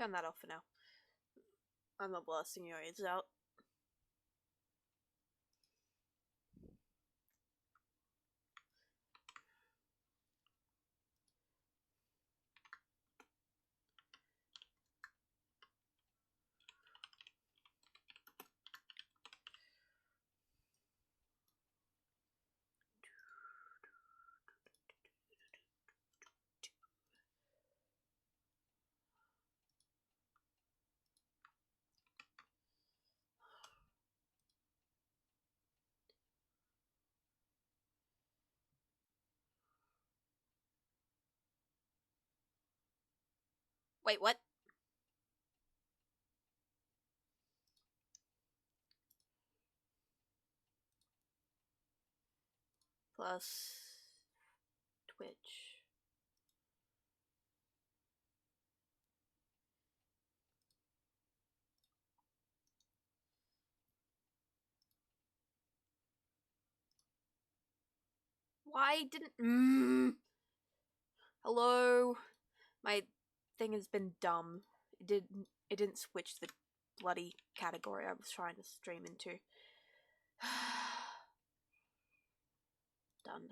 Turn that off for now. I'm not blasting your ears out. Wait, what? Plus Twitch. Why didn't Hello? My thing has been dumb. It didn't switch the bloody category I was trying to stream into. Done.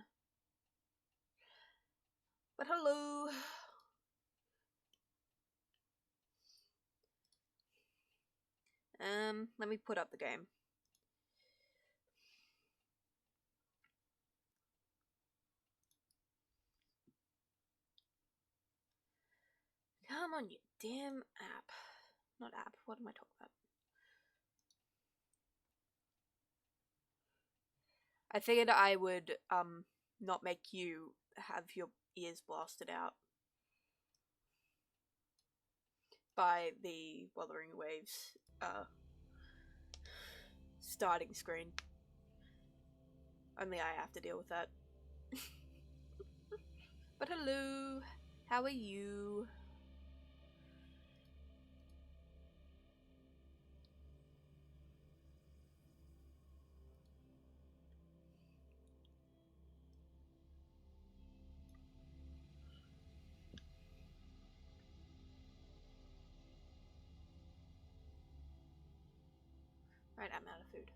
But hello. Let me put up the game. Come on, you damn app. Not app, what am I talking about? I figured I would, not make you have your ears blasted out by the Wuthering Waves, starting screen. Only I have to deal with that. But hello, how are you? Right, I'm out of food.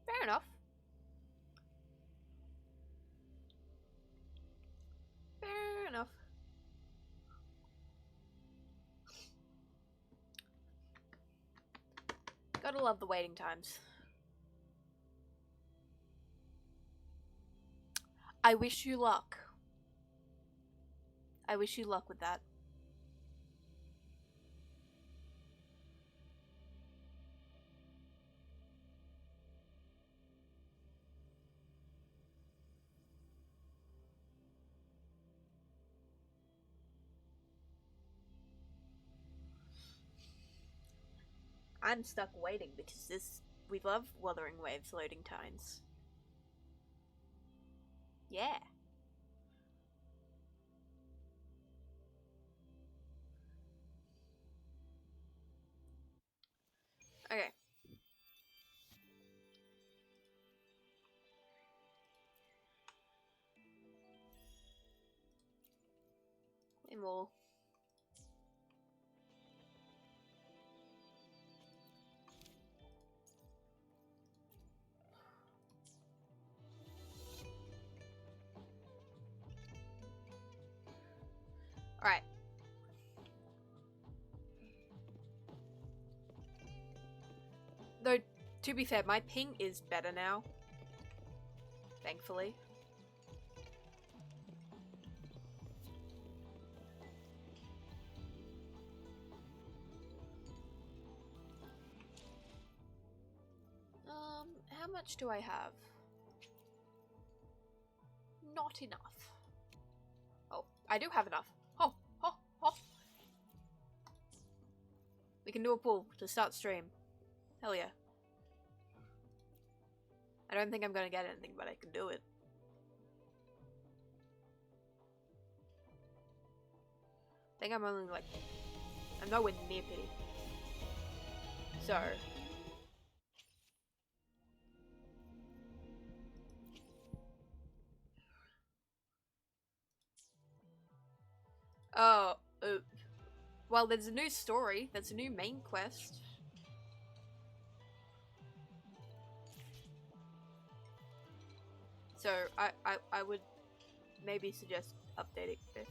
Fair enough. Fair enough. Gotta love the waiting times. I wish you luck. I wish you luck with that. I'm stuck waiting because we love Wuthering Waves loading times. Yeah. Okay. Any more? Alright. Though, to be fair, my ping is better now. Thankfully. How much do I have? Not enough. Oh, I do have enough. Oh, oh, oh. We can do a pull to start stream. Hell yeah. I don't think I'm gonna get anything, but I can do it. I think I'm only like... I'm nowhere near pity. So... Well, there's a new story. There's a new main quest. So I would maybe suggest updating it.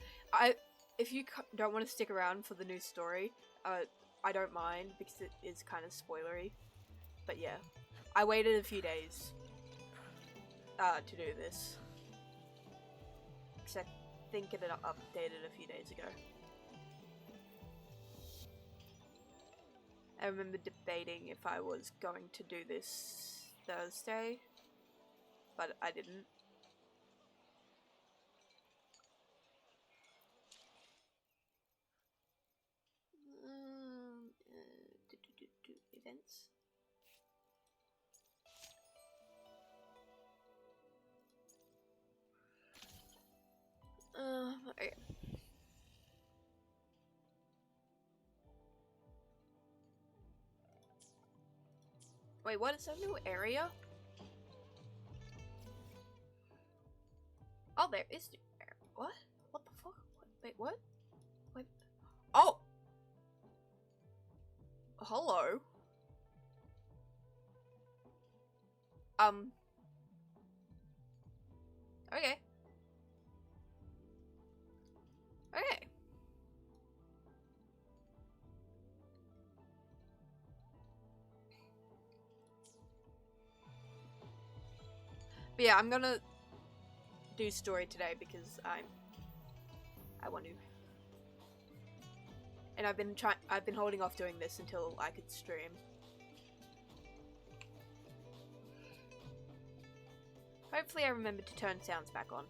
If you don't want to stick around for the new story, I don't mind because it is kind of spoilery. But yeah, I waited a few days to do this. Because I think it updated a few days ago. I remember debating if I was going to do this Thursday, but I didn't. Events. Okay. Wait, what is that new area? Oh, there is new area. What? What the fuck? Wait, what? Wait. Oh! Hello? Okay. Okay. But yeah, I'm gonna do story today because I want to. And I've been holding off doing this until I could stream. Hopefully I remember to turn sounds back on.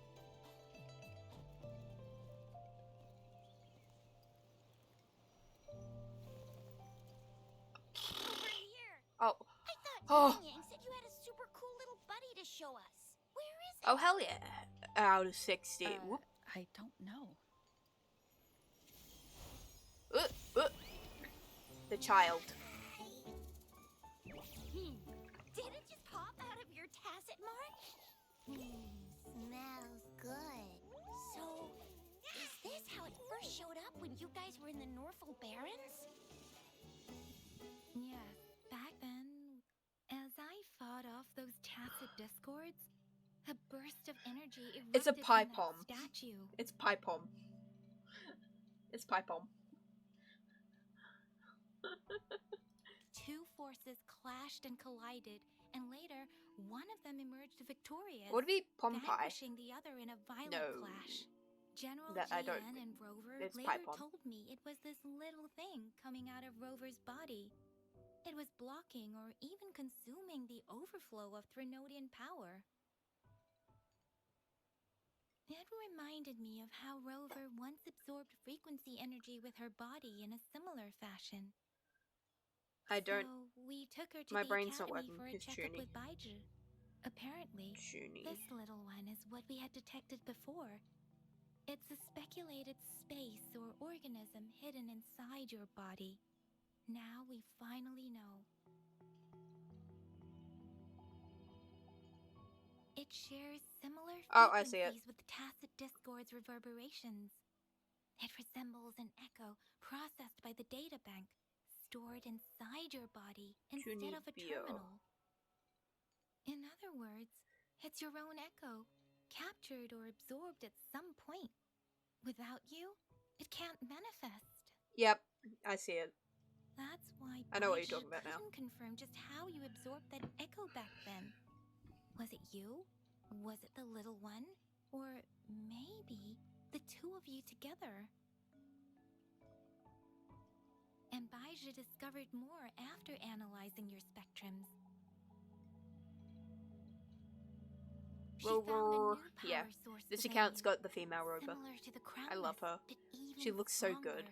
Over here. Oh. I thought Yang said you had a super cool little buddy to show us. Where is it? Oh, hell yeah. Out of 60. Whoop. I don't know. The child. Did it just pop out of your tacit mark? Smells good. So, is this how it first showed up when you guys were in the Norfolk Barrens? Yes, back then, as I fought off those tacit discords, a burst of energy erupted It's a pie from pom. that statue. It's pie pom. It's pie pom. Two forces clashed and collided, and later, one of them emerged victorious, Would it be pom pie? vanquishing the other in a violent No. clash. General That I don't Jian and Rover it's later pie pom. told me it was this little thing coming out of Rover's body. It was blocking or even consuming the overflow of Threnodian power. It reminded me of how Rover once absorbed frequency energy with her body in a similar fashion. I don't. So we took her to My the brain's not academy working. for a It's checkup tuning. with Baiju. Apparently, Junie. this little one is what we had detected before. It's a speculated space or organism hidden inside your body. Now we finally know. It shares similar Oh, I see it. frequencies with the tacit discord's reverberations. It resembles an echo processed by the data bank, stored inside your body instead of a Junibio. terminal. In other words, it's your own echo, captured or absorbed at some point. Without you, it can't manifest. Yep, I see it. That's why I know what you're Baiju talking about now. couldn't confirm just how you absorbed that echo back then. Was it you? Was it the little one? Or maybe the two of you together? And Baiju discovered more after analyzing your spectrums. She found a new power Yeah. source This within account's you, got the female rover. similar to the I love her. Crownless, but even She looks so stronger. good.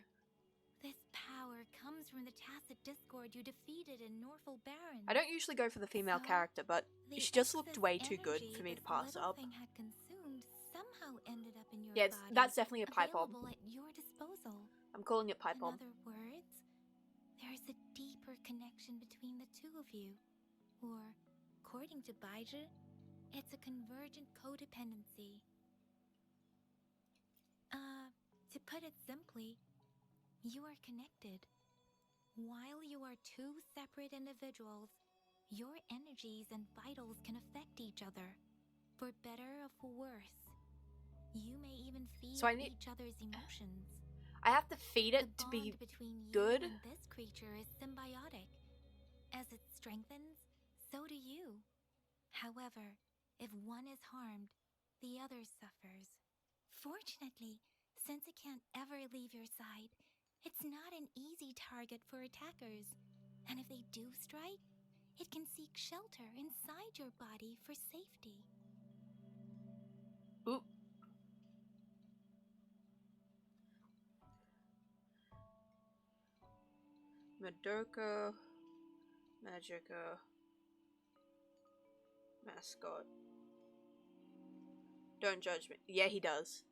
This power comes from the tacit discord you defeated in Norfolk Barrens. I don't usually go for the female So, character, but the she just looked excess way too good energy for me to this pass little up. thing had consumed somehow ended up in your Yeah, body, that's definitely a pie bomb. available at your disposal. I'm calling it pie In bomb. other words, there's a deeper connection between the two of you. Or, according to Baiju, it's a convergent codependency. To put it simply, You are connected. While you are two separate individuals, your energies and vitals can affect each other, for better or for worse. You may even feed So I need- each other's emotions. I have to feed The it to be bond between you good? and this creature is symbiotic. As it strengthens, so do you. However, if one is harmed, the other suffers. Fortunately, since it can't ever leave your side, it's not an easy target for attackers. And if they do strike, it can seek shelter inside your body for safety. Oop. Madoka Magica mascot. Don't judge me. Yeah, he does.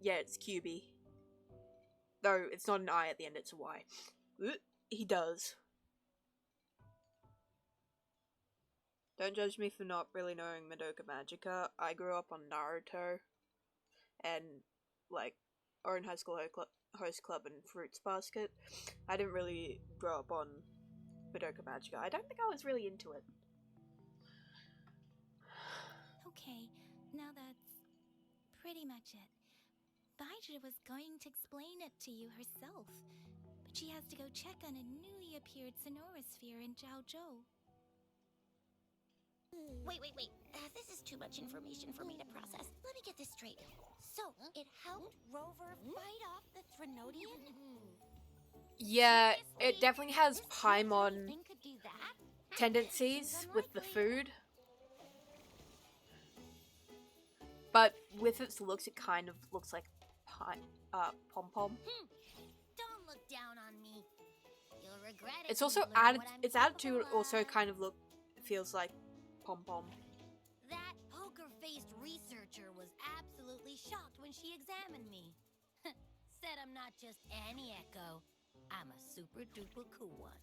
Yeah, it's QB. Though it's not an I at the end, it's a Y. He does. Don't judge me for not really knowing Madoka Magica. I grew up on Naruto and, like, Oran High School Host Club and Fruits Basket. I didn't really grow up on Madoka Magica. I don't think I was really into it. Okay, now that's pretty much it. Baija was going to explain it to you herself, but she has to go check on a newly appeared Sonorosphere in Zhaozhou. Wait. This is too much information for me to process. Let me get this straight. So, it helped Rover fight off the Threnodian? Yeah, it Seriously? definitely has This tiny Paimon thing could do that? tendencies Seems with the unlikely. food. But with its looks, it kind of looks like Pom Pom. Don't look down on me. You'll regret it. It's when also you learn added. what I'm Its attitude capable also of. kind of feels like Pom Pom. That poker-faced researcher was absolutely shocked when she examined me. Said I'm not just any echo. I'm a super-duper cool one.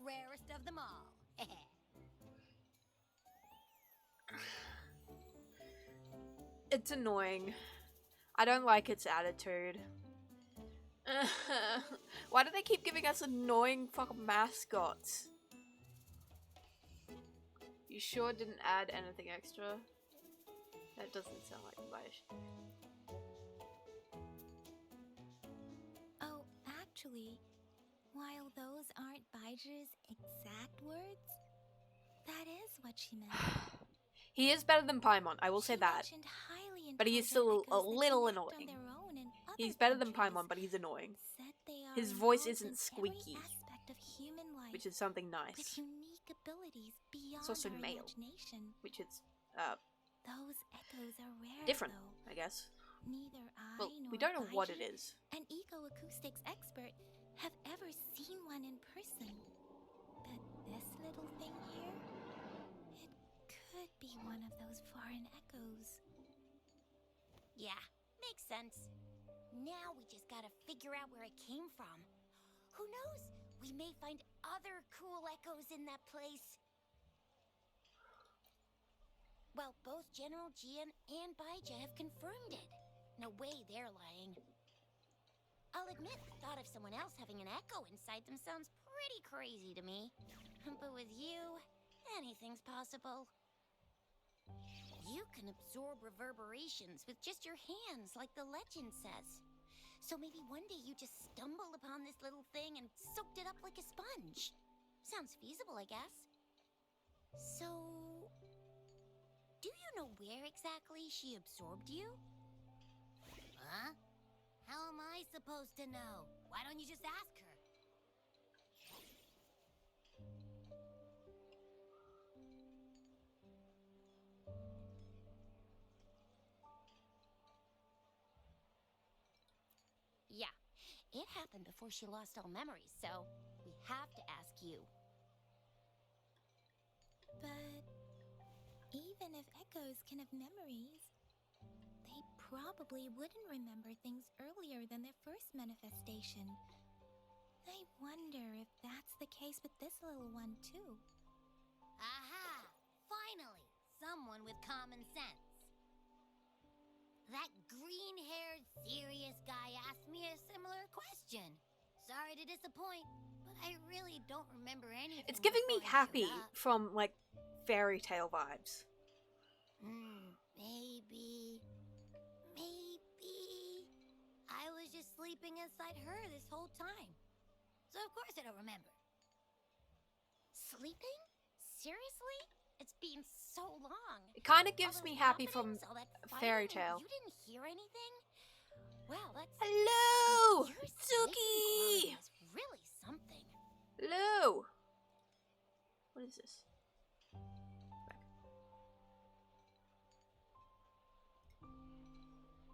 Rarest of them all. It's annoying. I don't like its attitude. Why do they keep giving us annoying fucking mascots? You sure didn't add anything extra? That doesn't sound like Baija. Oh, actually, while those aren't Baija's exact words, that is what she meant. He is better than Paimon, I will say She that. mentioned highly But he is intelligent still a echoes that little connect on annoying. their own in other He's better than countries. Paimon, but he's annoying. Said they are His voice involved isn't in squeaky, every aspect of human life, which is something with nice. unique abilities beyond also our male. imagination. Which is, Those echoes are rare, different, though. I guess. Neither I Well, nor we don't know what it Baija, is. an eco-acoustics expert, have ever seen one in person. But this little thing here, it could be one of those foreign echoes. Yeah, makes sense. Now we just gotta figure out where it came from. Who knows? We may find other cool echoes in that place. Well, both General Jian and Baija have confirmed it. No way they're lying. I'll admit, the thought of someone else having an echo inside them sounds pretty crazy to me. But with you, anything's possible. You can absorb reverberations with just your hands, like the legend says. So maybe one day you just stumbled upon this little thing and soaked it up like a sponge. Sounds feasible, I guess. So, do you know where exactly she absorbed you? Huh? How am I supposed to know? Why don't you just ask her? Yeah, it happened before she lost all memories, so we have to ask you. But even if echoes can have memories, they probably wouldn't remember things earlier than their first manifestation. I wonder if that's the case with this little one, too. Aha! Finally! Someone with common sense. That green-haired, serious guy asked me a similar question. Sorry to disappoint, but I really don't remember anything. It's giving me before I Happy showed up. from, like, fairy tale vibes. Maybe. I was just sleeping inside her this whole time. So of course I don't remember. Sleeping? Seriously? It's been so long. It kind of All gives those me Happy from happenings, all that fairy fighting, tale. You didn't hear anything? Wow, that's... Hello! Your sleeping Suki! quality is really something. Hello! What is this?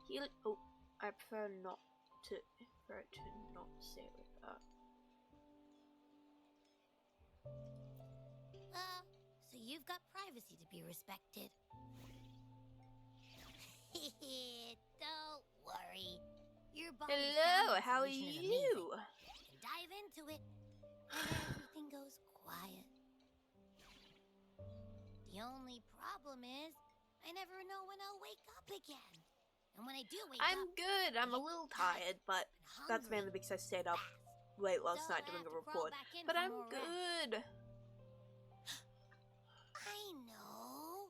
Heal. Oh, I prefer not to. Prefer to not say it like that. So you've got privacy to be respected. Don't worry. Your body's Hello, download how are solution is you? amazing. You can dive into it, and everything goes quiet. The only problem is, I never know when I'll wake up again. And when I do wake I'm up, good. I'm a little tired, but that's mainly because I stayed up late last night doing a report. But I'm good. I know.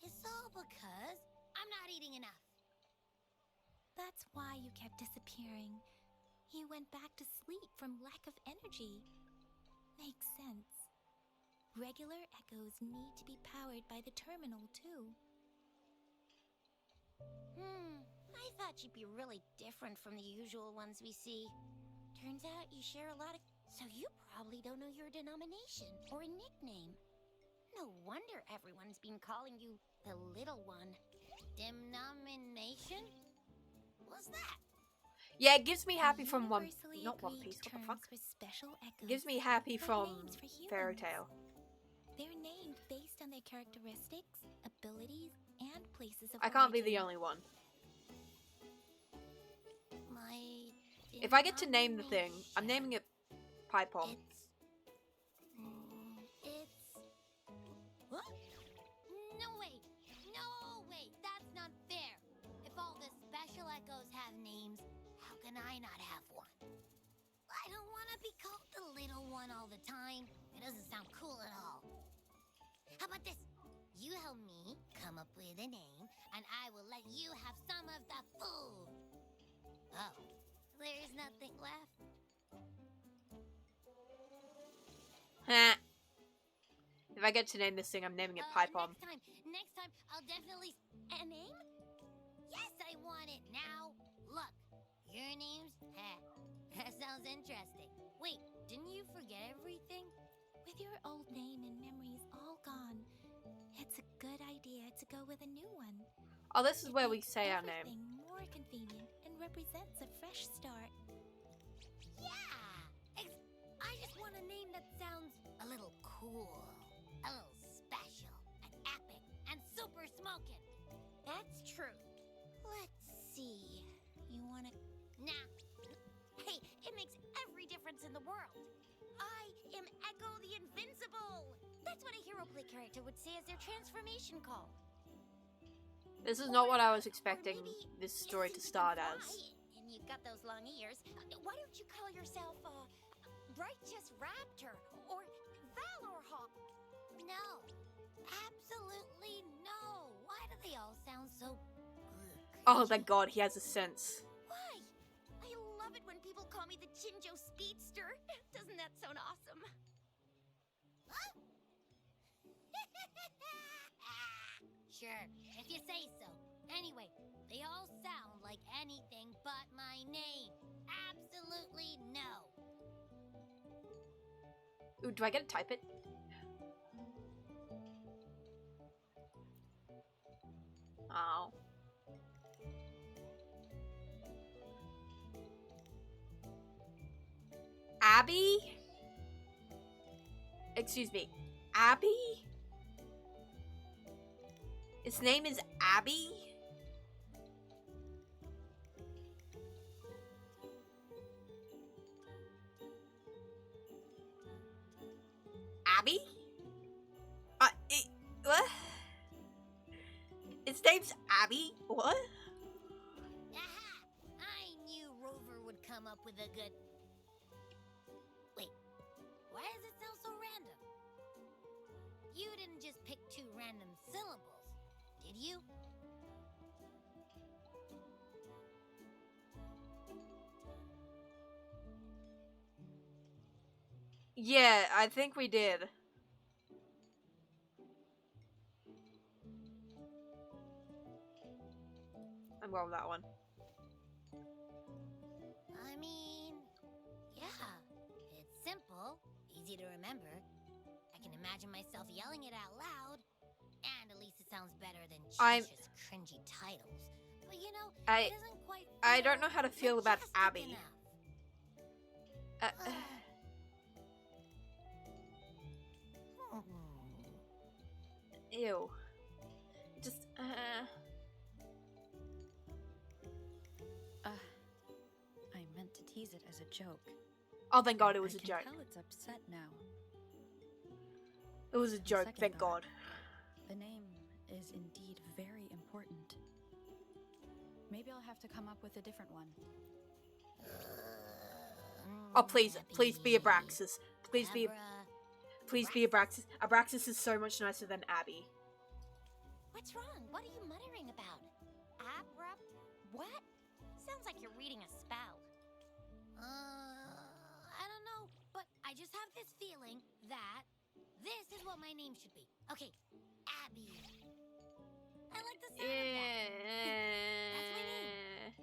It's all because I'm not eating enough. That's why you kept disappearing. You went back to sleep from lack of energy. Makes sense. Regular echoes need to be powered by the terminal, too. I thought you'd be really different from the usual ones we see. Turns out you share a lot of... So you probably don't know your denomination or a nickname. No wonder everyone's been calling you the Little One. Denomination? What's that? Yeah, it gives me Happy from One. Universally Not One agreed Piece. What the terms fuck? for special echoes, It gives me Happy like from names for Fairy humans. Tale. They're named based on their characteristics, abilities, and places of I can't be the origin. only one. My... If I get to name the thing, I'm naming it Pie Pom. It's... What? No way! No way! That's not fair! If all the special echoes have names, how can I not have one? I don't want to be called the Little One all the time. It doesn't sound cool at all. How about this? You help me come up with a name, and I will let you have some of the food. Oh, there's nothing left. Heh. If I get to name this thing, I'm naming it Pie Pom. Next time, I'll definitely... A name? Yes, I want it now. Look, your name's... That sounds interesting. Wait, didn't you forget everything? With your old name and memories all gone, it's a good idea to go with a new one. Oh, this is It where we makes say our name. everything more convenient and represents a fresh start. Yeah! I just want a name that sounds a little cool, a little special, and epic, and super smoking. That's true. Let's see. You wanna... Nah. Hey, it makes every difference in the world. I am Echo the Invincible. That's what a hero play character would say as their transformation call. This is not what I was Or expecting maybe this story to since you start can as. fly, and you've got those long ears, why don't you call yourself, Righteous Raptor, or Valor Hawk? No. Absolutely no. Why do they all sound so... Oh, thank God, he has a sense. Why? I love it when people call me the Chinjo Speedster. Doesn't that sound awesome? Huh? Sure, if you say so. Anyway, they all sound like anything but my name. Absolutely no. Ooh, do I get to type it? Oh. Abby? Excuse me. Abby? Its name is Abby? Abby? What? Its name's Abby? What? with a good... Wait, why does it sound so random? You didn't just pick 2 random syllables, did you? Yeah, I think we did. I'm going with that one. I mean, yeah, it's simple, easy to remember. I can imagine myself yelling it out loud, and at least it sounds better than I'm- Chisha's cringy titles. But you know, I- it doesn't quite I don't know how to feel about majestic Abby. enough. Ew. Just, I meant to tease it as a joke. Oh, thank God it was I a can joke. tell it's upset now. It was a joke, second thank thought, God. The name is indeed very important. Maybe I'll have to come up with a different one. Oh, please be Abraxas. Please be Abra- Abraxas. Abraxas is so much nicer than Abby. What's wrong? What are you muttering about? Abra... What? Sounds like you're reading a spell. I don't know, but I just have this feeling that this is what my name should be. Okay, Abby. I like the sound of that. That's my name.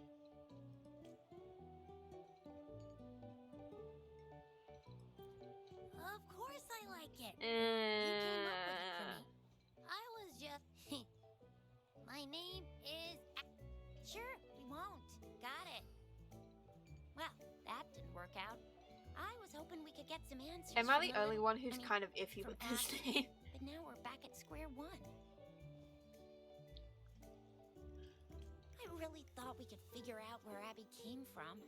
Of course I like it. You came up with it for me. I was just... My name is... Sure, we won't. Got it. Well, that didn't work out. I was hoping we could get some answers. Am I from the only little- one who's I mean, kind of iffy from with this Abby. name? But now we're back at square one. I really thought we could figure out where Abby came from.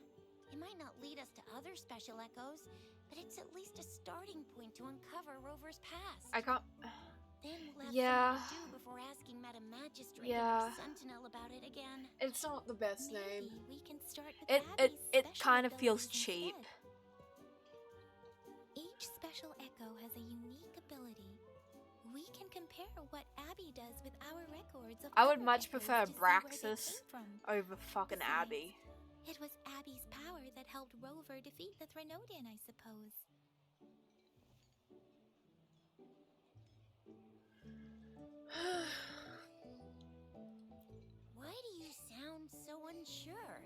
It might not lead us to other special echoes, but it's at least a starting point to uncover Rover's past. I can't. Then we'll have Yeah. something to do before asking Madam Magistrate Yeah. and her Sentinel about it again. It's not the best name. Maybe we can start with It Abby's special kind of feels abilities cheap. instead. Each special echo has a unique ability. We can compare what Abby does with our records of I would other much echoes prefer to see where they Abraxas came from. over fucking Besides, Abby. It was Abby's power that helped Rover defeat the Threnodian, I suppose. Why do you sound so unsure?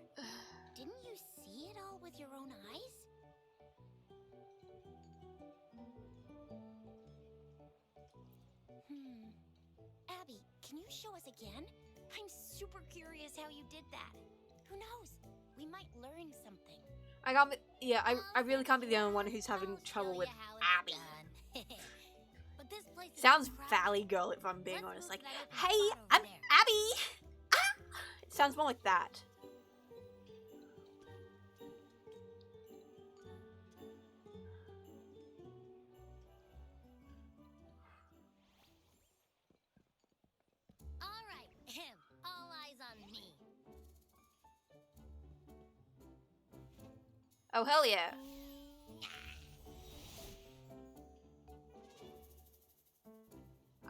Didn't you see it all with your own eyes? Abby, can you show us again? I'm super curious how you did that. Who knows? We might learn something. I can't be, yeah, I really can't be the only one who's having I'll trouble show with ya how it's Abby. done. But this place is Sounds crowded. Valley Girl if I'm being Let's honest. move Like, to that open hey, spot over I'm there." Abby! Ah! It sounds more like that. All right, all eyes on me. Oh, hell yeah.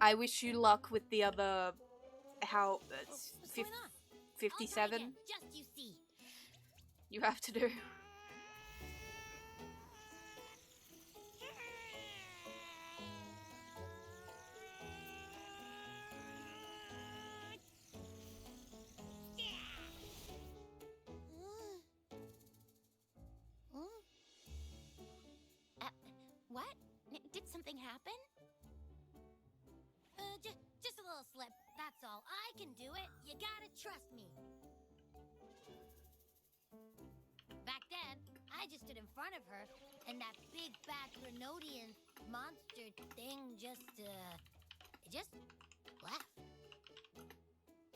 I wish you luck with the other... How... It's What's going on? I'll try 57? again, just you see. You have to do. What? Did something happen? Just a little slip. That's all. I can do it. You gotta trust me. Back then, I just stood in front of her, and that big bad Grenodian monster thing just left.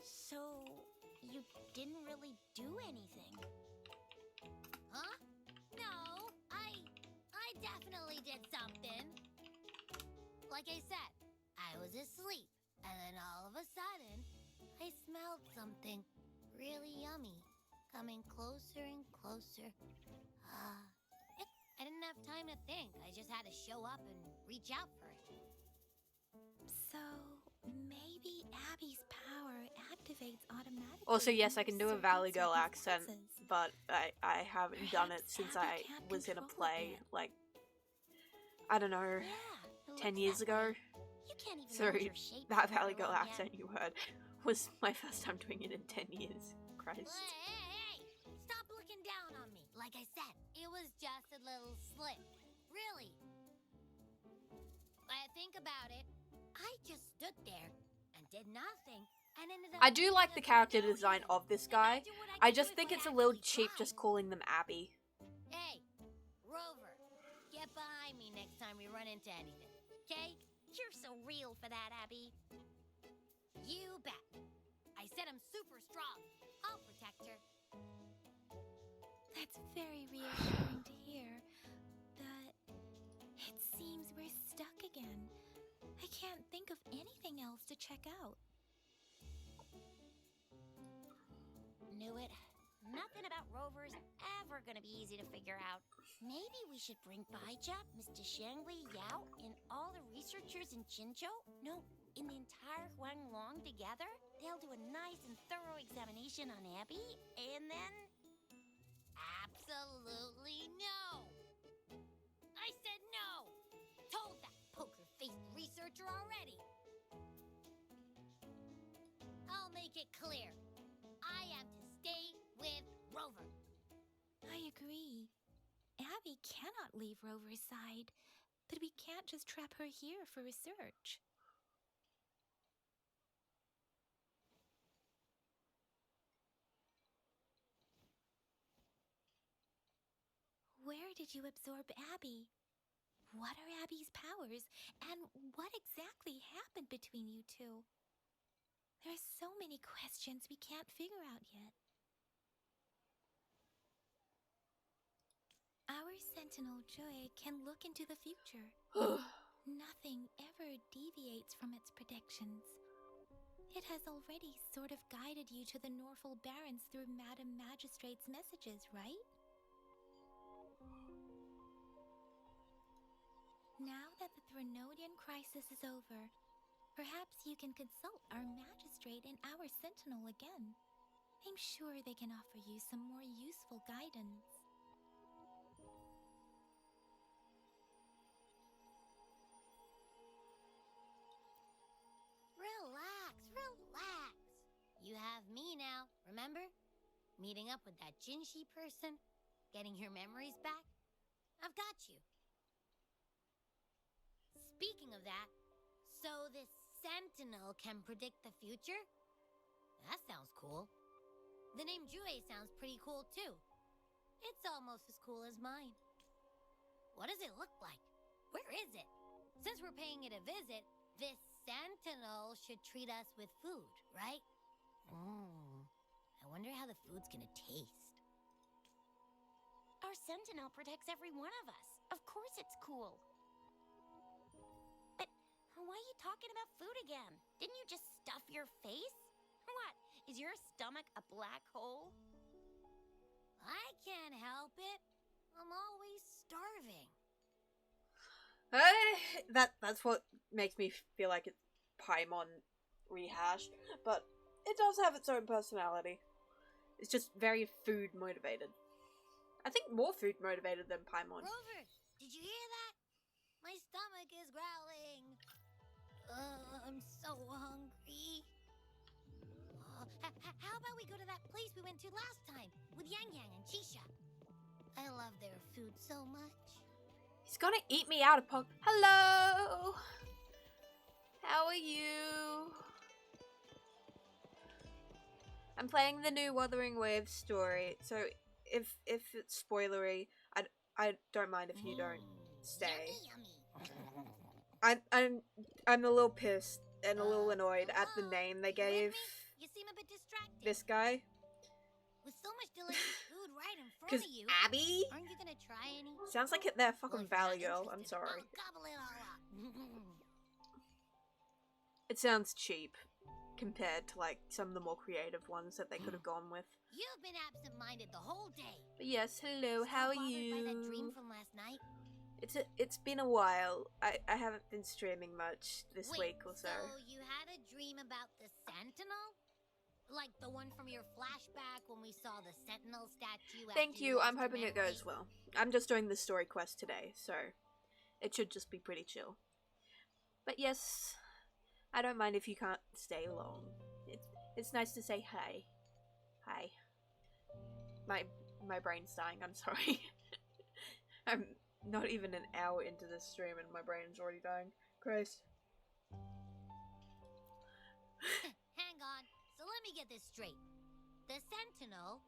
So, you didn't really do anything? Huh? No, I definitely did something. Like I said, I was asleep, and then all of a sudden, I smelled something really yummy coming closer and closer. to think. I just had to show up and reach out for it. So maybe Abby's power activates automatically. Also, yes, I can do a under Valley certain Girl accent, circumstances. but I haven't done it Perhaps since Abby I can't was in a control it play, yet. like, I don't know, Yeah, it 10 looks years that ago. way. You can't even So, hold your shape that for Valley very Girl long yet. accent you heard was my first time doing it in 10 years. Christ. Hey! Stop looking down on me. Like I said, it was just a little slip. Really. I think about it. I just stood there and did nothing and ended up I do being like a the character custodian. design of this guy. Imagine what I could do just if think I it's a little actually cheap tried. just calling them Abby. Hey, Rover, get behind me next time we run into anything, okay? You're so real for that, Abby. You bet. I said I'm super strong. I'll protect her. That's very reassuring to hear, but it seems we're stuck again. I can't think of anything else to check out. Knew it. Nothing about Rover's ever gonna be easy to figure out. Maybe we should bring Baija, Mr. Shangli, Yao, and all the researchers in Jinzhou? No, in the entire Huanglong together? They'll do a nice and thorough examination on Abby, and then... Absolutely no! I said no! Told that poker-faced researcher already! I'll make it clear. I am to stay with Rover. I agree. Abby cannot leave Rover's side, but we can't just trap her here for research. Where did you absorb Abby? What are Abby's powers, and what exactly happened between you two? There are so many questions we can't figure out yet. Our Sentinel Joy can look into the future. Nothing ever deviates from its predictions. It has already sort of guided you to the Norfolk Barrens through Madam Magistrate's messages, right? Now that the Threnodian crisis is over, perhaps you can consult our Magistrate and our Sentinel again. I'm sure they can offer you some more useful guidance. Relax. You have me now, remember? Meeting up with that Jinshi person, getting your memories back. I've got you. Speaking of that, so this Sentinel can predict the future? That sounds cool. The name Jue sounds pretty cool too. It's almost as cool as mine. What does it look like? Where is it? Since we're paying it a visit, this Sentinel should treat us with food, right? I wonder how the food's gonna taste. Our Sentinel protects every one of us. Of course it's cool. But why are you talking about food again? Didn't you just stuff your face? What? Is your stomach a black hole? I can't help it. I'm always starving. That's what makes me feel like it's Paimon rehashed, but it does have its own personality. It's just very food motivated. I think more food motivated than Paimon. Rover, did you hear that? My stomach is growling. I'm so hungry. How about we go to that place we went to last time with Yang Yang and Chisha? I love their food so much. He's gonna eat me out of Hello! How are you? I'm playing the new Wuthering Waves story, so if it's spoilery, I don't mind if you don't stay. Yummy. I'm a little pissed and a little annoyed at the name they You with gave me? You seem a bit distracted. this guy. With so much delicious food right in front Cause of you, Abby aren't you gonna try any? sounds like they're fucking Well, if you're Valley not Girl. I'm interested, sorry. I'll gobble it all up. It sounds cheap compared to like some of the more creative ones that they could have gone with. You've been absent-minded the whole day. But yes, hello. Still How are bothered by that dream you? from last night? It's been a while. I haven't been streaming much this week or so. So you had a dream about the Sentinel? Like the one from your flashback when we saw the Sentinel statue after Thank you. lost I'm your hoping it goes memory? well. I'm just doing the story quest today, so it should just be pretty chill. But yes, I don't mind if you can't stay long. It's nice to say hi. Hi. My brain's dying. I'm sorry. I'm not even an hour into this stream and my brain's already dying. Christ. Hang on. So let me get this straight. The Sentinel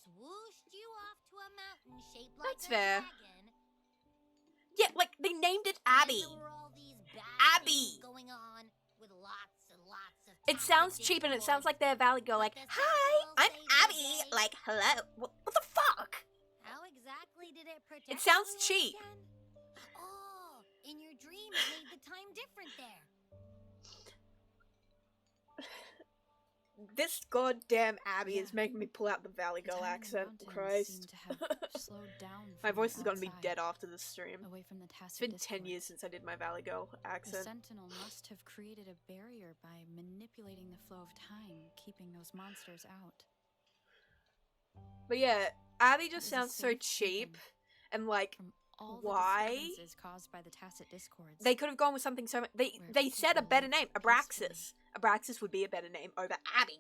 swooshed you off to a mountain shaped like That's a fair. dragon. Yeah, like they named it and Abby. there were all these bad Abby. things going on with lots and lots of It sounds tacit cheap and it sounds discord. like they're Valley Girl, like, But the hi, Sentinel I'm saved the Abby. day. Like, hello. What the fuck? How exactly did it protect It sounds everyone cheap. again? Oh, in your dream it made the time different there. This goddamn Abby is Yeah. making me pull out the Valley The Girl time in the accent. mountains Christ. seemed to have slowed down My from voice is gonna be outside, dead after this stream. away from the It's tacit been discord. 10 years since I did my Valley Girl The accent. Sentinel must have created a barrier by manipulating the flow of time, keeping those monsters out. But yeah, Abby It just was a sounds so safe cheap. haven And like, from all why? the disturbances caused by the tacit discords. they could have gone with something so much. They Where said a people better live name. peacefully. Abraxas. Abraxas would be a better name over Abby.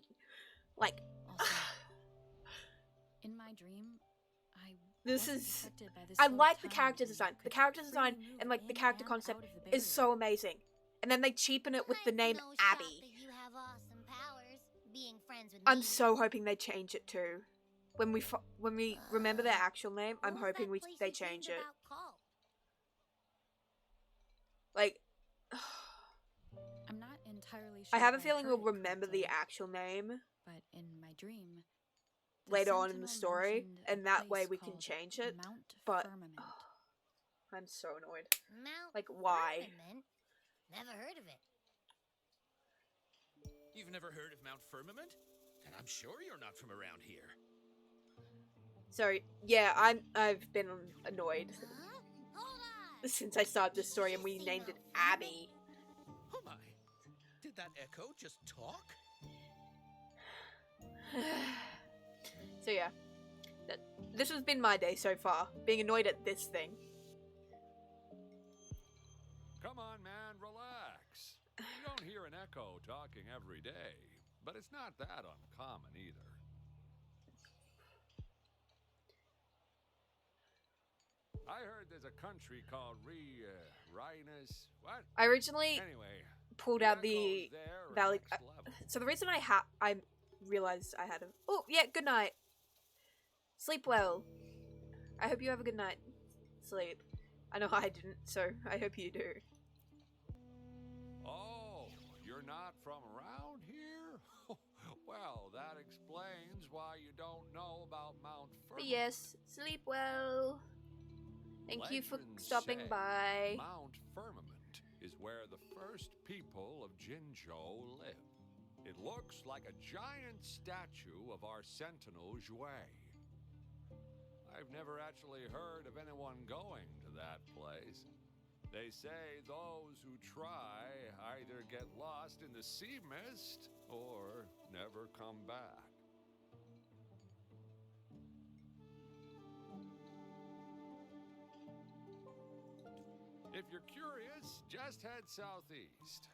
Like, Also, in my dream, I this wasn't is. affected by the I slow like the time character and design. The could character design freely move and like the in character and concept out of the is barrier. so amazing. And then they cheapen it with the I've name no shock Abby. that you have awesome powers, being friends with I'm me. so hoping they change it too. When we remember their actual name, I'm What was hoping that place they you change dreamed it. about called? Like, I'm not entirely sure. I have a if feeling heard we'll it remember the correctly, actual name but in my dream, the later on in the Sentinel story, mentioned a and that way place we can called change it. Mount But Firmament. I'm so annoyed. Mount Like, why? Firmament? Never heard of it. You've never heard of Mount Firmament? Then I'm sure you're not from around here. So yeah, I've been annoyed Huh? Hold on! since I started this Did story you and we say named it Mount Firmament? Abby. Oh my. Did that echo just talk? So yeah, this has been my day so far, being annoyed at this thing. Come on, man, relax. You don't hear an echo talking every day, but it's not that uncommon either. I heard there's a country called Rhinus. What? I originally Anyway, pulled out the echoes there are Valley. next level. So the reason I realized I had a. Oh yeah, good night. Sleep well. I hope you have a good night. Sleep. I know I didn't, so I hope you do. Oh, you're not from around here? Well, that explains why you don't know about Mount But Firmament. yes, sleep well. Thank you for Legends stopping say by. Mount Firmament is where the first people of Jinzhou lived. It looks like a giant statue of our Sentinel Jue. I've never actually heard of anyone going to that place. They say those who try either get lost in the sea mist or never come back. If you're curious, just head southeast.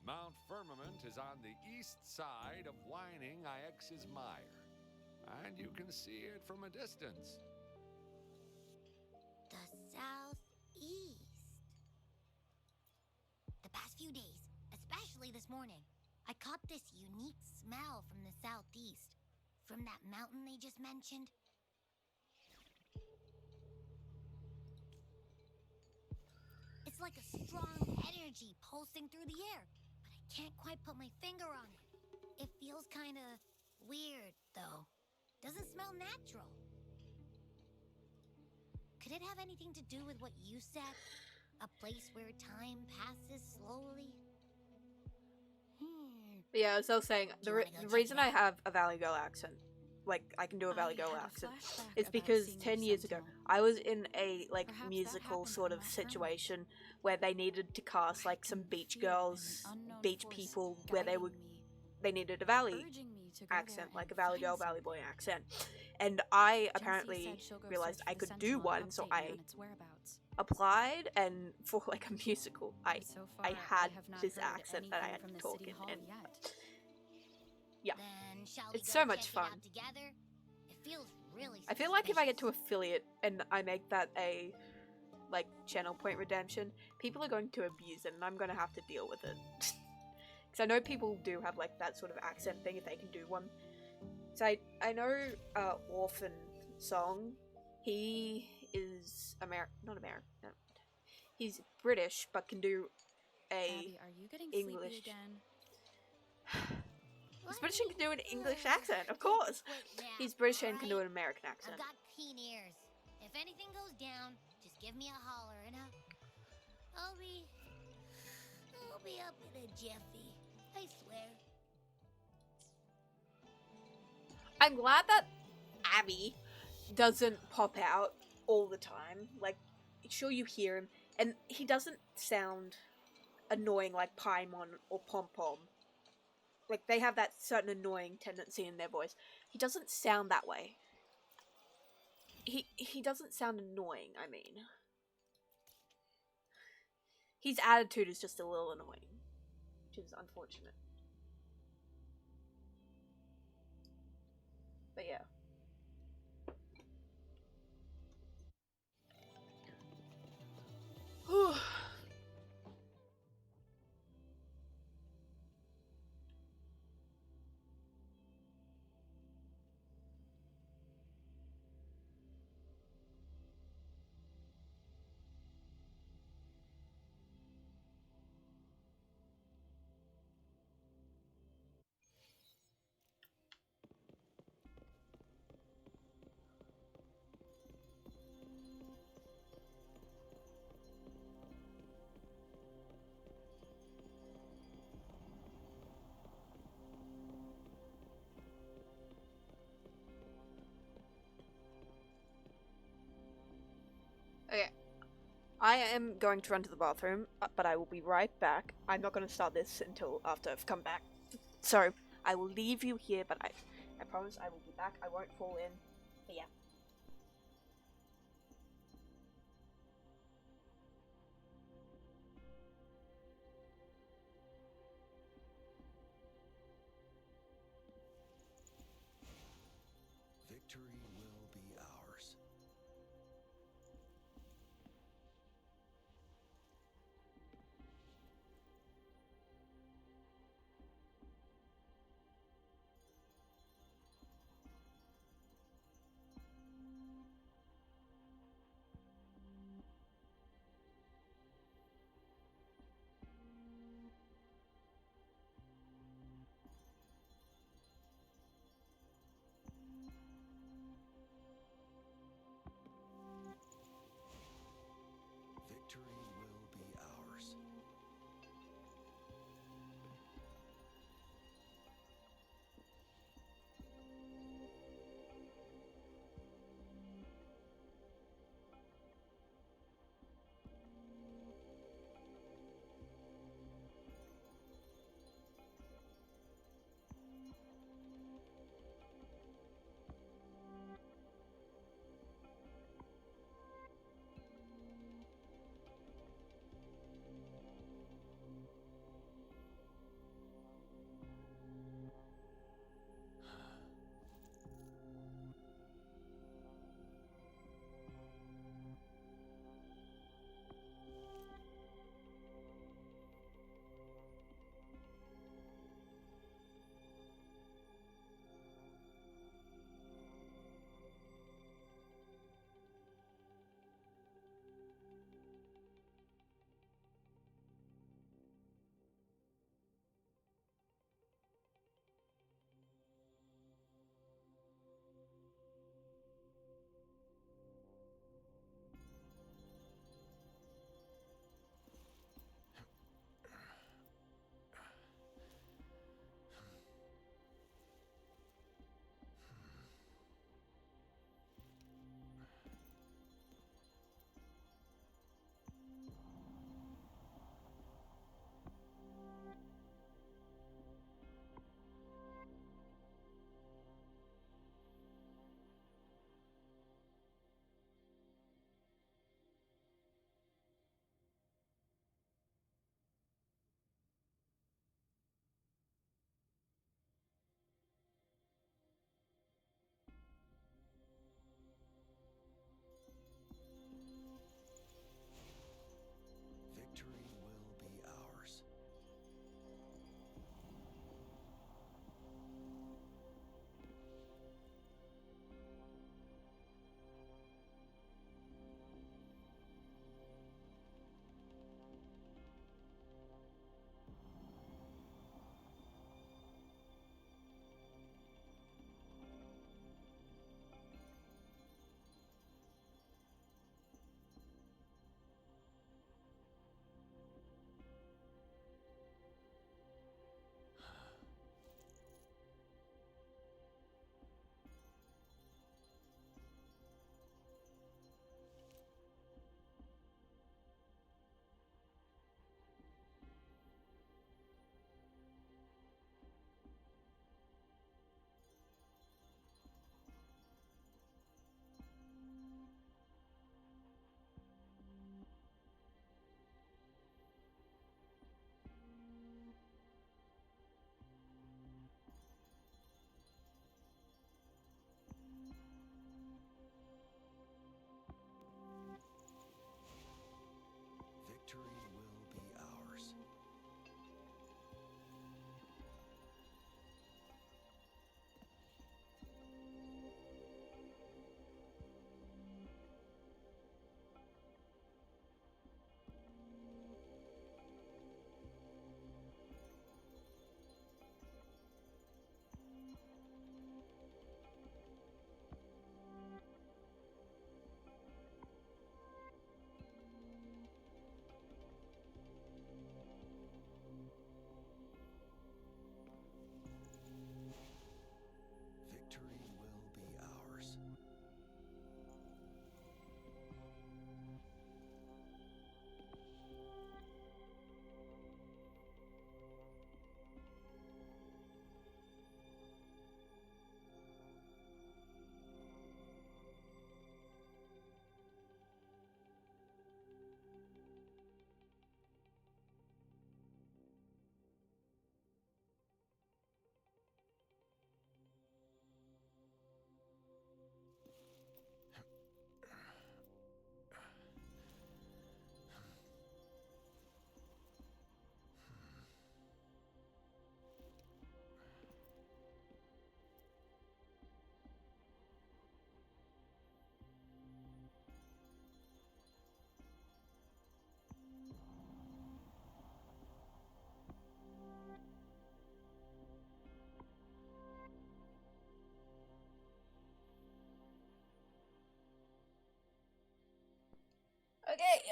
Mount Firmament is on the east side of Whining Ix's Mire, and you can see it from a distance. The southeast. The past few days, especially this morning, I caught this unique smell from the southeast. From that mountain they just mentioned. It's like a strong energy pulsing through the air, but I can't quite put my finger on it. It feels kind of weird, though. Doesn't smell natural. Could it have anything to do with what you said? A place where time passes slowly? But yeah, as I was saying, Do you wanna go the check reason it I out? have a Valley Girl accent, like I can do a Valley I Girl have a accent. flashback It's about because seeing 10 you, years ago Sentinel. I was in a like Perhaps that musical happened sort on of Mount Vernon. situation where they needed to cast I like some can beach feel girls, an unknown beach force people, where guiding me, they needed a Valley urging me to go accent, there like a and Valley find Girl, Valley something. Boy accent. And I Jinxie apparently said she'll go realized search I for the could do Sentinel and one, so update me I on its whereabouts. applied, and for like a musical, But so far, I had have not this heard accent that I anything had from to the talk city in, hall and yet. yeah, Then shall we it's go so much check fun. it out together? It feels really I feel like if I get to suspicious. affiliate and I make that a like channel point redemption, people are going to abuse it, and I'm going to have to deal with it. Because I know people do have like that sort of accent thing if they can do one. So I know Orphan Song. He is not American. No. He's British, but can do a Abby, are you getting English. sleepy again? He's Let British and me, can do an English accent, of take a course. quick nap, He's British and can do alright? an American accent. I've got keen ears. If anything goes down, just give me a holler and I'll be up in a jiffy. I swear. I'm glad that Abby doesn't pop out all the time. Like, sure you hear him, and he doesn't sound annoying like Paimon or Pom Pom. Like, they have that certain annoying tendency in their voice. He doesn't sound that way. He doesn't sound annoying, I mean. His attitude is just a little annoying, which is unfortunate. But yeah. Okay. I am going to run to the bathroom, but I will be right back. I'm not going to start this until after I've come back. So, I will leave you here, but I promise I will be back. I won't fall in. But yeah. Victory will be ours. Victory will be ours.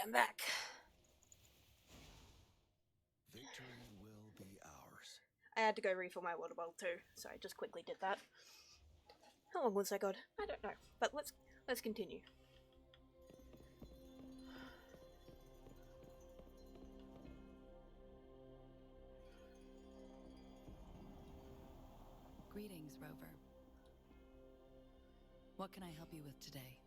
I'm back. Victory will be ours. I had to go refill my water bottle too, so I just quickly did that. How long was I got? I don't know, but let's continue. Greetings, Rover. What can I help you with today?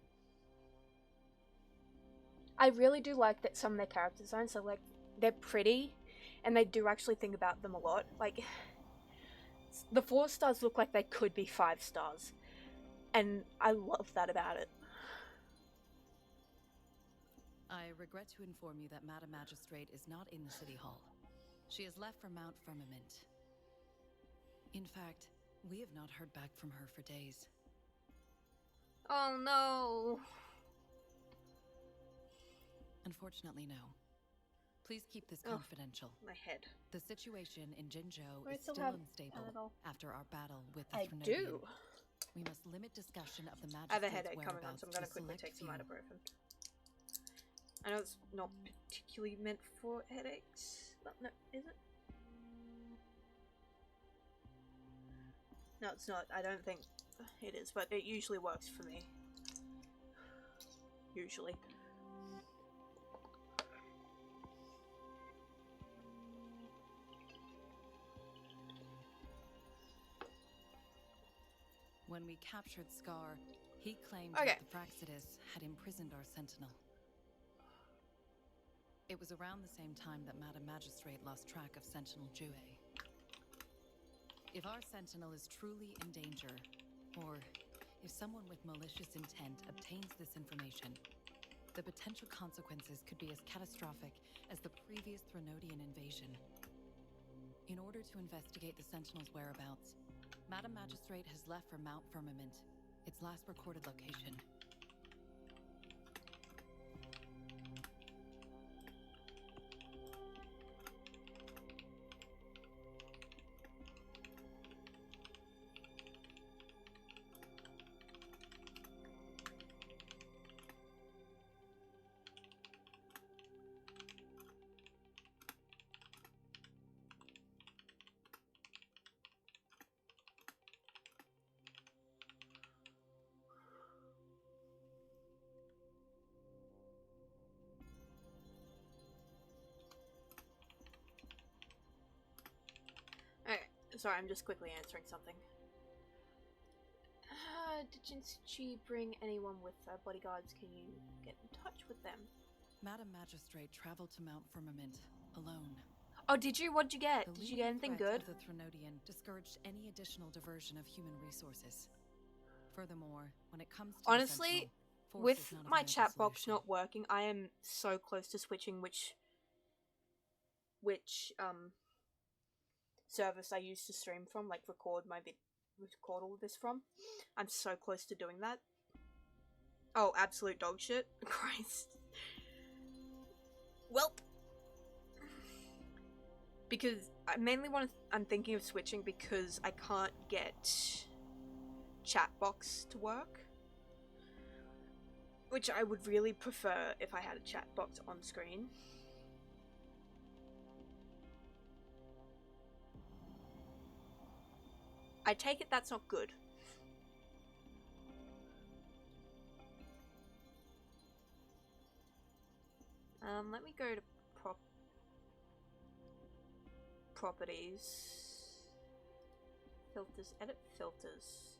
I really do like that some of their character designs are like, they're pretty, and they do actually think about them a lot. Like, the 4 stars look like they could be 5 stars, and I love that about it. I regret to inform you that Madam Magistrate is not in the City Hall. She has left for Mount Firmament. In fact, we have not heard back from her for days. Oh no. Unfortunately, no. Please keep this confidential. My head. The situation in Jinzhou I is still still have unstable Panadol. after our battle with the I Threnodian. do. We must limit discussion of the I have a Magistrate's headache coming on, whereabouts so I'm gonna to quickly select take some few. ibuprofen. I know it's not particularly meant for headaches. No, is it? No, it's not. I don't think it is, but it usually works for me. Usually. When we captured Scar, he claimed Okay. that the Praxidus had imprisoned our sentinel. It was around the same time that Madam Magistrate lost track of Sentinel Jue. If our sentinel is truly in danger, or if someone with malicious intent obtains this information, the potential consequences could be as catastrophic as the previous Threnodian invasion. In order to investigate the sentinel's whereabouts, Madam Magistrate has left for Mount Firmament, its last recorded location. Okay, sorry, I'm just quickly answering something. Did Jinchi bring anyone with bodyguards? Can you get in touch with them? Madam Magistrate traveled to Mount Firmament alone. Oh, did you? What'd you get? The Did you leading get anything threat good? of the Threnodian discouraged any additional diversion of human resources. Furthermore, when it comes to Honestly, the Sentinel, force with is not a my viable chat box solution. not working, I am so close to switching which service I used to stream from, like record all of this from. I'm so close to doing that. Oh, absolute dog shit. Christ. Welp. Because I mainly I'm thinking of switching because I can't get chatbox to work. Which I would really prefer if I had a chatbox on screen. I take it that's not good. Let me go to properties. Filters, edit filters.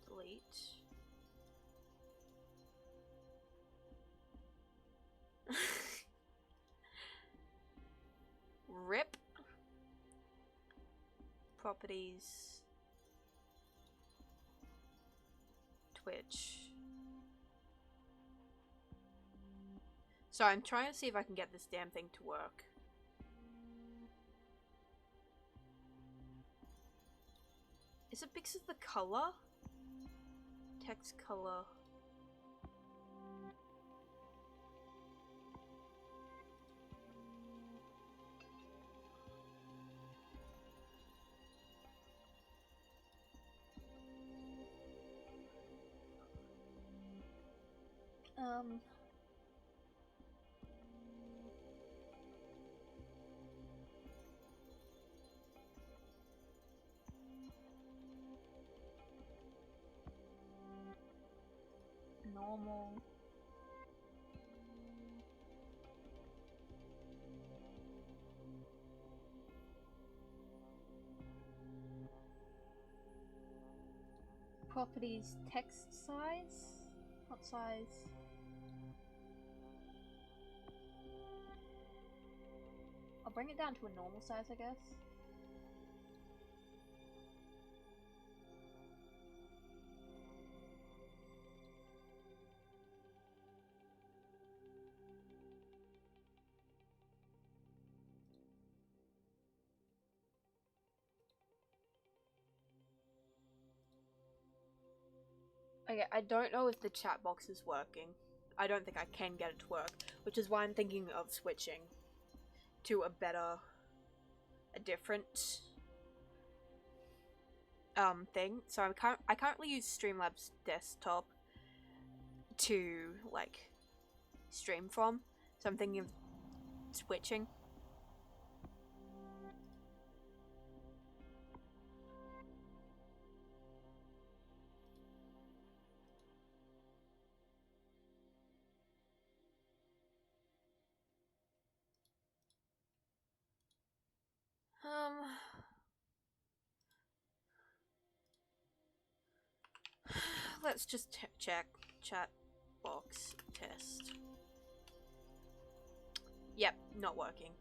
Delete. Rip. Properties. Twitch. So I'm trying to see if I can get this damn thing to work. Is it because of the color? Text color. Um. Normal. Properties text size? Font size? I'll bring it down to a normal size, I guess. Okay, I don't know if the chat box is working. I don't think I can get it to work, which is why I'm thinking of switching to a different thing. So I currently use Streamlabs desktop to like stream from. So I'm thinking of switching. Let's just check chat box test. Yep, not working.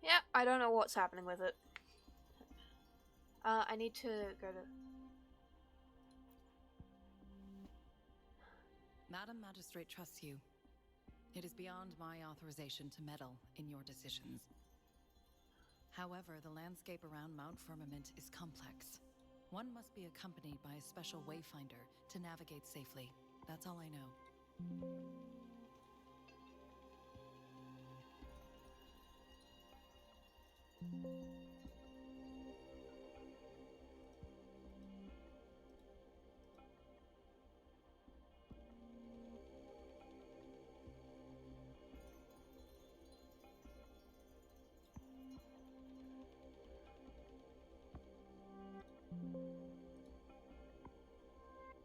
Yeah, I don't know what's happening with it. I need to go to... Madam Magistrate trusts you. It is beyond my authorization to meddle in your decisions. However, the landscape around Mount Firmament is complex. One must be accompanied by a special wayfinder to navigate safely. That's all I know.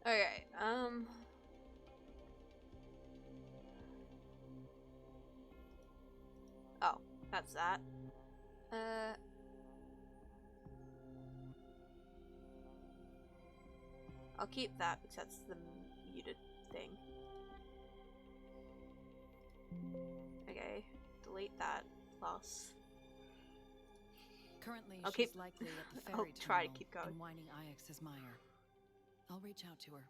Okay, oh, that's that. I'll keep that because that's the muted thing. Okay, delete that plus. Currently, I'll she's keep- likely at the I'll ferry try to terminal keep going. in Whining Ix's mire. I'll reach out to her.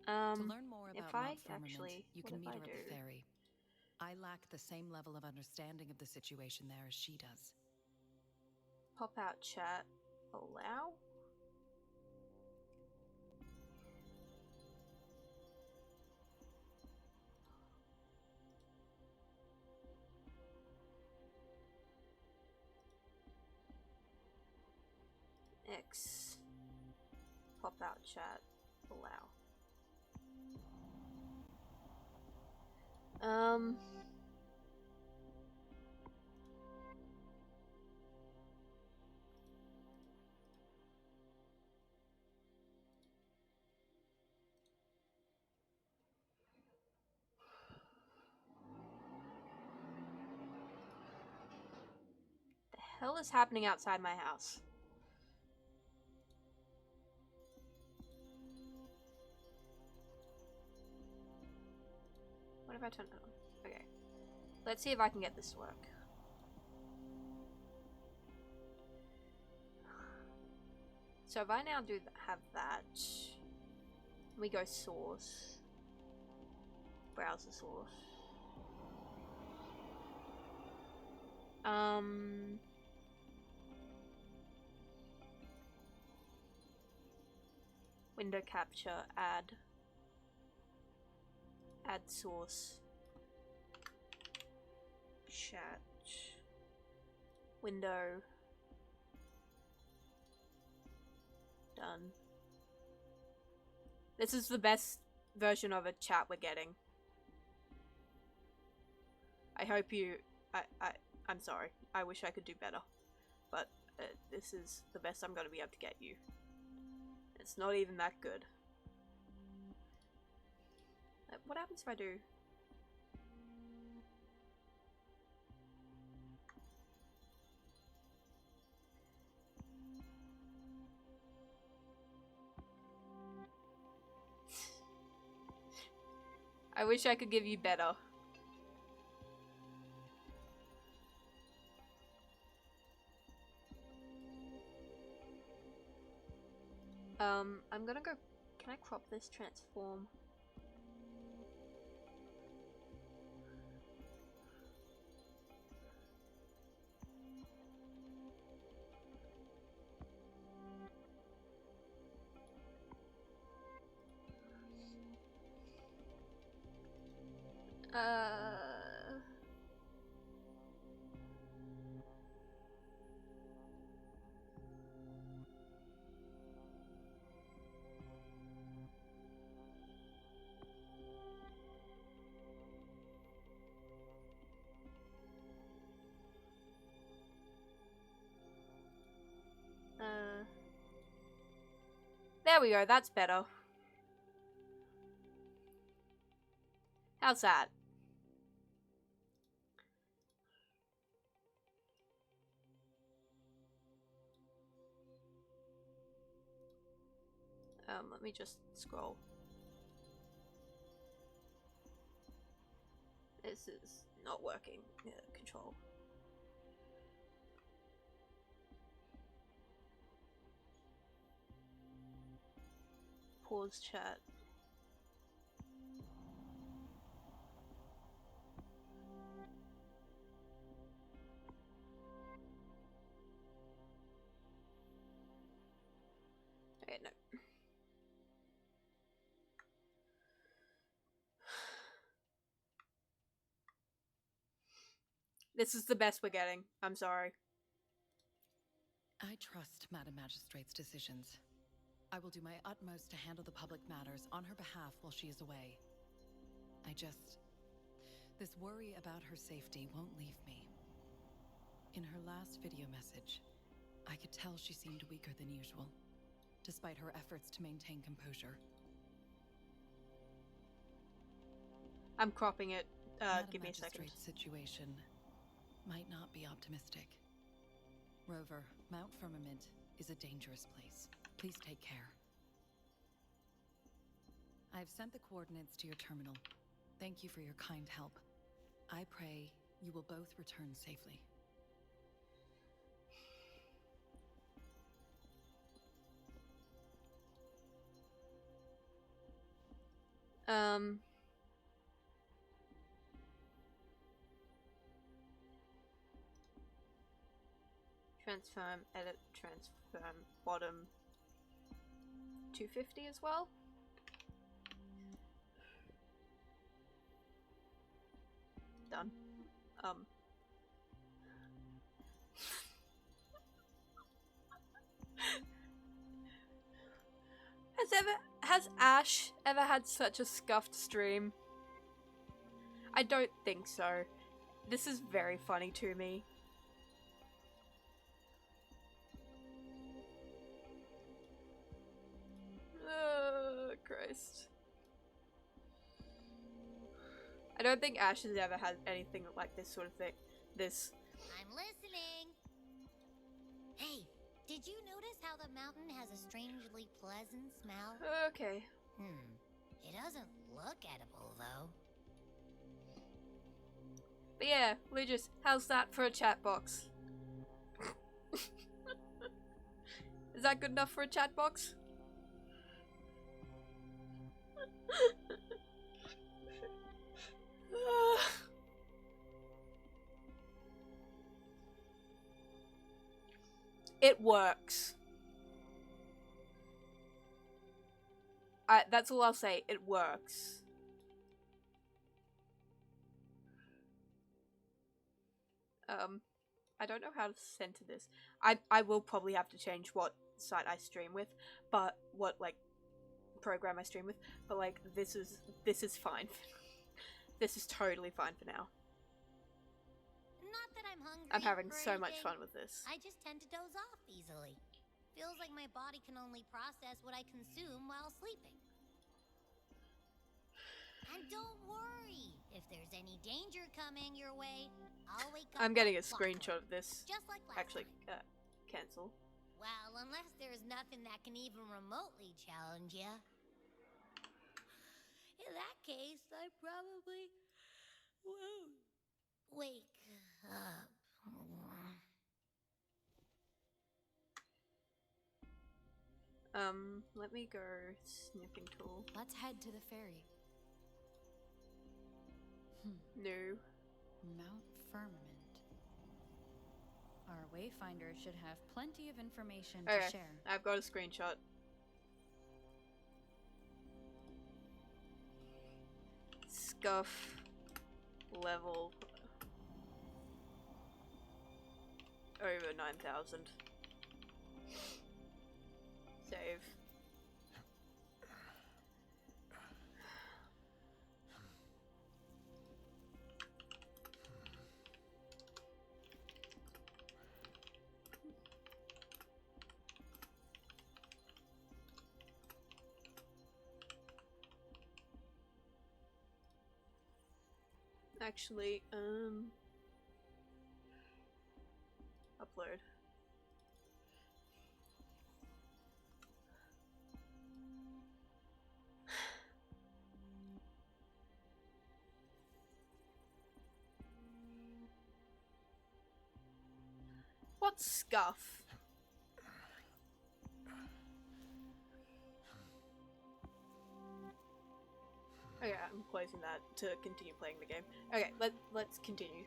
To learn more if about I Mount Firmament, actually, you what can if meet I her at the do? ferry. I lack the same level of understanding of the situation there as she does. Pop out chat, allow? X. Pop out chat, allow. The hell is happening outside my house? if I turn it on? Okay. Let's see if I can get this to work. So if I now have that, we go source, browser source. Window capture, add source, chat, window, done. This is the best version of a chat we're getting. I hope you, I'm sorry. I wish I could do better, but this is the best I'm gonna be able to get you. It's not even that good. What happens if I do? I wish I could give you better. I'm gonna go. Can I crop this transform? There we go, that's better. How's that? Let me just scroll. This is not working. Yeah, control. Pause chat. Okay, no. This is the best we're getting. I'm sorry. I trust Madam Magistrate's decisions. I will do my utmost to handle the public matters on her behalf while she is away. This worry about her safety won't leave me. In her last video message, I could tell she seemed weaker than usual, despite her efforts to maintain composure. I'm cropping it. Give me a second. Madam Magistrate's situation might not be optimistic. Rover, Mount Firmament is a dangerous place. Please take care. I've sent the coordinates to your terminal. Thank you for your kind help. I pray you will both return safely. Transform, edit, transform, bottom 250 as well. Done. Has Ash ever had such a scuffed stream? I don't think so. This is very funny to me. Oh, Christ. I don't think Ash has ever had anything like this sort of thing. I'm listening. Hey, did you notice how the mountain has a strangely pleasant smell? Okay. It doesn't look edible, though. But yeah, Legis, how's that for a chat box? Is that good enough for a chat box? It works. That's all I'll say. It works. I don't know how to center this. I will probably have to change what site I stream with, but what like program I stream with. But like this is fine. This is totally fine for now. Not that I'm hungry. I'm having or so much anything. fun with this. I just tend to doze off easily. Feels like my body can only process what I consume while sleeping. And don't worry, if there's any danger coming your way, I'll wake up. I'm getting a like clockwork, screenshot of this. just like last Actually, time. cancel. Well, unless there's nothing that can even remotely challenge you. In that case, I probably won't wake up. Let me go sniffing tool. Let's head to the ferry. No. Mount Firmament. Our wayfinder should have plenty of information Okay, to share. I've got a screenshot. Scuff level over 9,000. Save. Actually, upload. What's scuff? Okay, I'm closing that to continue playing the game. Okay, let's continue.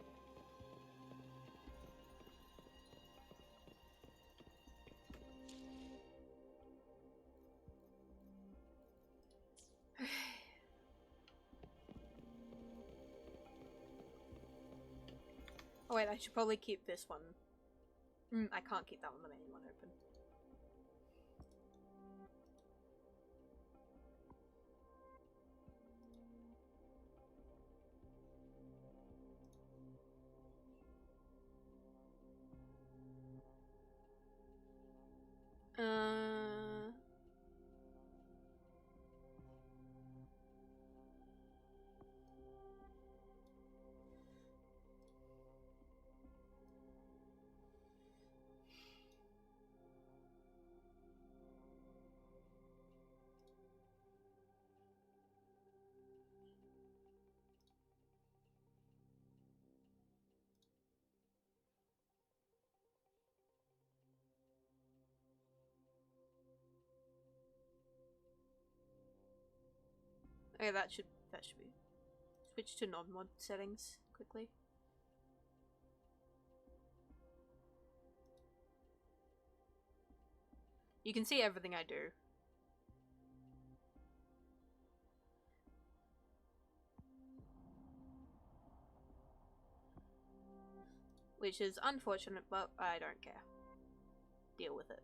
Oh wait, I should probably keep this one. I can't keep that one, the main one open. Okay, that should be. Switch to non-mod settings quickly. You can see everything I do. Which is unfortunate, but I don't care. Deal with it.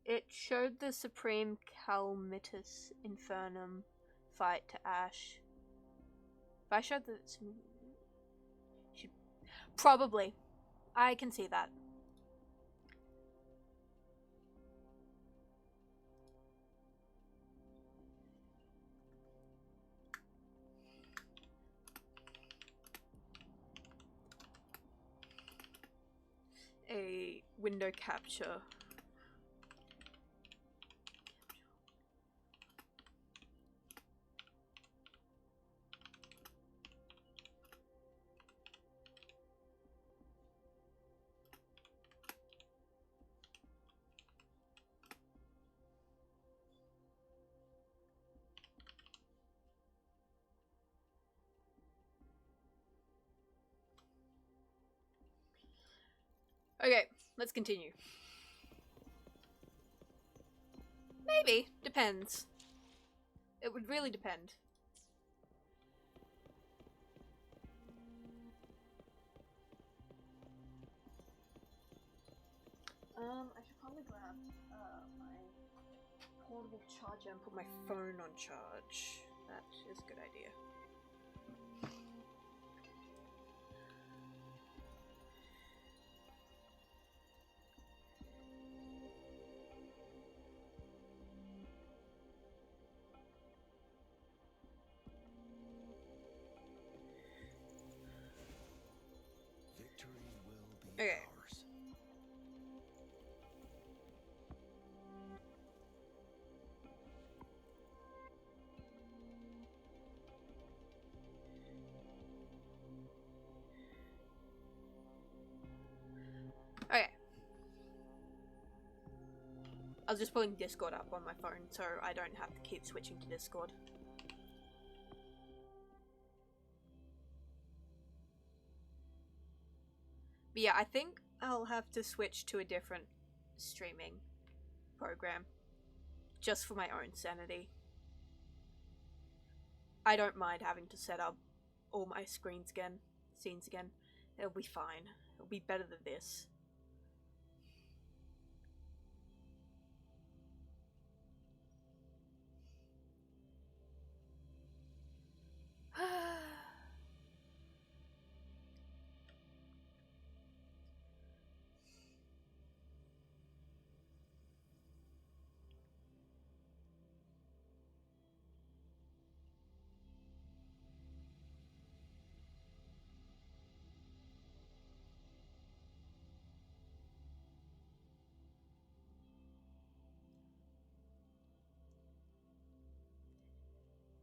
It showed the Supreme Calmitus Infernum fight to Ash. If I showed the... Probably. I can see that. window capture. Okay, let's continue. Maybe. Depends. It would really depend. I should probably grab my portable charger and put my phone on charge. That is a good idea. Victory will be Okay. ours. Okay. I was just pulling Discord up on my phone so I don't have to keep switching to Discord. But yeah, I think I'll have to switch to a different streaming program. Just for my own sanity. I don't mind having to set up all my scenes again. It'll be fine. It'll be better than this.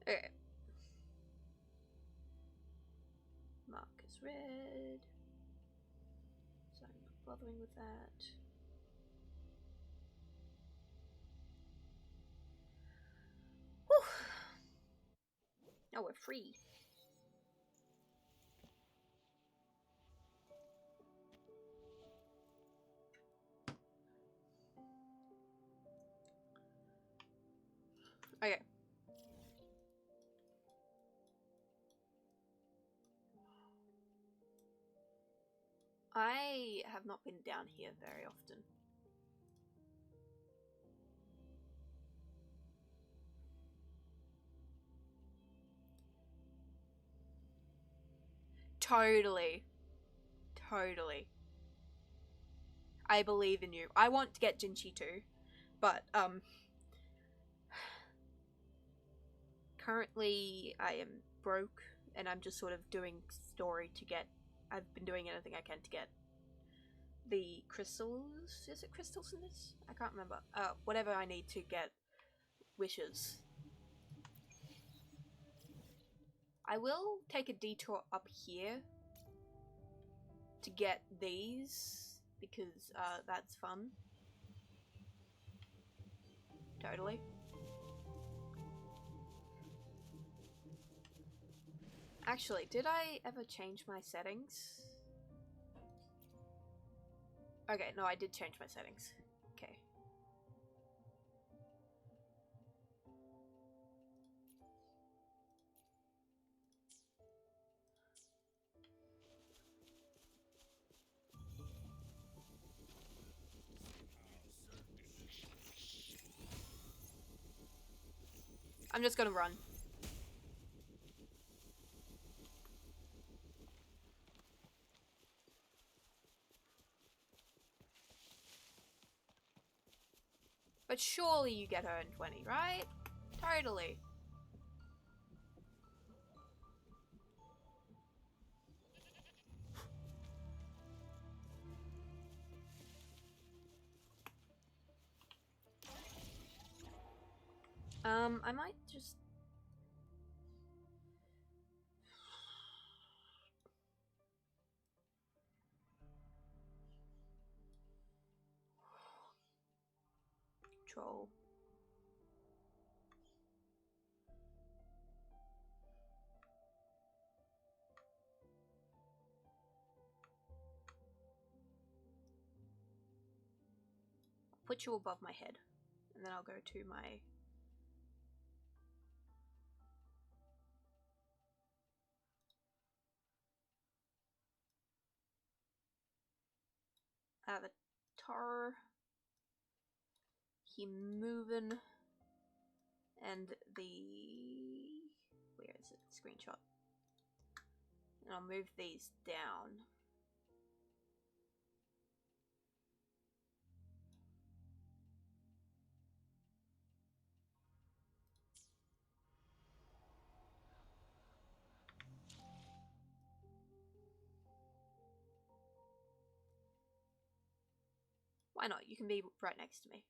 Okay. Mark is red. So I'm not bothering with that. Whew. Now we're free. Okay. I have not been down here very often. Totally. I believe in you. I want to get Jinchi too, but currently I am broke and I'm just sort of doing story to get. I've been doing anything I can to get the crystals. Is it crystals in this? I can't remember. Whatever I need to get wishes. I will take a detour up here to get these because that's fun. Totally. Actually, did I ever change my settings? Okay, no, I did change my settings. Okay. I'm just gonna run. But surely you get her in 20, right? Totally. I might just... Troll. Put you above my head, and then I'll go to my... Avatar. He moving, and the... where is it? Screenshot. And I'll move these down. Why not? You can be right next to me.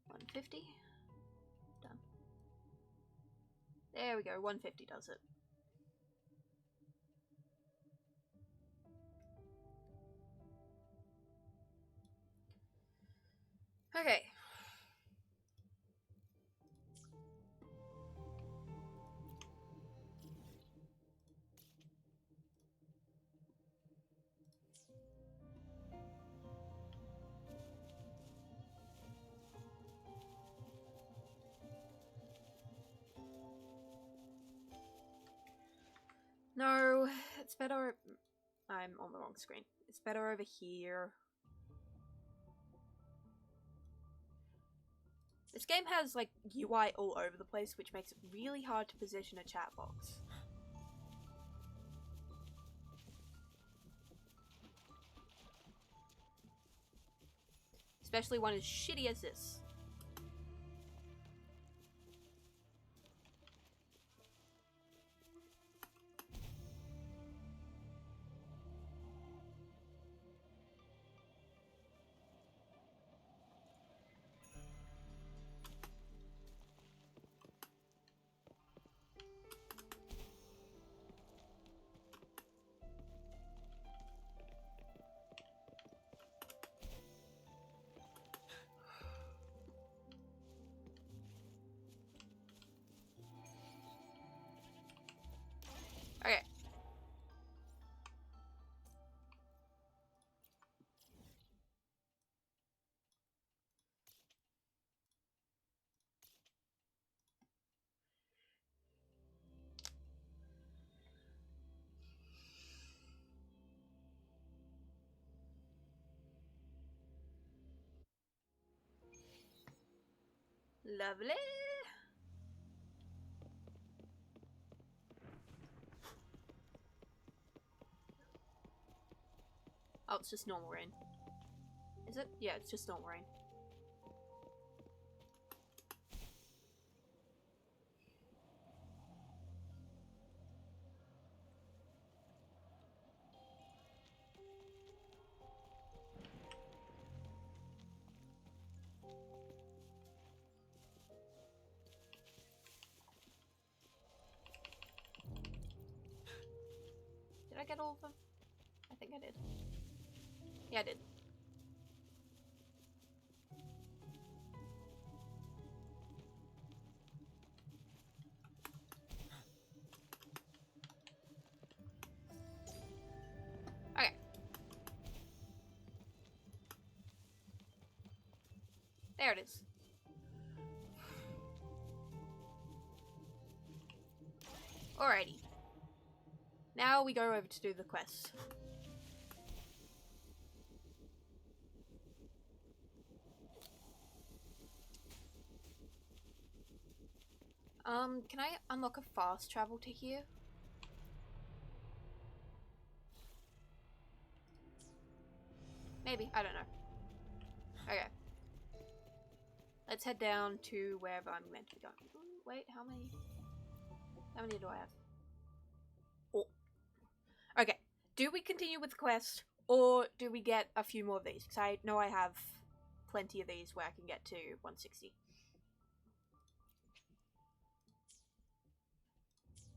150. Done. There we go, 150 does it. Okay. No, it's better... I'm on the wrong screen. It's better over here. This game has, like, UI all over the place, which makes it really hard to position a chat box. Especially one as shitty as this. Okay. Lovely. Oh, it's just normal rain. Is it? Yeah, it's just normal rain. Did I get all of them? I think I did. Yeah, I did. Okay. There it is. Alrighty. Now we go over to do the quest. Can I unlock a fast travel to here? Maybe. I don't know. Okay. Let's head down to wherever I'm meant to be going. Ooh, wait, how many? How many do I have? Oh. Okay. Do we continue with the quest, or do we get a few more of these? Because I know I have plenty of these where I can get to 160.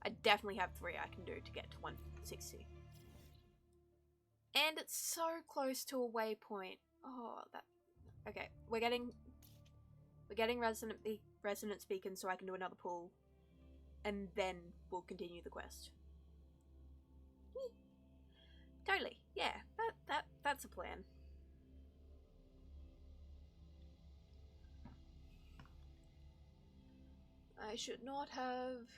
I definitely have 3 I can do to get to 160. And it's so close to a waypoint. Oh, that... Okay, we're getting resonance beacon so I can do another pull. And then we'll continue the quest. Totally, yeah, that's a plan. I should not have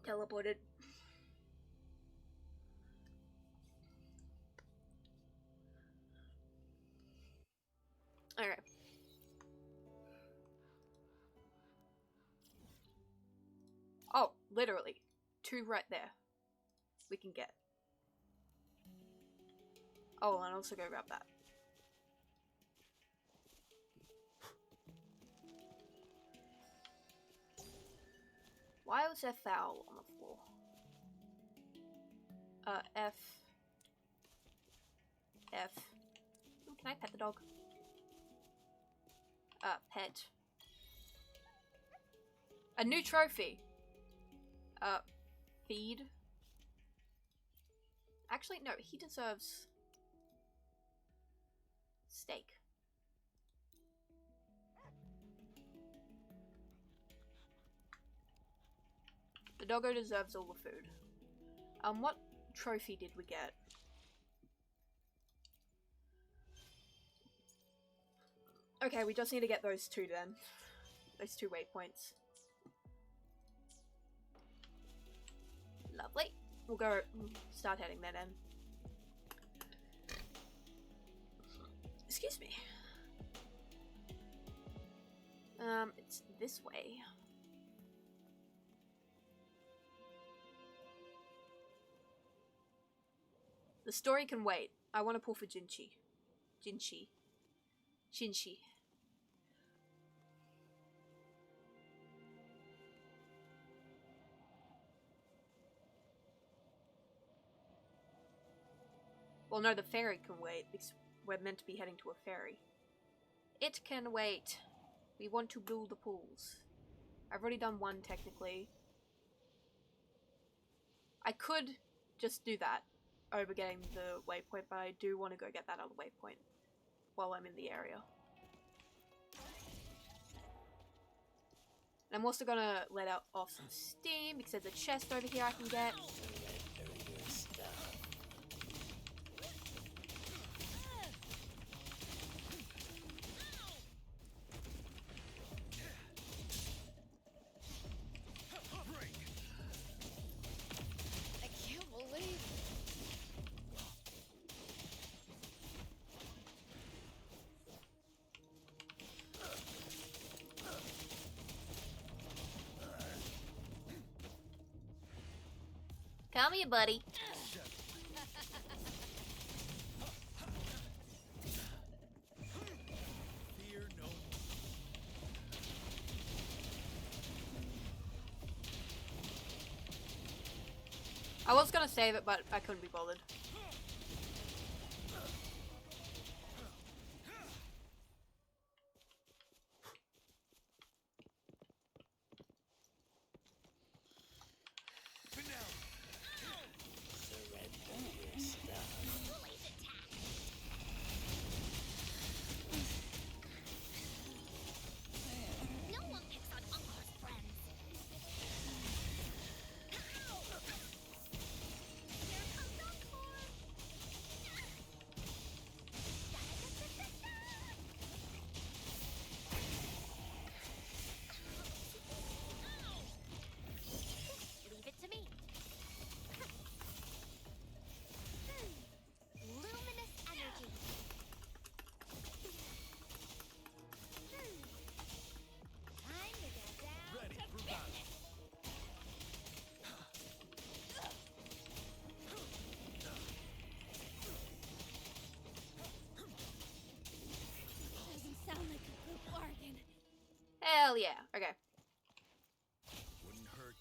teleported. Alright. Oh, literally. 2 right there. We can get. Oh, and also go grab that. Why was there foul on the floor? F. Ooh, can I pet the dog? Pet. A new trophy. Feed. Actually, no, he deserves steak. The doggo deserves all the food. What trophy did we get? Okay, we just need to get those 2 then. Those 2 waypoints. Lovely. We'll go start heading there then. Excuse me. It's this way. The story can wait. I want to pull for Jinchi. Shinshi. Well, no, the ferry can wait because we're meant to be heading to a ferry. It can wait. We want to build the pools. I've already done 1 technically. I could just do that over getting the waypoint, but I do want to go get that other waypoint while I'm in the area. And I'm also gonna let off some steam because there's a chest over here I can get. I can't believe Come here, buddy. Fear no more. I was gonna save it, but I couldn't be bothered. no one picks on Uncle's friends. Here comes Encore!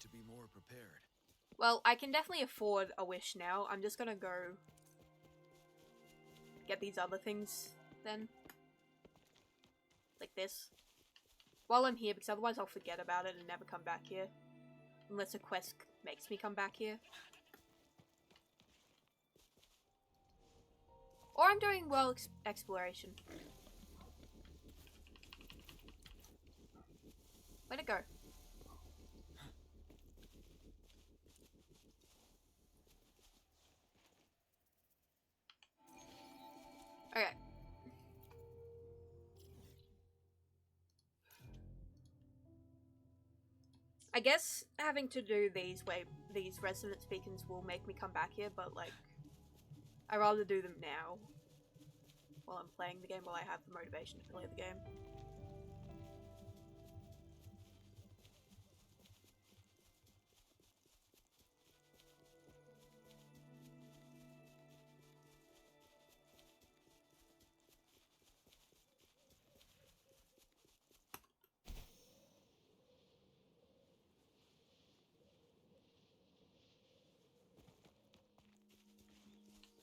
to be more prepared. Well, I can definitely afford a wish now. I'm just gonna go get these other things then. Like this. While I'm here, because otherwise I'll forget about it and never come back here. Unless a quest makes me come back here. Or I'm doing world exploration. Where'd it go? Okay. I guess having to do these resonance beacons will make me come back here, but like, I'd rather do them now while I'm playing the game, while I have the motivation to play the game.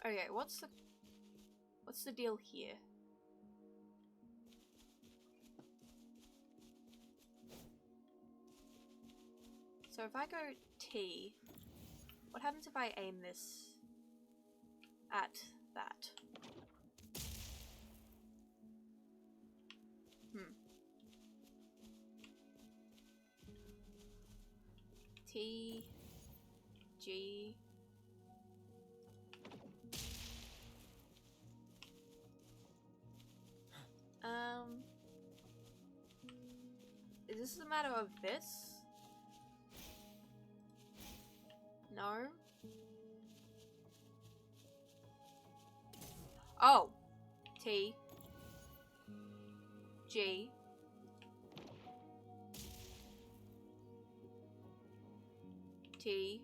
Okay, what's the deal here? So if I go T, what happens if I aim this at that? T, G. Is this a matter of this? No? Oh! T. G. T.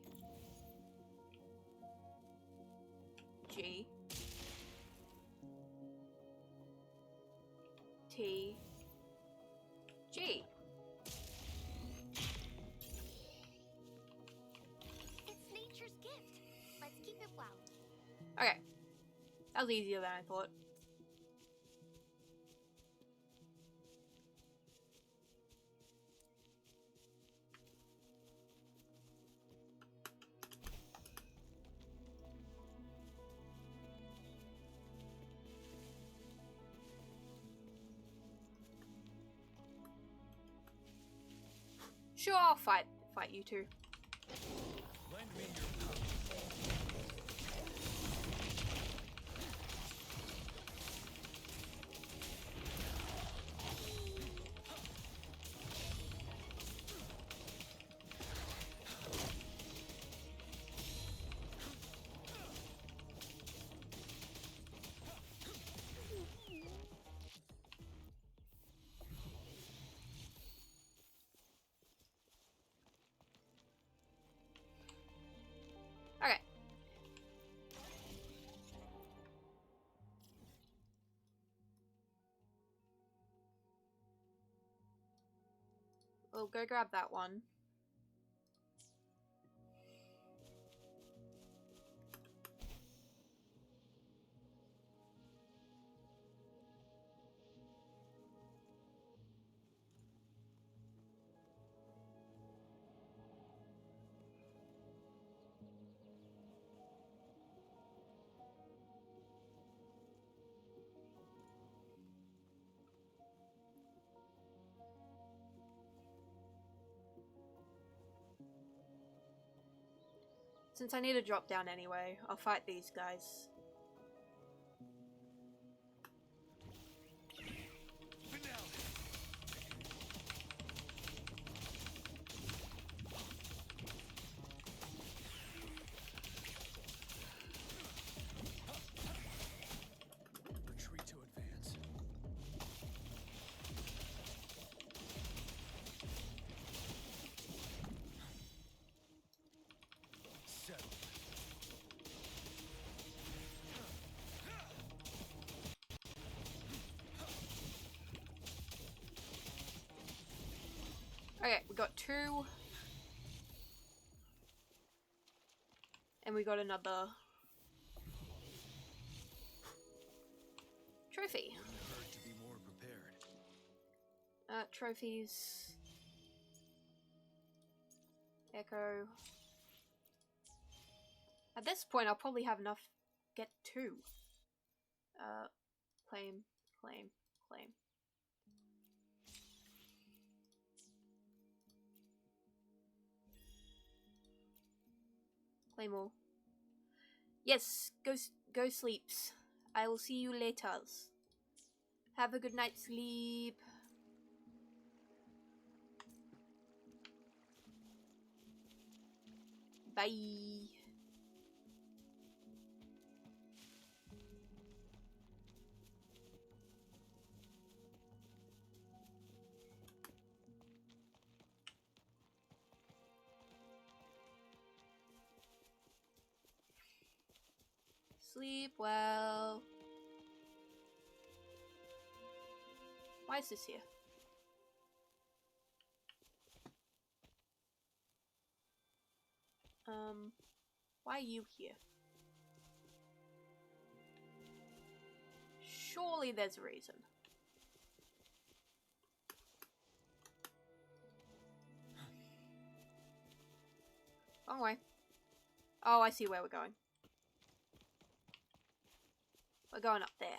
G. T. G. It's nature's gift. Let's keep it wild. Okay. That was easier than I thought. Sure, I'll fight you two. Lend me your power. Okay. We'll go grab that one. Since I need to drop down anyway, I'll fight these guys. Retreat to advance. Settle. Okay, we got two we got another trophy. Wouldn't hurt to be more prepared. Trophies. Echo. At this point, I'll probably have enough. Get 2. Claim, claim, claim. Claim all. Yes, go sleeps. I will see you later. Have a good night's sleep. Bye. Sleep well. Why is this here? Why are you here? Surely there's a reason. Wrong way. Oh, I see where we're going. We're going up there.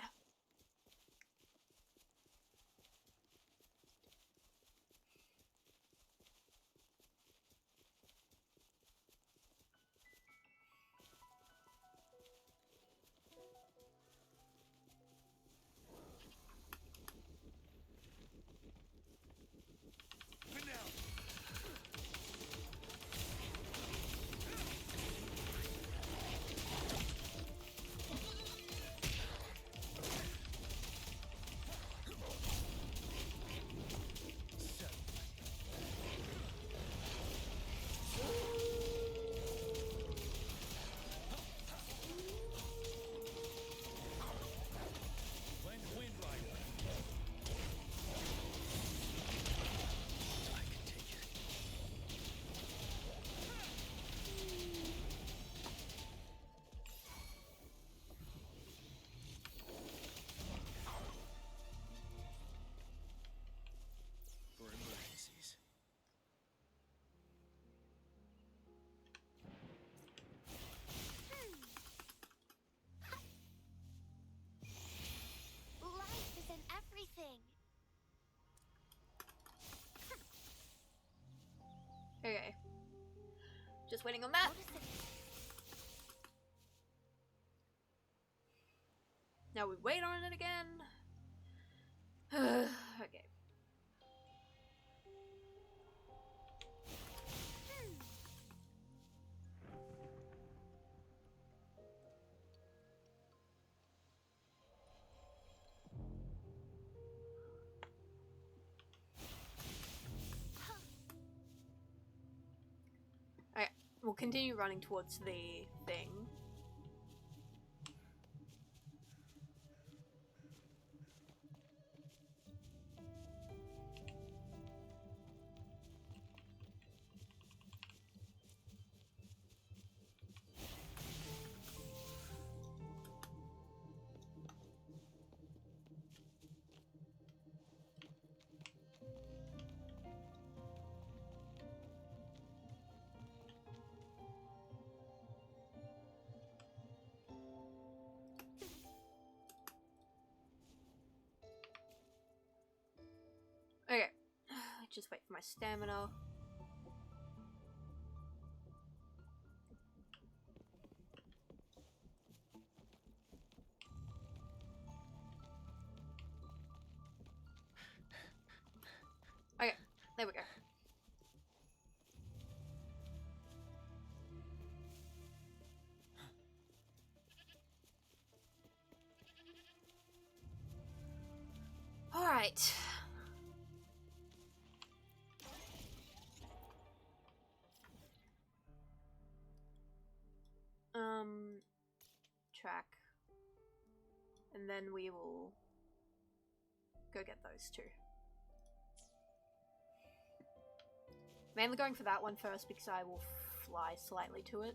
Okay. Just waiting on that. Now we wait on it again. Okay. We'll continue running towards the thing. Okay. Just wait for my stamina. Okay, there we go. All right. Track. And then we will go get those two. Mainly going for that one first because I will fly slightly to it.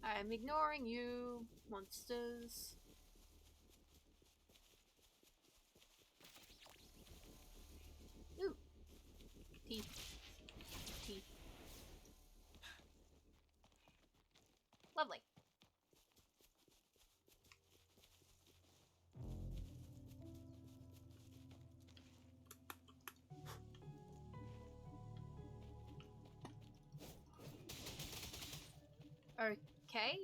I'm ignoring you, monsters. Ooh. Teeth. Teeth. Lovely. Okay.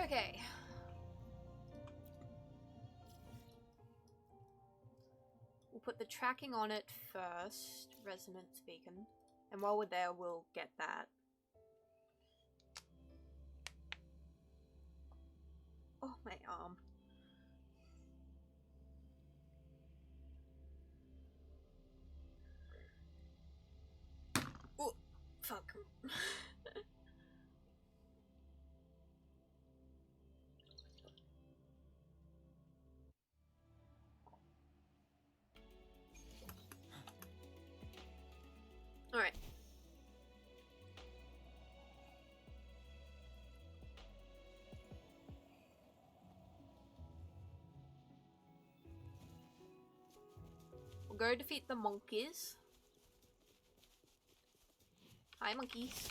Okay. We'll put the tracking on it first, resonance beacon. And while we're there, we'll get that. Oh, my arm. Oh, fuck. Alright. We'll go defeat the monkeys. Hi, monkeys.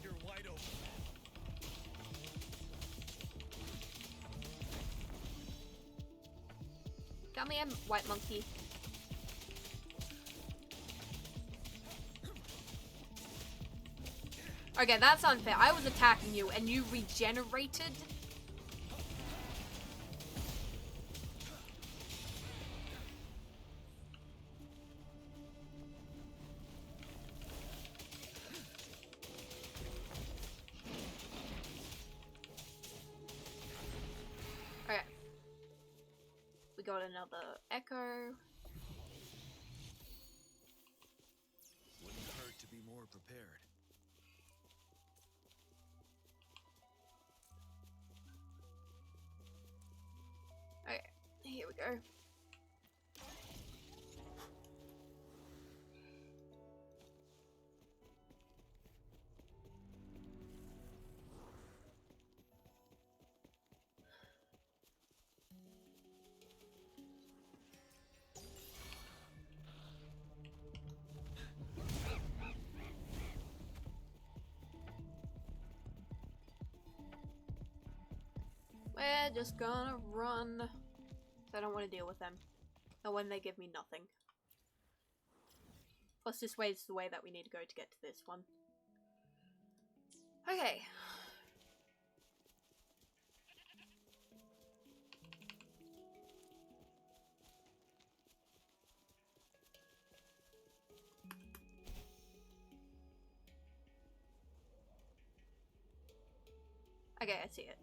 You're wide open. Come here, white monkey. Okay, that's unfair. I was attacking you and you regenerated? Okay. We got another echo. Wouldn't hurt to be more prepared. Okay, here we go. We're just gonna run. I don't want to deal with them. Not when they give me nothing. Plus this way is the way that we need to go to get to this one. Okay. Okay, I see it.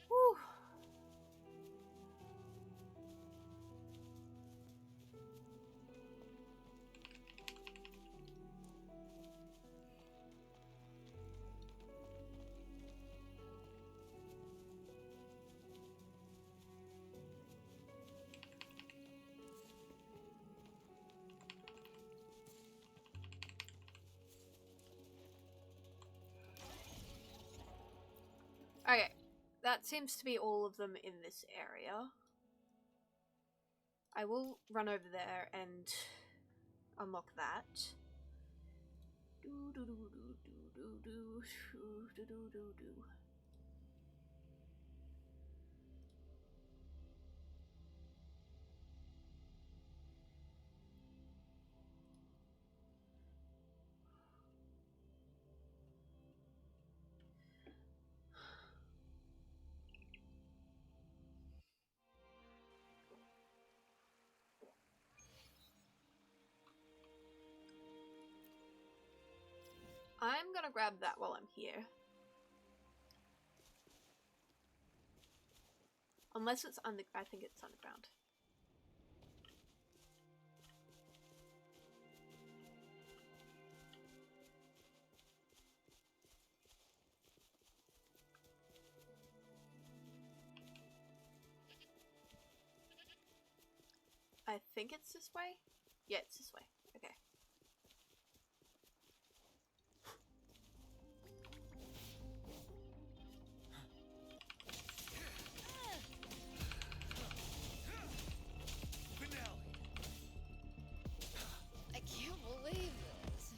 Whew. Okay, that seems to be all of them in this area. I will run over there and unlock that. Do do do do do do do do do do do. I'm gonna grab that while I'm here. Unless it's I think it's underground. I think it's this way? Yeah, it's this way. Okay. I can't believe this.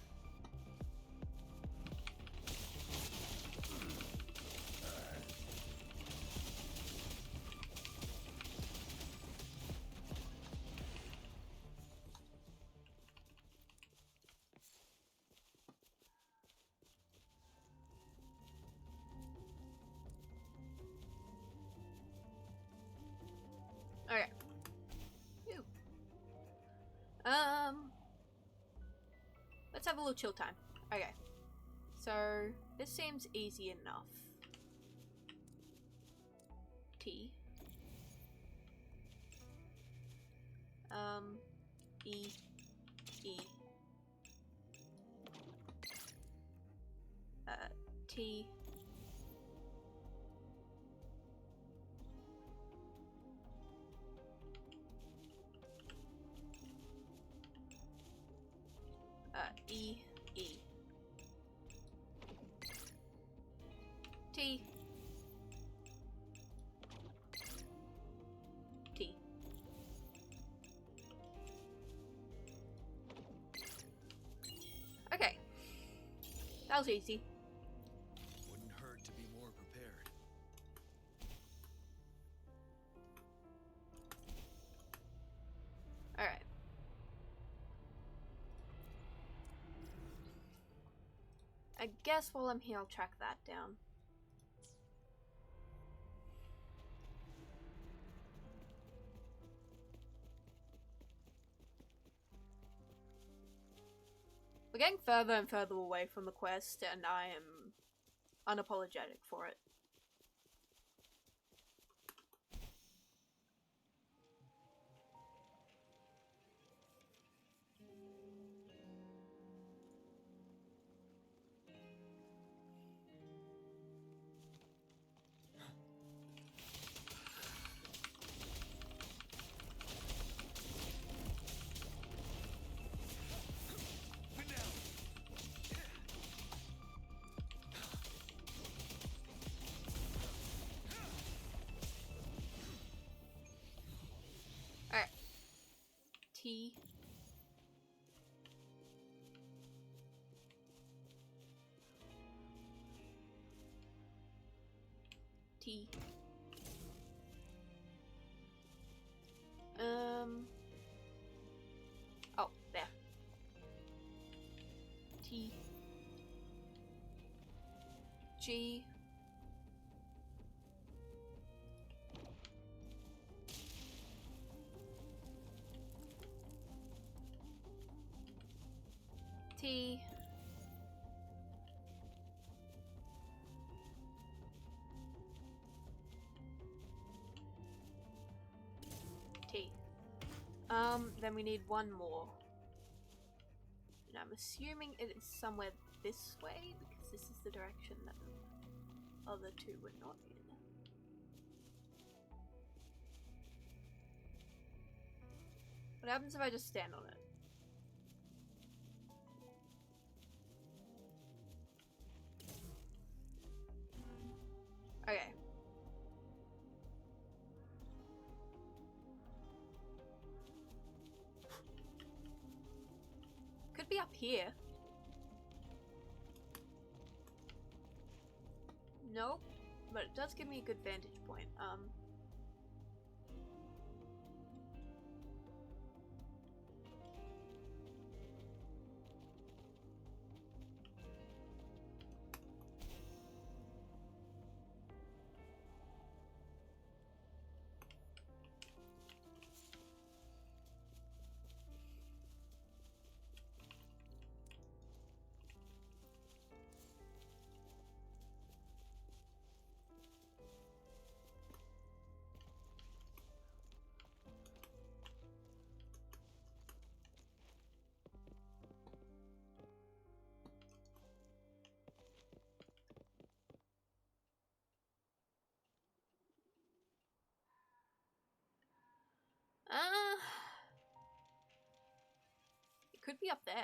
Okay. Phew. Let's have a little chill time. Okay. So, this seems easy enough. T. E. E. T. E. E. T. T. Okay. That was easy. Wouldn't hurt to be more prepared. Alright. I guess while I'm here, I'll track that down. We're getting further and further away from the quest, and I am unapologetic for it. Alright. T. T. Oh, there. T. G. T. T. Then we need one more. And I'm assuming it is somewhere this way, because this is the direction that the other two were not in. What happens if I just stand on it? Okay. Could be up here. Nope. But it does give me a good vantage point. Could be up there.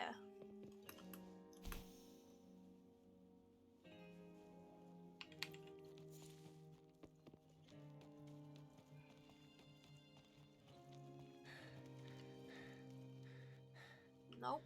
Nope.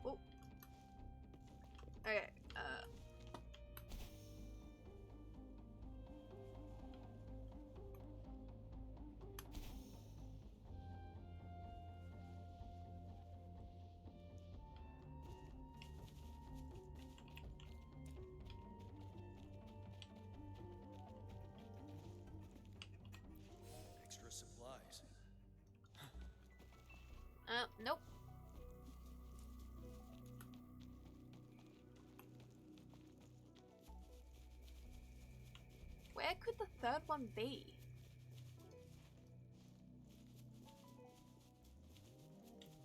Oh. Okay. Extra supplies. Nope. Where could the third one be?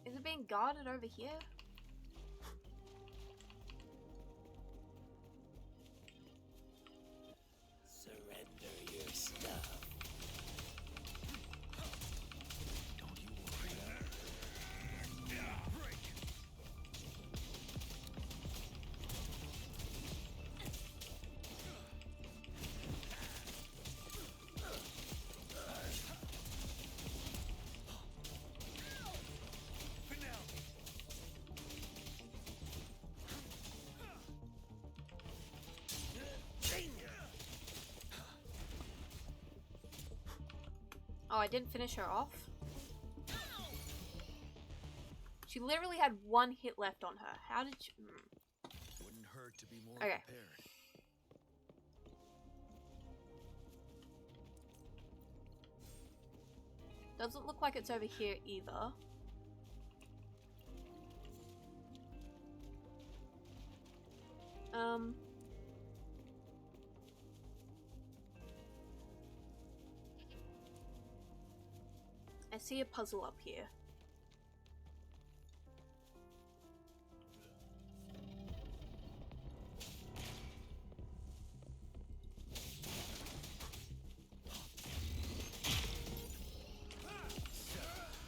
Is it being guarded over here? Surrender your stuff. Don't you worry. Break. Oh, I didn't finish her off. She literally had one hit left on her. How did she... Wouldn't hurt to be more Okay. prepared. Doesn't look like it's over here either. I see a puzzle up here.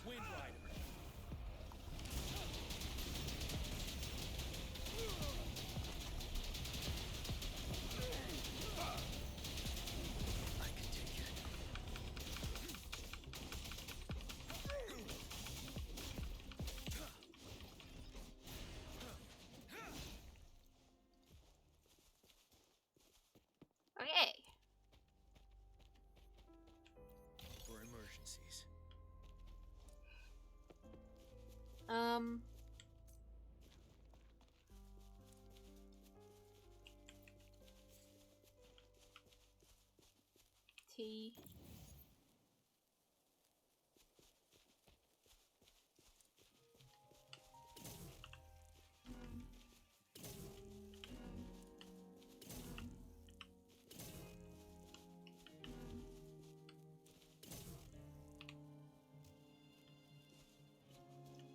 Wind Rider. I can take it. Okay. For emergencies. T.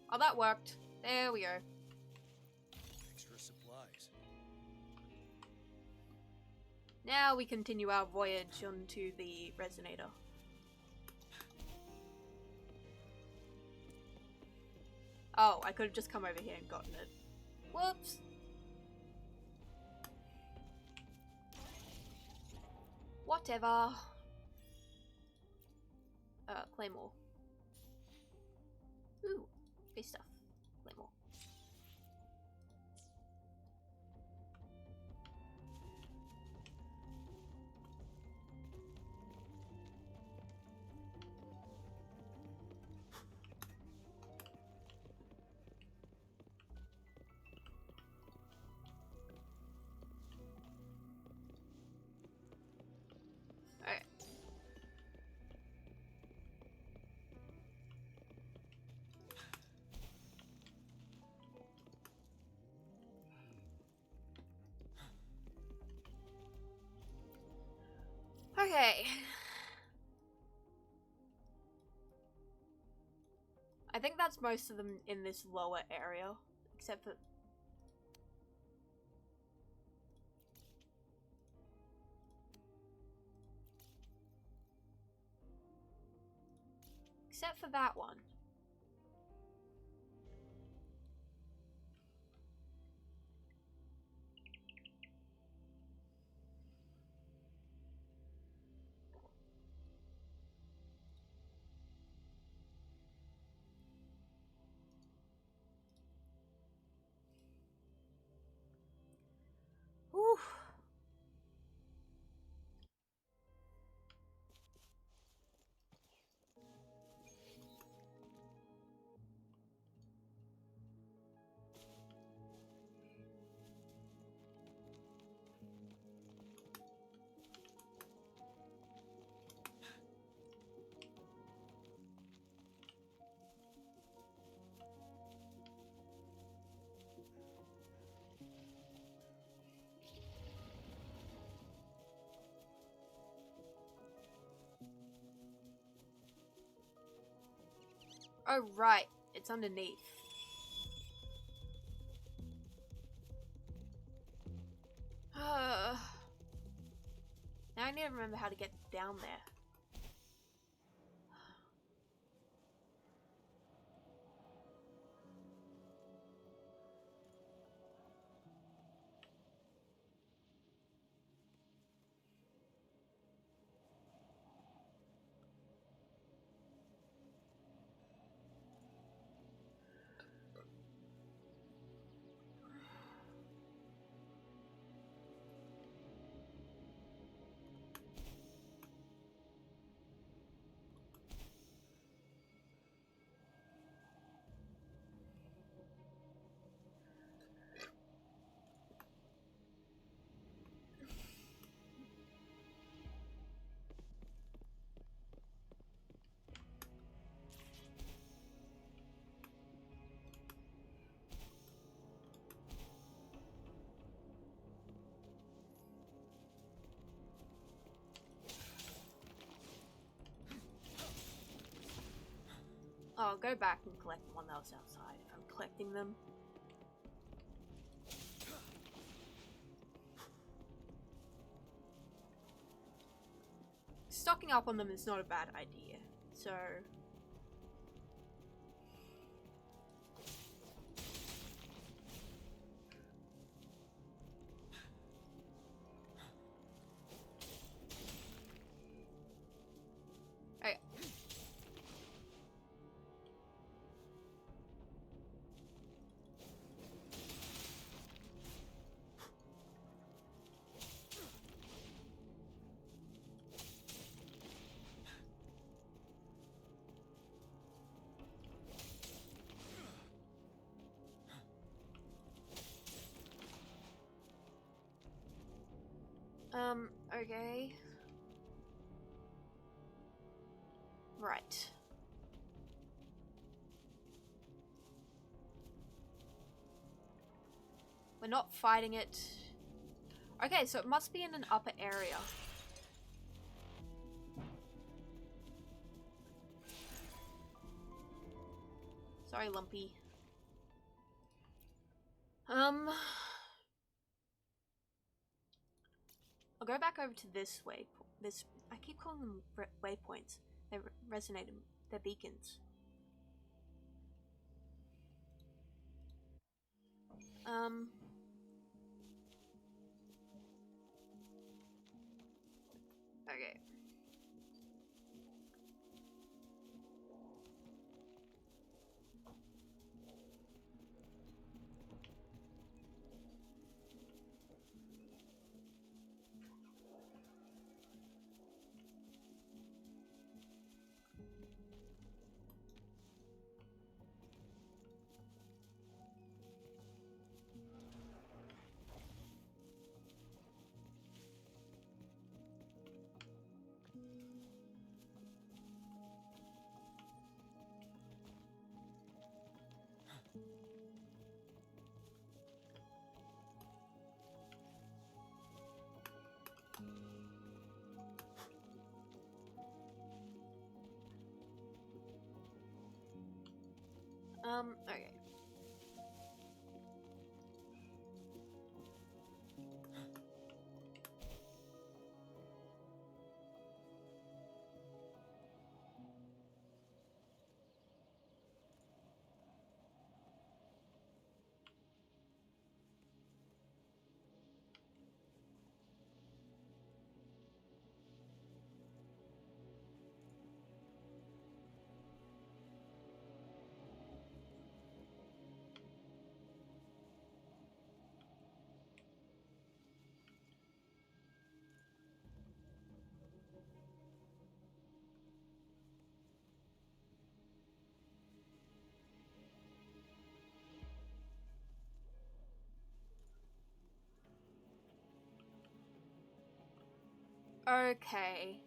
Oh, that worked. There we go. Extra supplies. Now we continue our voyage onto the resonator. Oh, I could have just come over here and gotten it. Whoops. Whatever. Claymore. Ooh, base stuff. Claymore. Alright. Okay. I think that's That's most of them in this lower area, except for... Except for that one. Whew. Oh, right. It's underneath. Now I need to remember how to get down there. Oh, I'll go back and collect the one that was outside if I'm collecting them. Stocking up on them is not a bad idea, so... Okay. Okay. Right. We're not fighting it. Okay, so it must be in an upper area. Sorry, Lumpy. I'll go back over to this way. This, I keep calling them waypoints. They resonate. They're beacons. Okay. Okay. Okay.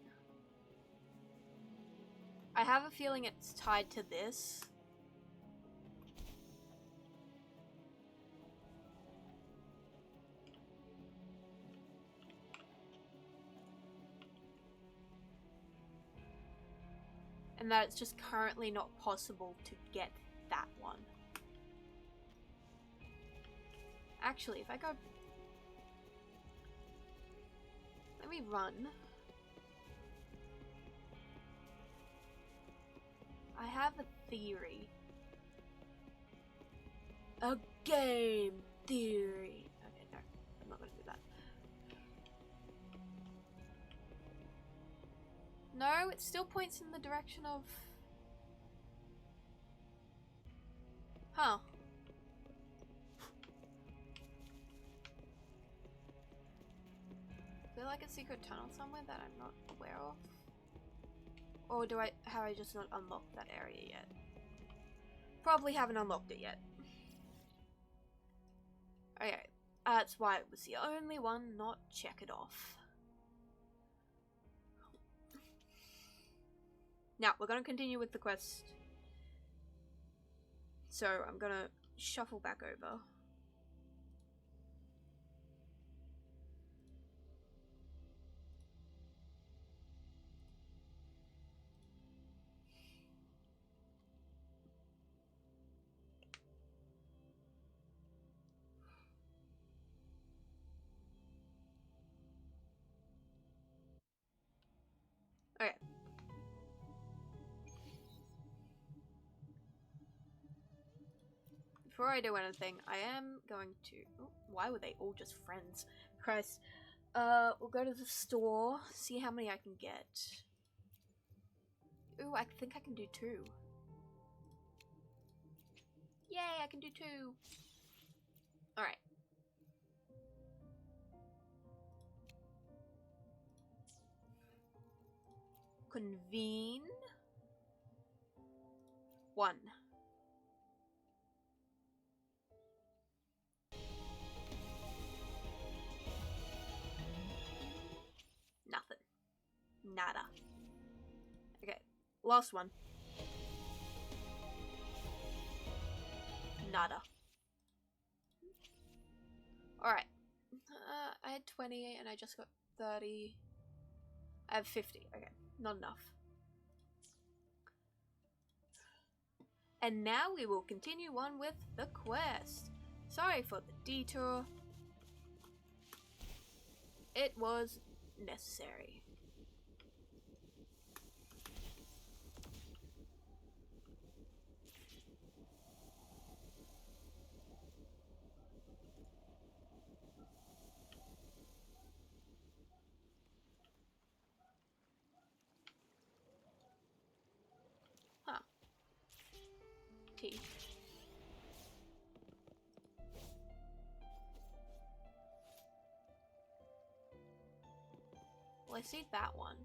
I have a feeling it's tied to this. And that it's just currently not possible to get that one. Actually, if I go... Let me run. I have a theory. A game theory. Okay, no. I'm not gonna do that. No, it still points in the direction of... Huh. Is there like a secret tunnel somewhere that I'm not aware of? Or have I just not unlocked that area yet? Probably haven't unlocked it yet. Okay, that's why it was the only one not checked off. Now, we're gonna continue with the quest. So, I'm gonna shuffle back over. Okay. Before I do anything, I am going to... Oh, why were they all just friends? Christ. We'll go to the store, see how many I can get. Ooh, I think I can do 2. Yay, I can do 2. Alright. Convene. 1. Nothing. Nada. Okay. Last one. Nada. Alright. I had 20 and I just got 30. I have 50. Okay. Not enough. And now we will continue on with the quest. Sorry for the detour. It was necessary. Huh. Tea. Well, I see that one.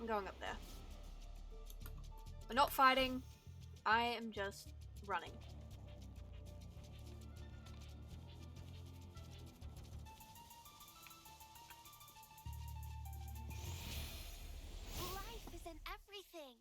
I'm going up there. We're not fighting. I am just running. Life is in everything.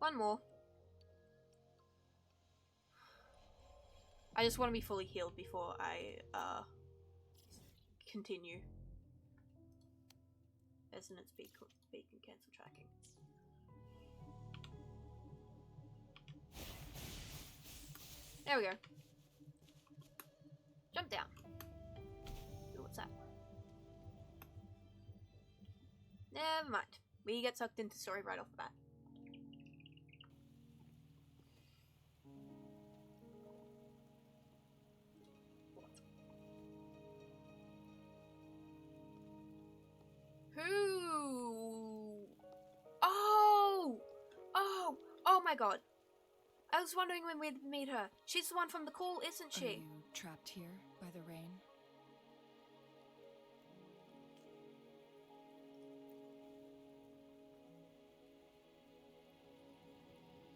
One more. I just want to be fully healed before I continue. Resonance beacon cancel tracking. There we go. Jump down. Ooh, what's that? Never mind. We get sucked into story right off the bat. Who? Oh my god. I was wondering when we'd meet her. She's the one from the call, isn't Are she? you trapped here by the rain?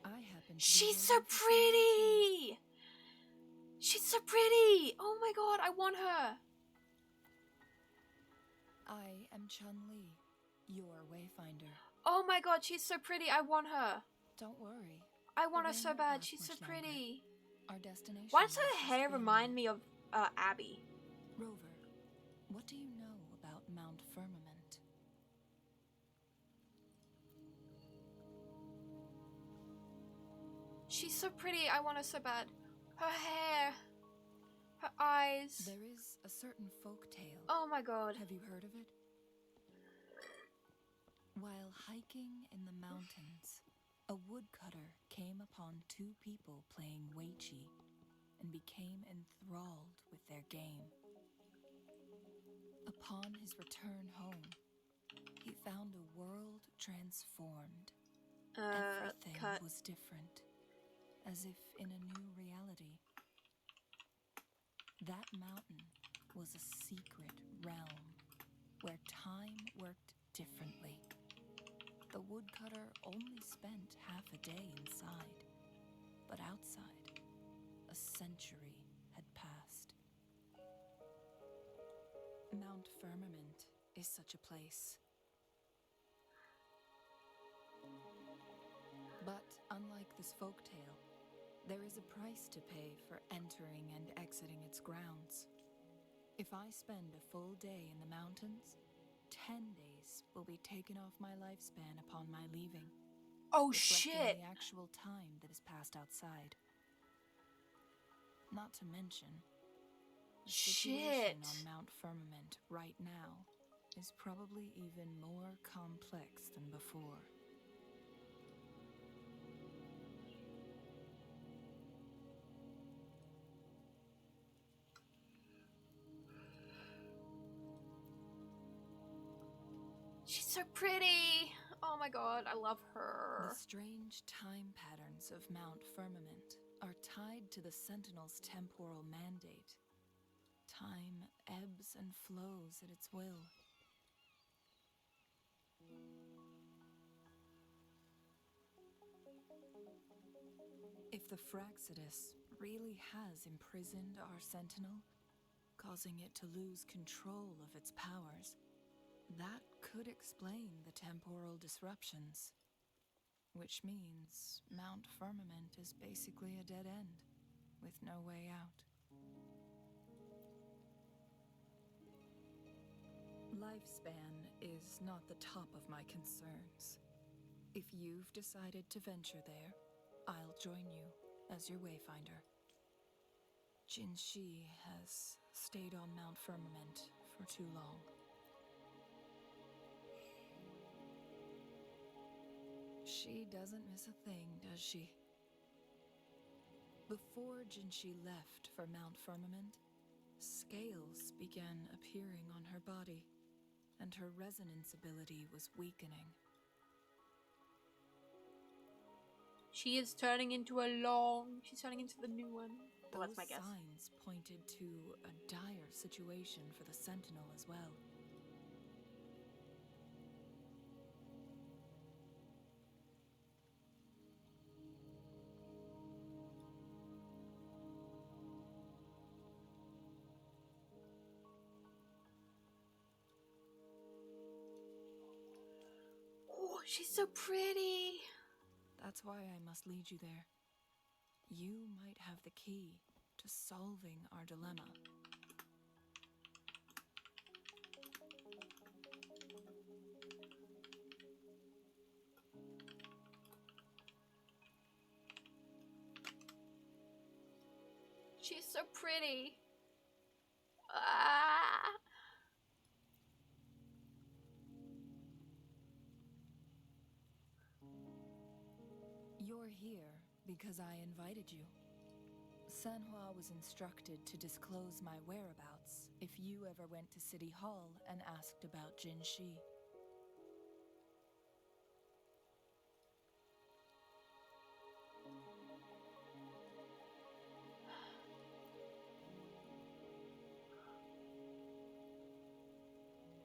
I happen to be She's so waiting for someone to- pretty! She's so pretty! Oh my god, I want her! I am Chun-Li, your wayfinder. Oh my god, she's so pretty, I want her! Don't worry. I want her rain so won't bad, last she's so much longer. pretty. Our destination. Why does is her just hair beyond. remind me of Abby? Rover, what do you know about Mount Firmament? She's so pretty, I want her so bad. Her hair. Her eyes. There is a certain folk tale. Oh my god. Have you heard of it? While hiking in the mountains, a woodcutter came upon two people playing Weiqi and became enthralled with their game. Upon his return home, he found a world transformed. Everything Cut. was different, as if in a new reality. That mountain was a secret realm where time worked differently. The woodcutter only spent half a day inside, but outside, a century had passed. Mount Firmament is such a place. But unlike this folktale, there is a price to pay for entering and exiting its grounds. If I spend a full day in the mountains, 10 days will be taken off my lifespan upon my leaving. Oh reflecting shit. the actual time that is passed outside. Not to mention, the situation Shit. on Mount Firmament right now is probably even more complex than before. She's so pretty. Oh my god, I love her. The strange time patterns of Mount Firmament are tied to the Sentinel's temporal mandate. Time ebbs and flows at its will. If the Fraxidus really has imprisoned our Sentinel, causing it to lose control of its powers, that could explain the temporal disruptions. Which means Mount Firmament is basically a dead end, with no way out. Lifespan is not the top of my concerns. If you've decided to venture there, I'll join you as your wayfinder. Jin Shi has stayed on Mount Firmament for too long. She doesn't miss a thing, does she? Before Jinshi left for Mount Firmament, scales began appearing on her body, and her resonance ability was weakening. She is turning into a long. She's turning into the new one. Well, that's my Those guess. signs pointed to a dire situation for the Sentinel as well. Oh, she's so pretty. That's why I must lead you there. You might have the key to solving our dilemma. She's so pretty. Ah. You're here because I invited you. Sanhua was instructed to disclose my whereabouts if you ever went to City Hall and asked about Jinshi.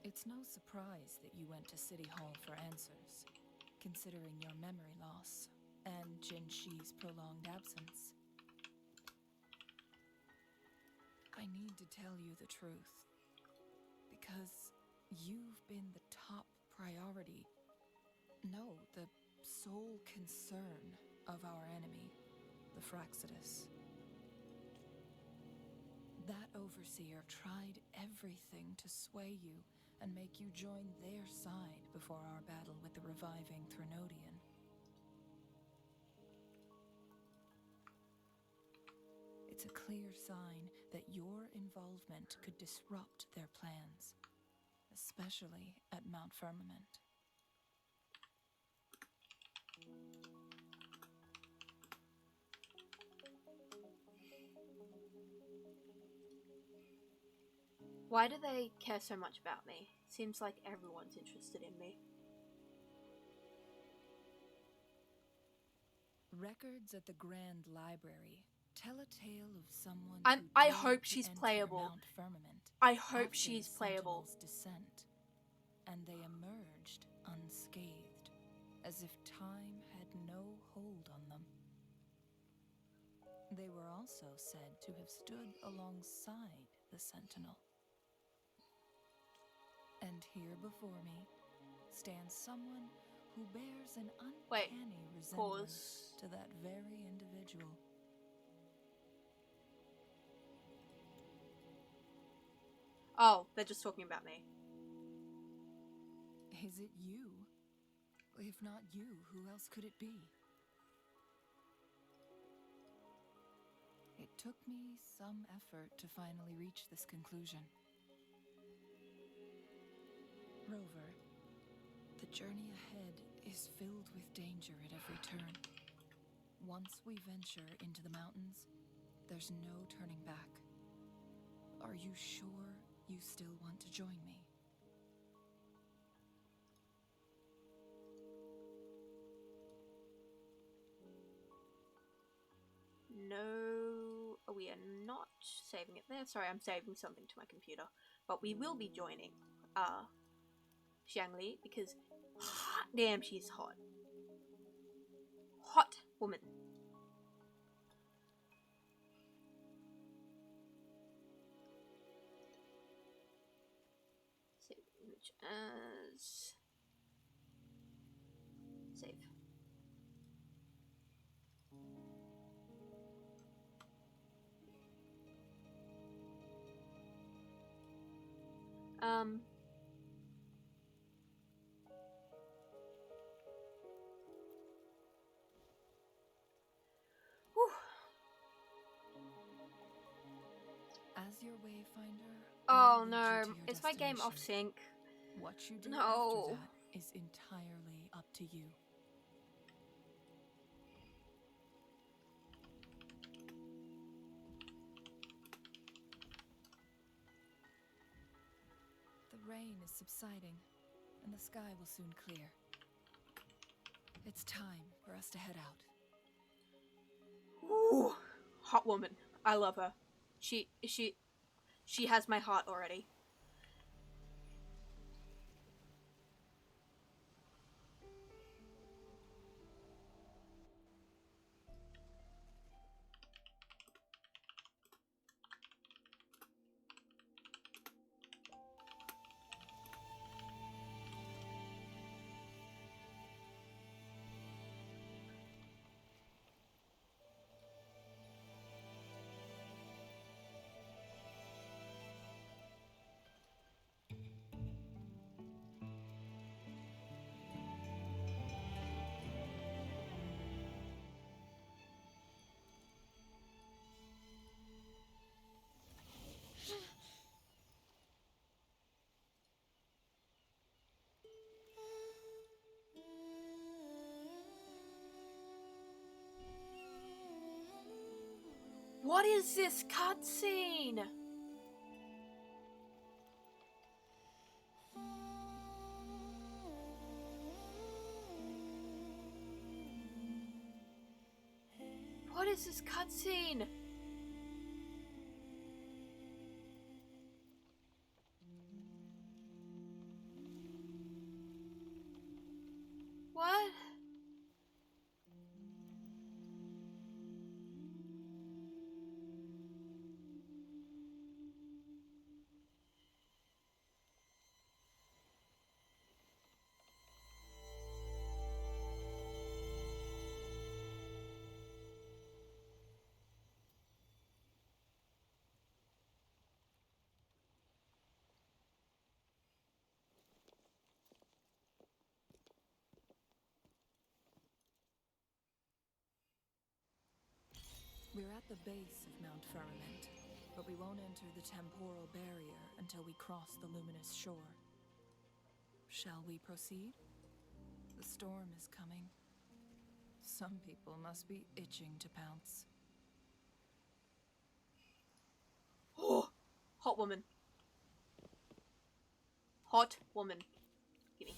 It's no surprise that you went to City Hall for answers, considering your memory loss and Jinshi's prolonged absence. I need to tell you the truth, because you've been the top priority, no, the sole concern of our enemy, the Fraxidus. That overseer tried everything to sway you and make you join their side before our battle with the reviving Threnodian. It's a clear sign that your involvement could disrupt their plans, especially at Mount Firmament. Why do they care so much about me? Seems like everyone's interested in me. Records at the Grand Library tell a tale of someone I who hope dared to she's enter playable. Mount Firmament I hope after she's the playable. Sentinel's descent, and they emerged unscathed, as if time had no hold on them. They were also said to have stood alongside the Sentinel. And here before me stands someone who bears an uncanny resemblance to that very individual. Oh, they're just talking about me. Is it you? If not you, who else could it be? It took me some effort to finally reach this conclusion. Rover, the journey ahead is filled with danger at every turn. Once we venture into the mountains, there's no turning back. Are you sure you still want to join me? No, we are not saving it there. Sorry, I'm saving something to my computer. But we will be joining Xiangli because damn, she's hot. Hot woman. Save image as save. Whew. As your wayfinder, Oh I'll lead no, you to your is my game off destination. sync? What you do No. after that is entirely up to you. The rain is subsiding, and the sky will soon clear. It's time for us to head out. Ooh, hot woman. I love her. She has my heart already. What is this cutscene? What is this cutscene? What? We're at the base of Mount Firmament, but we won't enter the temporal barrier until we cross the luminous shore. Shall we proceed? The storm is coming. Some people must be itching to pounce. Oh, hot woman. Hot woman. Gimme.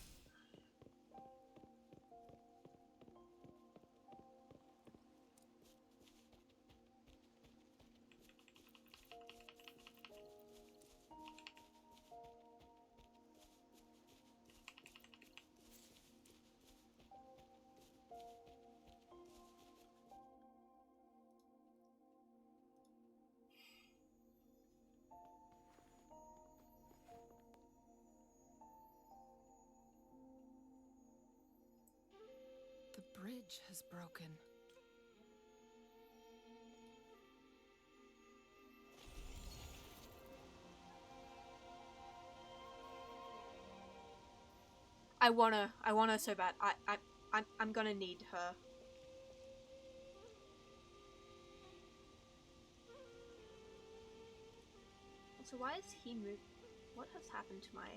The bridge has broken. I wanna so bad. I'm gonna need her. So why is he moved? What has happened to my...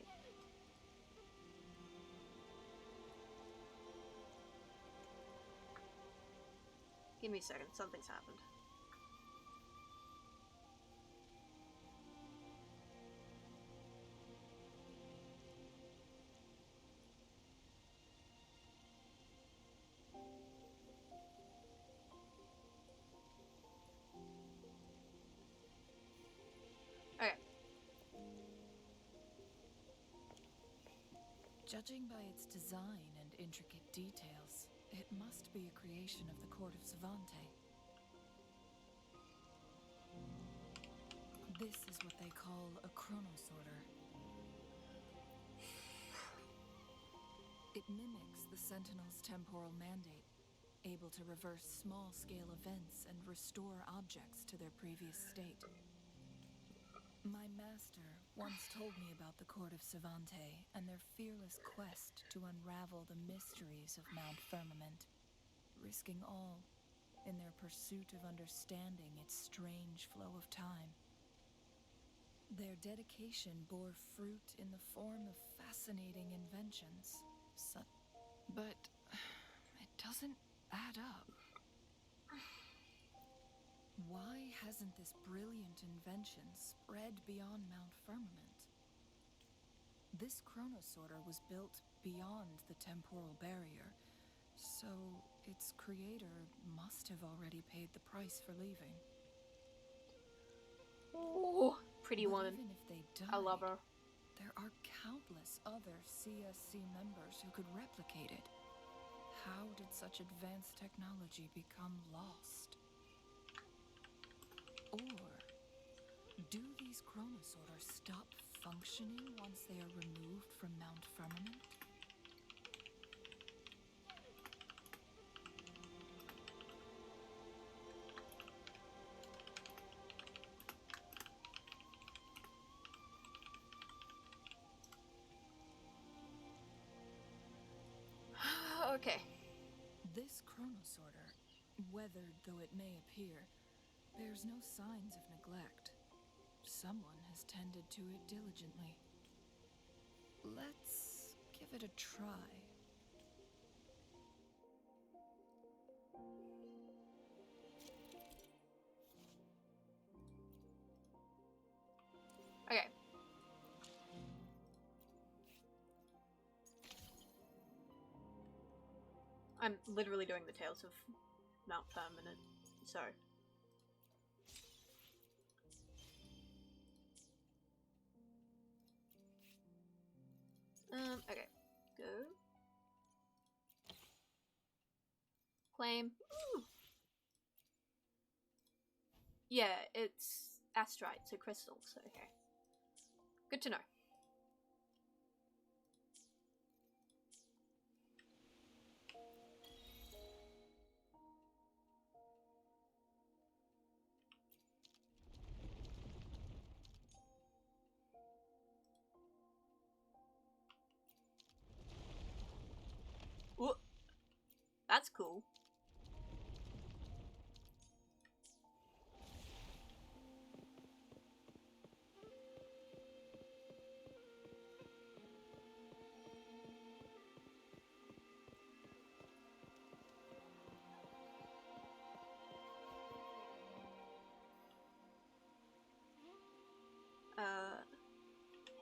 Give me a second, something's happened. Okay. Judging by its design and intricate details, it must be a creation of the court of Savante. This is what they call a chronosorter. It mimics the Sentinel's temporal mandate, able to reverse small-scale events and restore objects to their previous state. My master once told me about the court of Savante and their fearless quest to unravel the mysteries of Mount Firmament, risking all in their pursuit of understanding its strange flow of time. Their dedication bore fruit in the form of fascinating inventions, but it doesn't add up. Why hasn't this brilliant invention spread beyond Mount Firmament? This chronosorter was built beyond the temporal barrier, so its creator must have already paid the price for leaving. Oh, pretty woman. Even if they died, I love her. there are countless other CSC members who could replicate it. How did such advanced technology become lost? Or do these chronosorters stop functioning once they are removed from Mount Firmament? Okay. This chronosorter, weathered though it may appear, bears no signs of neglect. Someone has tended to it diligently. Let's give it a try. Okay. I'm literally doing the Tales of Mount Permanent, so. Okay. Go. Claim. Ooh. Yeah, it's astrite, so crystals, okay. Good to know. Ooh. That's cool.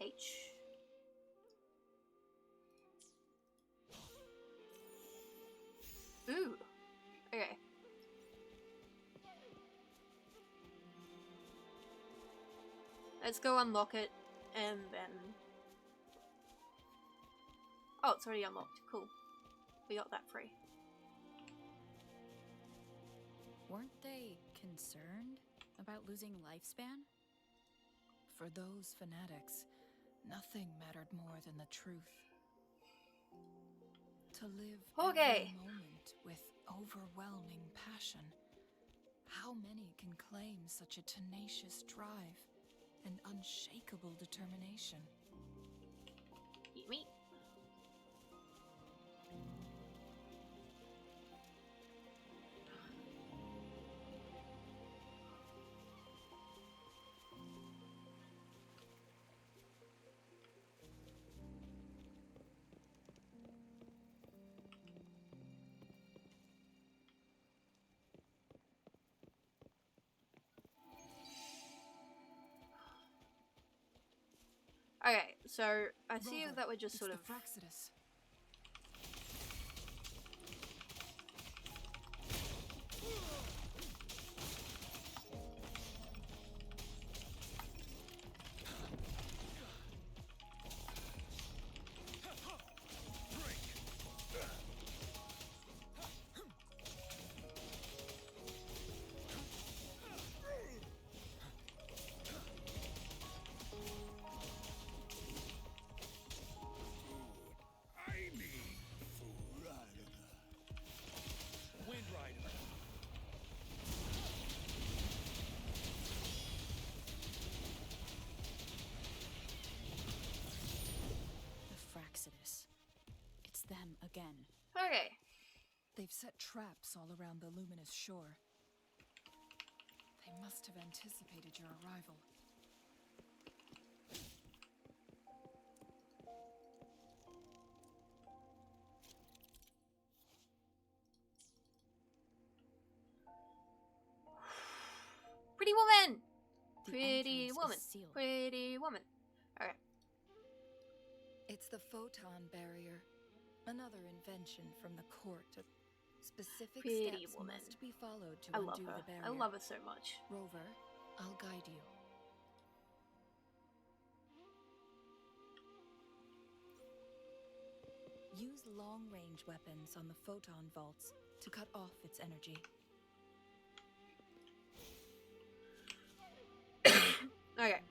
H. Ooh. Okay. Let's go unlock it, and then... Oh, it's already unlocked. Cool. We got that free. Weren't they concerned about losing lifespan? For those fanatics, nothing mattered more than the truth. To live Okay. every moment with overwhelming passion. How many can claim such a tenacious drive and unshakable determination? Eat me. Okay, so I see Rover, that we're just it's sort the of... Fraxidus. Wind Rider. The Fraxidus. It's them again. Okay. They've set traps all around the luminous shore. They must have anticipated your arrival. Pretty woman! The Pretty entrance woman. is sealed. Pretty woman. Okay. It's the photon barrier. Another invention from the court. Specific Pretty steps woman. must be followed to I love undo her. the barrier. I love her so much. Rover, I'll guide you. Use long-range weapons on the photon vaults to cut off its energy. Okay.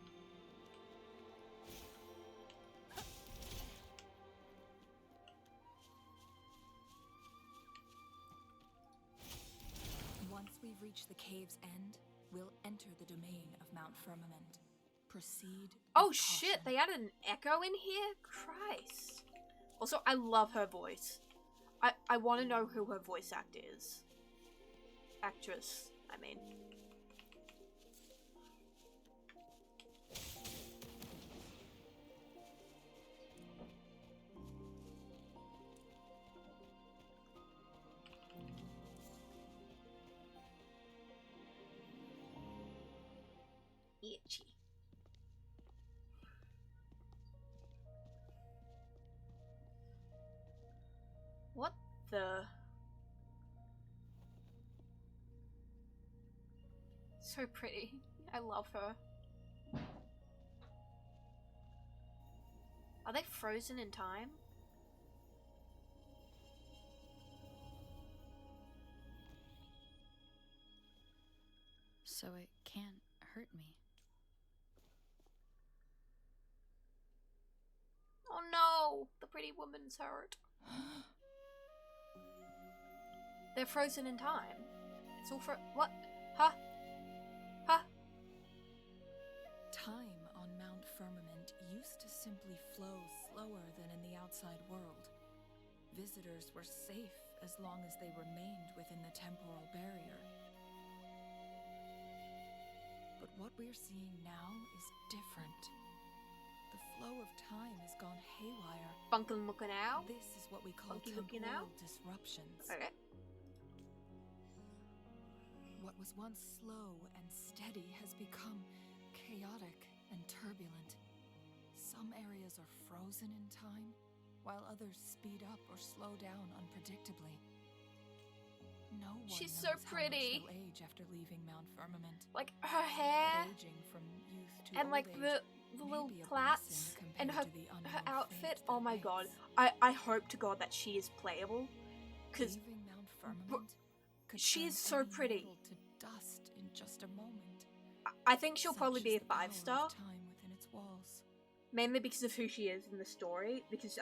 Once we've reached the cave's end, we'll enter the domain of Mount Firmament. Proceed. Oh with shit, caution. they added an echo in here? Christ. Also, I love her voice. I want to know who her voice actor is. Actress, I mean. Itchy. the... So pretty. I love her. Are they frozen in time? So it can't hurt me. Oh no! The pretty woman's hurt. They're frozen in time. It's all what? Huh? Huh? Time on Mount Firmament used to simply flow slower than in the outside world. Visitors were safe as long as they remained within the temporal barrier. But what we're seeing now is different. The flow of time has gone haywire. Funkin' looking out. This is what we call Funky looking out. temporal disruptions. Okay. What was once slow and steady has become chaotic and turbulent. Some areas are frozen in time, while others speed up or slow down unpredictably. No one She's knows so how pretty. much they'll age after leaving Mount Firmament. Like her hair But aging from youth to and old like age the may little be a plaits blessing and her compared to the her unknown outfit. fate Oh that my god. waits. I hope to god that she is playable, because Leaving Mount Firmament could she is turn so any pretty. mortal to dust in just a moment. I think she'll probably Such be is a the power of 5-star. time within its walls. Mainly because of who she is in the story, because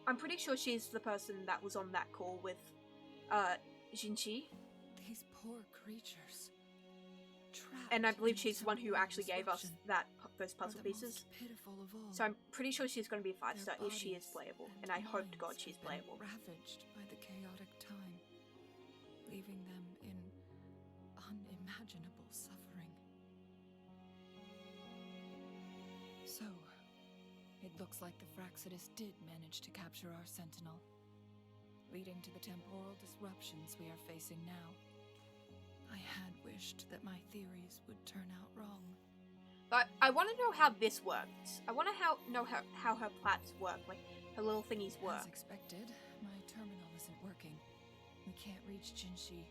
I'm pretty sure she's the person that was on that call with Jinchi, These poor creatures. Trapped and I believe in she's the one who temporal actually gave us disruption those are puzzle the pieces. most pitiful of all. So I'm pretty sure she's going to be a Their 5-star if she is bodies playable, and I hope to god minds she's have been playable. ravaged by the chaotic time, leaving them in unimaginable suffering. So, it looks like the Fraxidus did manage to capture our sentinel, leading to the temporal disruptions we are facing now. I had wished that my theories would turn out wrong. But I want to know how this works. I want to know how her plats work, like her little thingies work. As expected, my terminal isn't working. We can't reach Jinshi.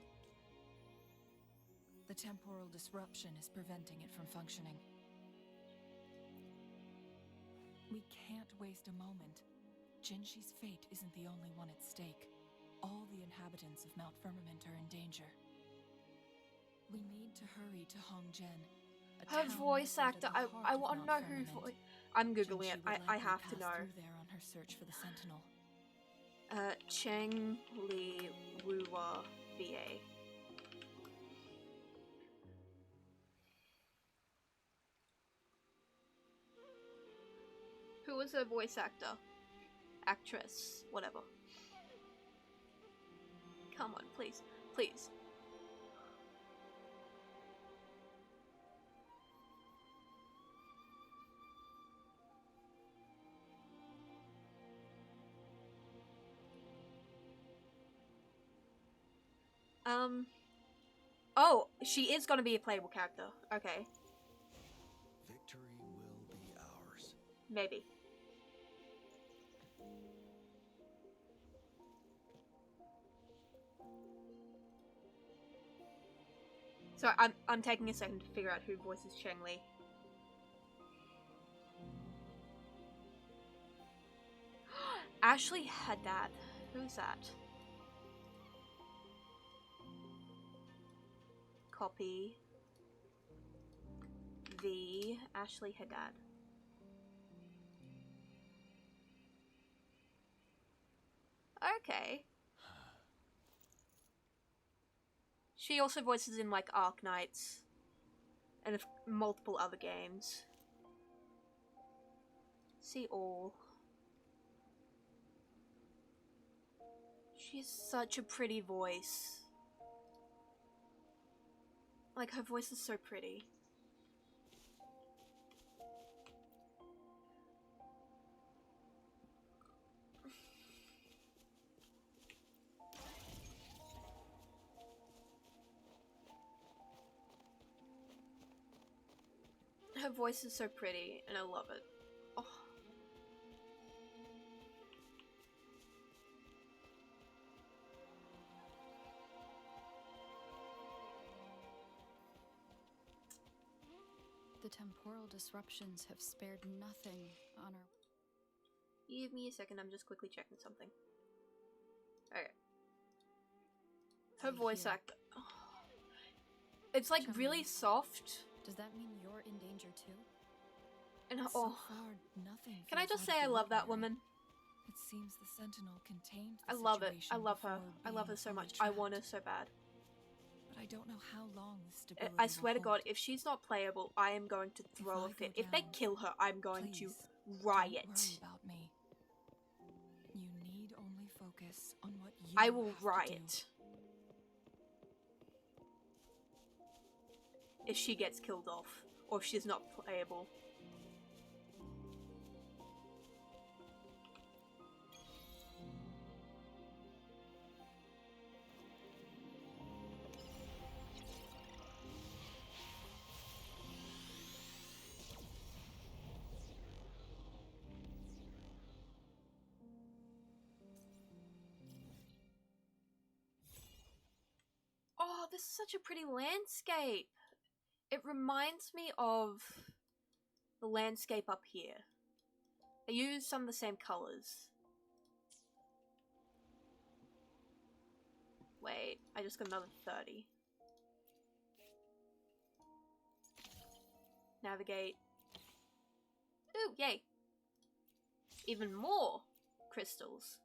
The temporal disruption is preventing it from functioning. We can't waste a moment. Jinshi's fate isn't the only one at stake. All the inhabitants of Mount Firmament are in danger. We need to hurry to Hongjian. Her voice actor, I want to know who voice. I'm googling it. I have to know. There on her search for the sentinel. Cheng Li Wuwa VA. Who was her voice actor? Actress, whatever. Come on, please, please. Oh, she is gonna be a playable character. Okay. Victory will be ours. Maybe. So I'm taking a second to figure out who voices Cheng Li. Ashley Haddad. Who's that? Copy. The Ashley Haddad. Okay. She also voices in like Ark Knights and multiple other games. See all. She has such a pretty voice. Like, her voice is so pretty. Her voice is so pretty, and I love it. Oh. The temporal disruptions have spared nothing on our... Give me a second, I'm just quickly checking something. Okay. Her voice Here. actor. It's like Chumley. really soft. Does that mean you're in danger too? And her, So oh. far, nothing Can I feels just out say of I the love that ordinary. woman? It seems the Sentinel contained I the love it. I situation love her. before I love her being so fully much. I want her trapped. so bad. But I don't know how long the stability I swear to will God, hold. if she's not playable, I am going to throw a I go fit. If they down, kill her, I'm going to Please, riot. don't worry about me. You need only focus on what you I will have to riot. If she gets killed off, or if she's not playable. Oh, this is such a pretty landscape. It reminds me of the landscape up here. They use some of the same colors. Wait, I just got another 30. Navigate. Ooh, yay. Even more crystals.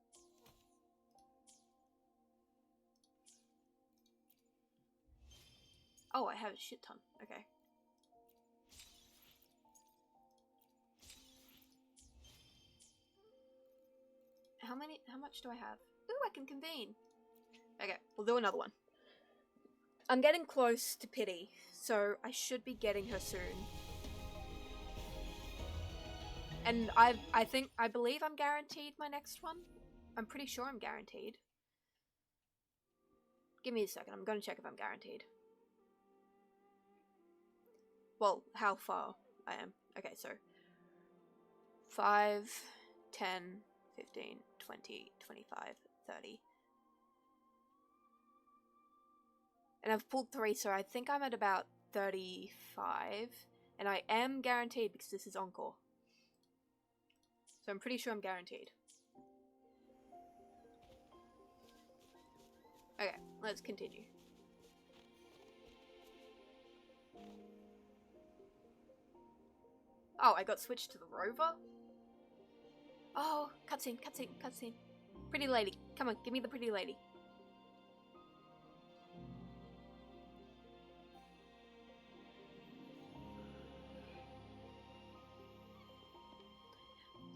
Oh, I have a shit ton. Okay. How much do I have? Ooh, I can convene. Okay, we'll do another one. I'm getting close to Pity, so I should be getting her soon. And I believe I'm guaranteed my next one. I'm pretty sure I'm guaranteed. Give me a second, I'm gonna check if I'm guaranteed. Well, how far I am. Okay, so 5, 10, 15, 20, 25, 30. And I've pulled 3, so I think I'm at about 35. And I am guaranteed because this is Encore. So I'm pretty sure I'm guaranteed. Okay, let's continue. Oh, I got switched to the rover? Oh, cutscene, cutscene, cutscene. Pretty lady. Come on, give me the pretty lady.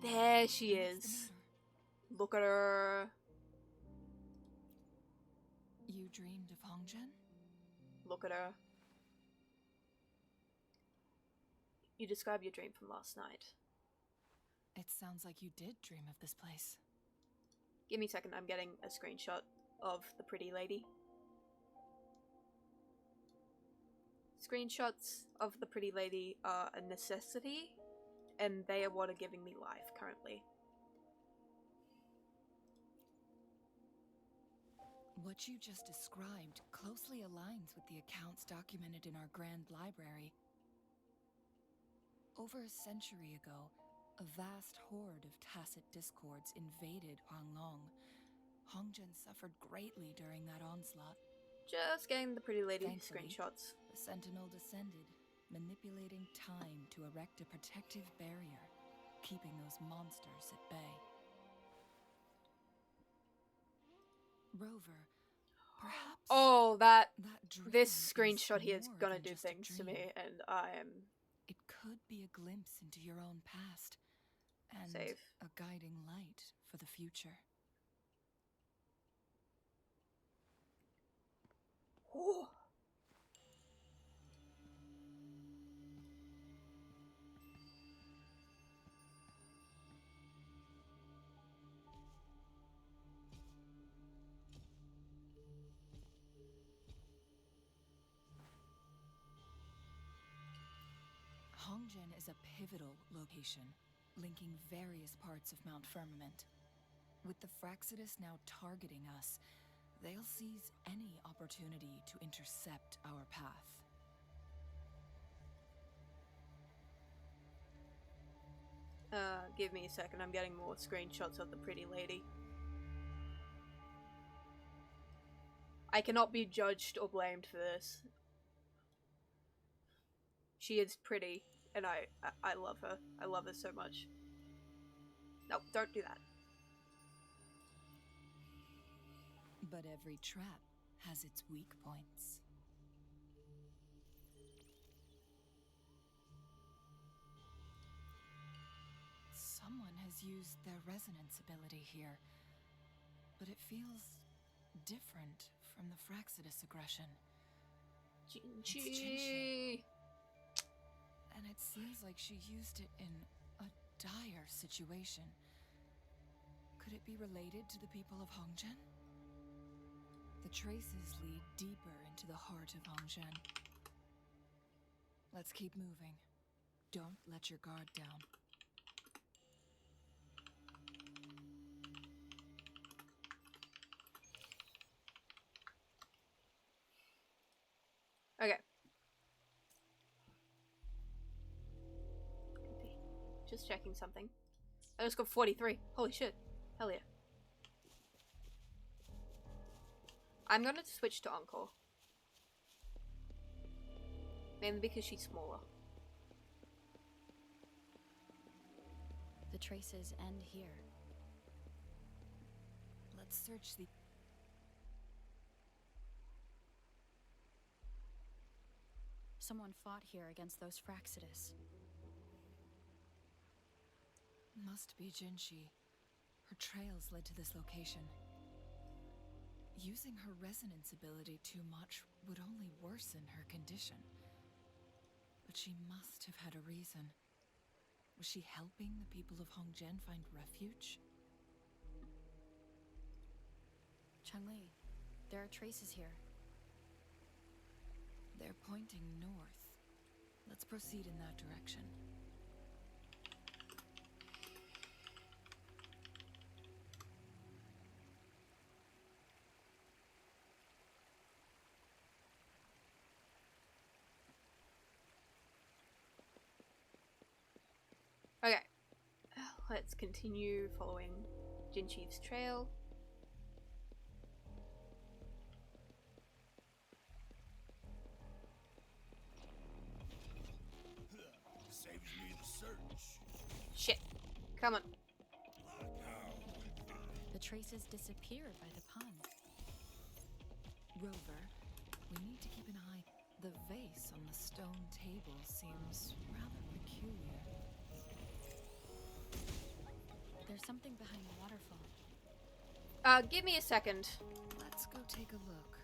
There she What's the is. matter? Look at her. You dreamed of Hongzhen? Look at her. You describe your dream from last night. It sounds like you did dream of this place. Give me a second, I'm getting a screenshot of the pretty lady. Screenshots of the pretty lady are a necessity, and they are what are giving me life currently. What you just described closely aligns with the accounts documented in our Grand Library. Over a century ago, a vast horde of tacit discords invaded Huanglong. Hongzhen suffered greatly during that onslaught. Just getting the pretty lady Thankfully, screenshots. The Sentinel descended, manipulating time to erect a protective barrier, keeping those monsters at bay. Rover, perhaps Oh, that dream this is screenshot here is more gonna than do just a things to dream. me, and I am... It could be a glimpse into your own past, and Save. a guiding light for the future. Oh. Hongzhen is a pivotal location, linking various parts of Mount Firmament. With the Fraxidus now targeting us, they'll seize any opportunity to intercept our path. Give me a second, I'm getting more screenshots of the pretty lady. I cannot be judged or blamed for this. She is pretty, and I love her. I love her so much. No, don't do that. But every trap has its weak points. Someone has used their resonance ability here, but it feels different from the Fraxidus aggression. It's Jinchi. And it seems like she used it in a dire situation. Could it be related to the people of Hongzhen? The traces lead deeper into the heart of Hongzhen. Let's keep moving. Don't let your guard down. Okay. Just checking something. I just got 43. Holy shit. Hell yeah. I'm gonna switch to Encore. Mainly because she's smaller. The traces end here. Let's search the... Someone fought here against those Fraxidus. Must be Jinchi. Her trails led to this location. Using her resonance ability too much would only worsen her condition. But she must have had a reason. Was she helping the people of Hongzhen find refuge? Changli, there are traces here. They're pointing north. Let's proceed in that direction. Okay. Let's continue following Jinchi's trail. Saves me the search. Shit. Come on. The traces disappeared by the pond. Rover, we need to keep an eye. The vase on the stone table seems rather peculiar. There's something behind the waterfall. Give me a second. Let's go take a look.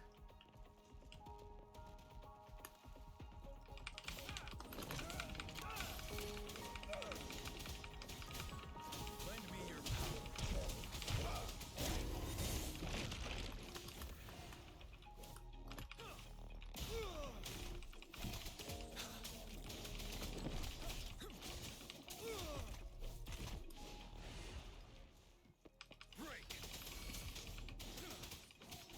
Lend me your power. Break.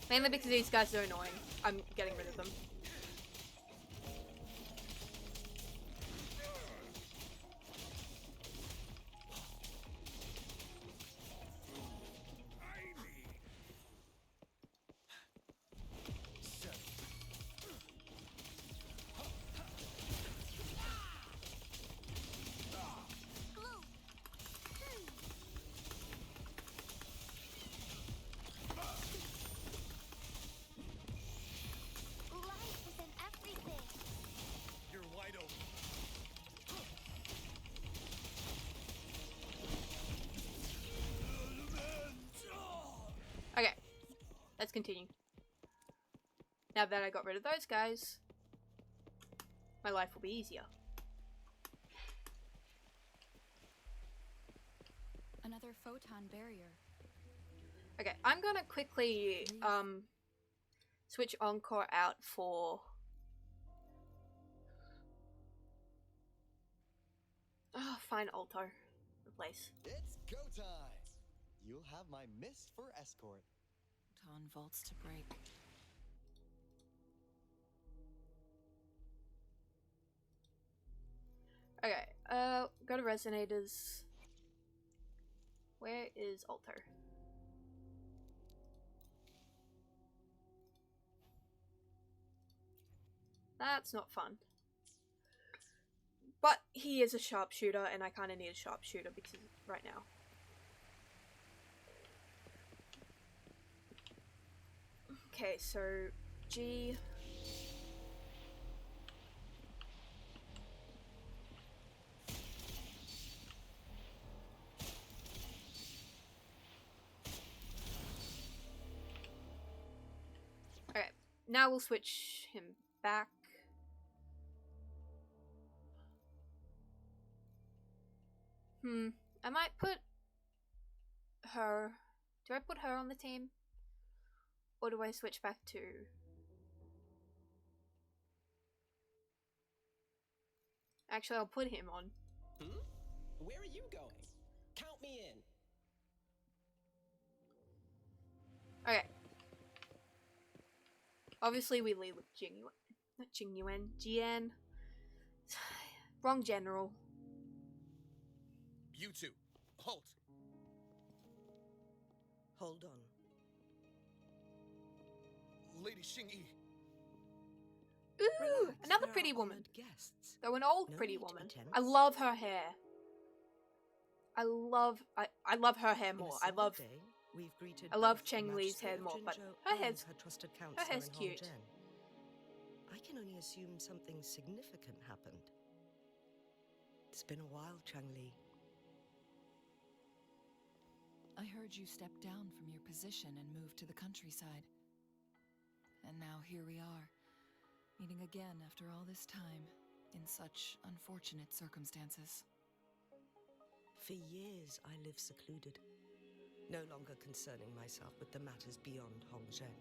Mainly because these guys are annoying. I'm getting rid of them. Life is in everything. You're wide open. Okay. Let's continue. Now that I got rid of those guys, my life will be easier. Another photon barrier. Okay, I'm gonna quickly switch Encore out for fine Alto replace. It's go time! You'll have my mist for escort. On vaults to break. Okay, go to resonators. Where is Alto? That's not fun. But he is a sharpshooter, and I kind of need a sharpshooter because right now. Okay, so G. Okay, now we'll switch him back. I might put her. Do I put her on the team? Or do I switch back to... Actually, I'll put him on. Where are you going? Count me in. Okay. Obviously, we lead with Jingyuan. Not Jingyuan. Jian. Wrong general. You two, halt. Hold on. Lady Xingyi. Ooh, Relax, another there pretty are woman. honored guests. Though an old No pretty need to woman. be tense. I love her hair. I love her hair more. I love Cheng Li's hair more, but her hair's cute. I can only assume something significant happened. It's been a while, Cheng Li. I heard you stepped down from your position and moved to the countryside. And now here we are, meeting again after all this time, in such unfortunate circumstances. For years, I lived secluded, no longer concerning myself with the matters beyond Hongzhen.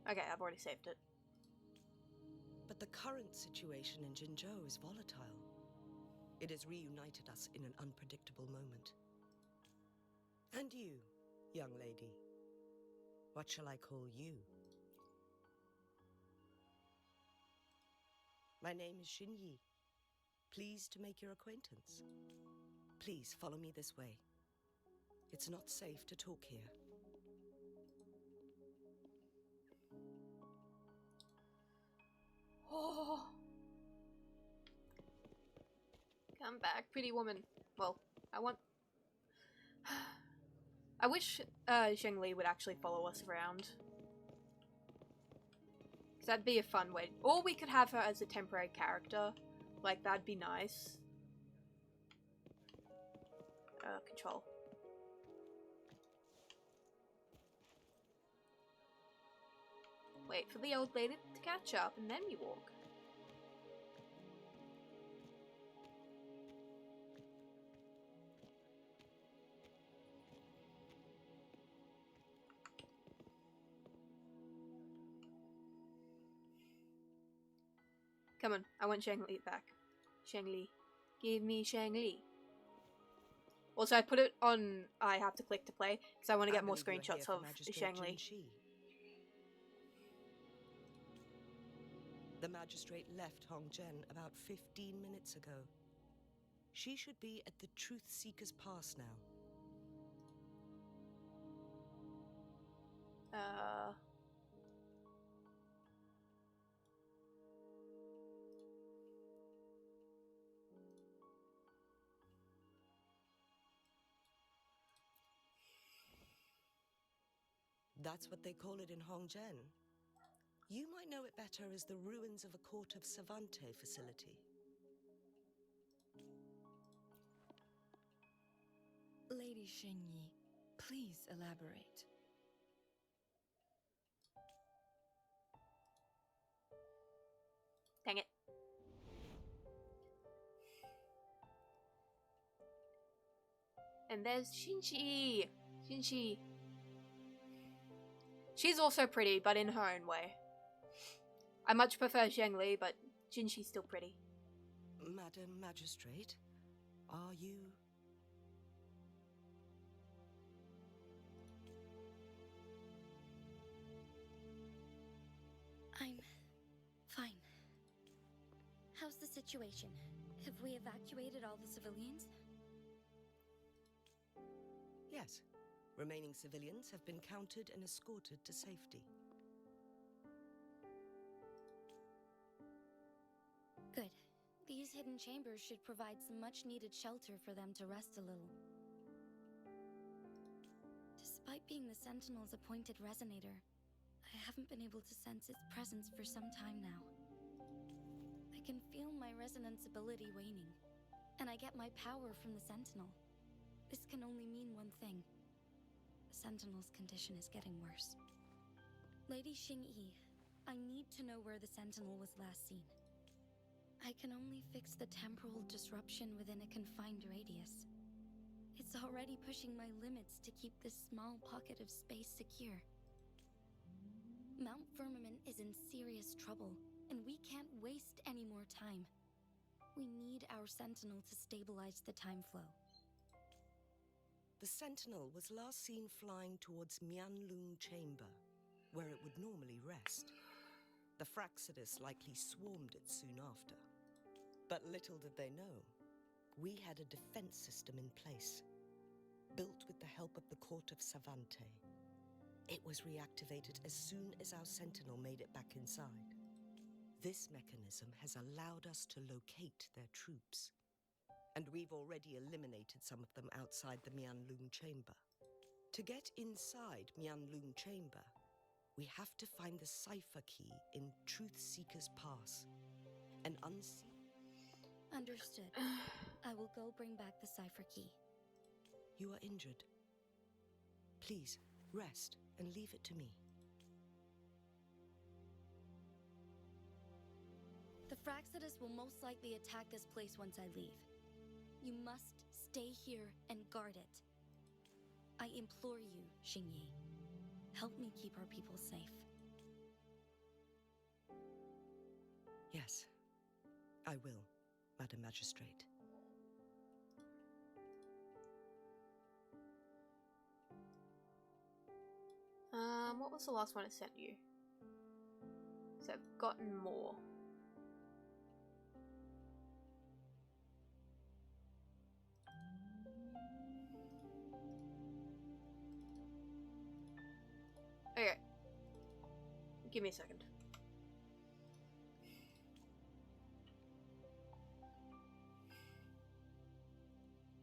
Okay, I've already saved it. But the current situation in Jinzhou is volatile. It has reunited us in an unpredictable moment. And you, young lady, what shall I call you? My name is Xinyi. Pleased to make your acquaintance. Please follow me this way. It's not safe to talk here. Oh. Come back, pretty woman. Well, I wish Zheng Li would actually follow us around. Because that'd be a fun way. Or we could have her as a temporary character. Like, that'd be nice. Control. Wait for the old lady to catch up, and then we walk. Come on, I want Zheng Li back. Zheng Li. Give me Zheng Li. Also, I put it on... I have to click to play, because I want to get more screenshots of Zheng Li. The magistrate left Hongzhen about 15 minutes ago. She should be at the Truth Seeker's Pass now. That's what they call it in Hongzhen. You might know it better as the ruins of a Court of Savante facility. Lady Xingyi, please elaborate. Dang it. And there's Xinji. Xinji. She's also pretty, but in her own way. I much prefer Zheng Li, but Xinji's still pretty. Madam Magistrate, are you... I'm fine. How's the situation? Have we evacuated all the civilians? Yes. Remaining civilians have been counted and escorted to safety. Good. These hidden chambers should provide some much-needed shelter for them to rest a little. Despite being the Sentinel's appointed resonator, I haven't been able to sense its presence for some time now. I can feel my resonance ability waning, and I get my power from the Sentinel. This can only mean one thing. The Sentinel's condition is getting worse. Lady Xingyi, I need to know where the Sentinel was last seen. I can only fix the temporal disruption within a confined radius. It's already pushing my limits to keep this small pocket of space secure. Mount Firmament is in serious trouble, and we can't waste any more time. We need our Sentinel to stabilize the time flow. The Sentinel was last seen flying towards Mianlung Chamber, where it would normally rest. The Fraxidus likely swarmed it soon after. But little did they know, we had a defense system in place, built with the help of the court of Savante. It was reactivated as soon as our Sentinel made it back inside. This mechanism has allowed us to locate their troops, and we've already eliminated some of them outside the Mianlung Chamber. To get inside Mianlung Chamber, we have to find the cipher key in Truth Seeker's Pass, an unseen... Understood. I will go bring back the cipher key. You are injured. Please, rest and leave it to me. The Fraxidus will most likely attack this place once I leave. You must stay here and guard it. I implore you, Xingyi. Help me keep our people safe. Yes, I will, Madam Magistrate. What was the last one I sent you? So I've gotten more. Okay. Give me a second.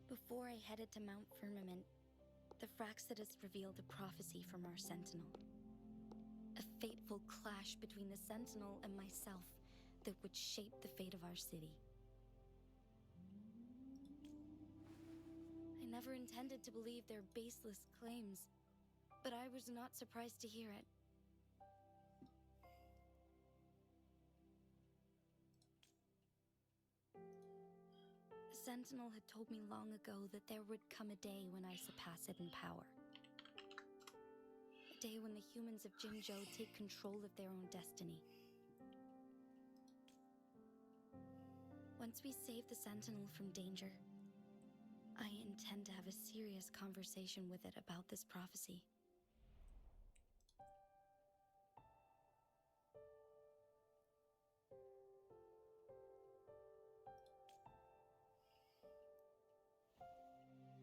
Before I headed to Mount Firmament, the Fraxidus revealed a prophecy from our Sentinel. A fateful clash between the Sentinel and myself that would shape the fate of our city. I never intended to believe their baseless claims, but I was not surprised to hear it. The Sentinel had told me long ago that there would come a day when I surpass it in power. A day when the humans of Jinzhou take control of their own destiny. Once we save the Sentinel from danger, I intend to have a serious conversation with it about this prophecy.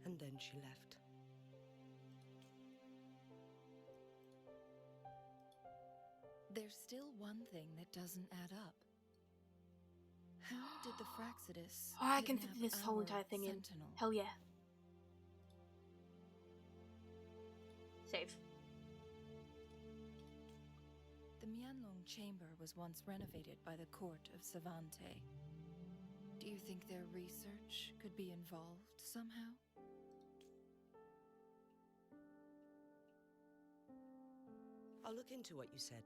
And then she left. There's still one thing that doesn't add up. How did the Fraxidus Oh, I can fit kidnap this whole our entire thing Sentinel? in. Hell yeah. Save. The Mianlong Chamber was once renovated by the court of Savante. Do you think their research could be involved somehow? I'll look into what you said.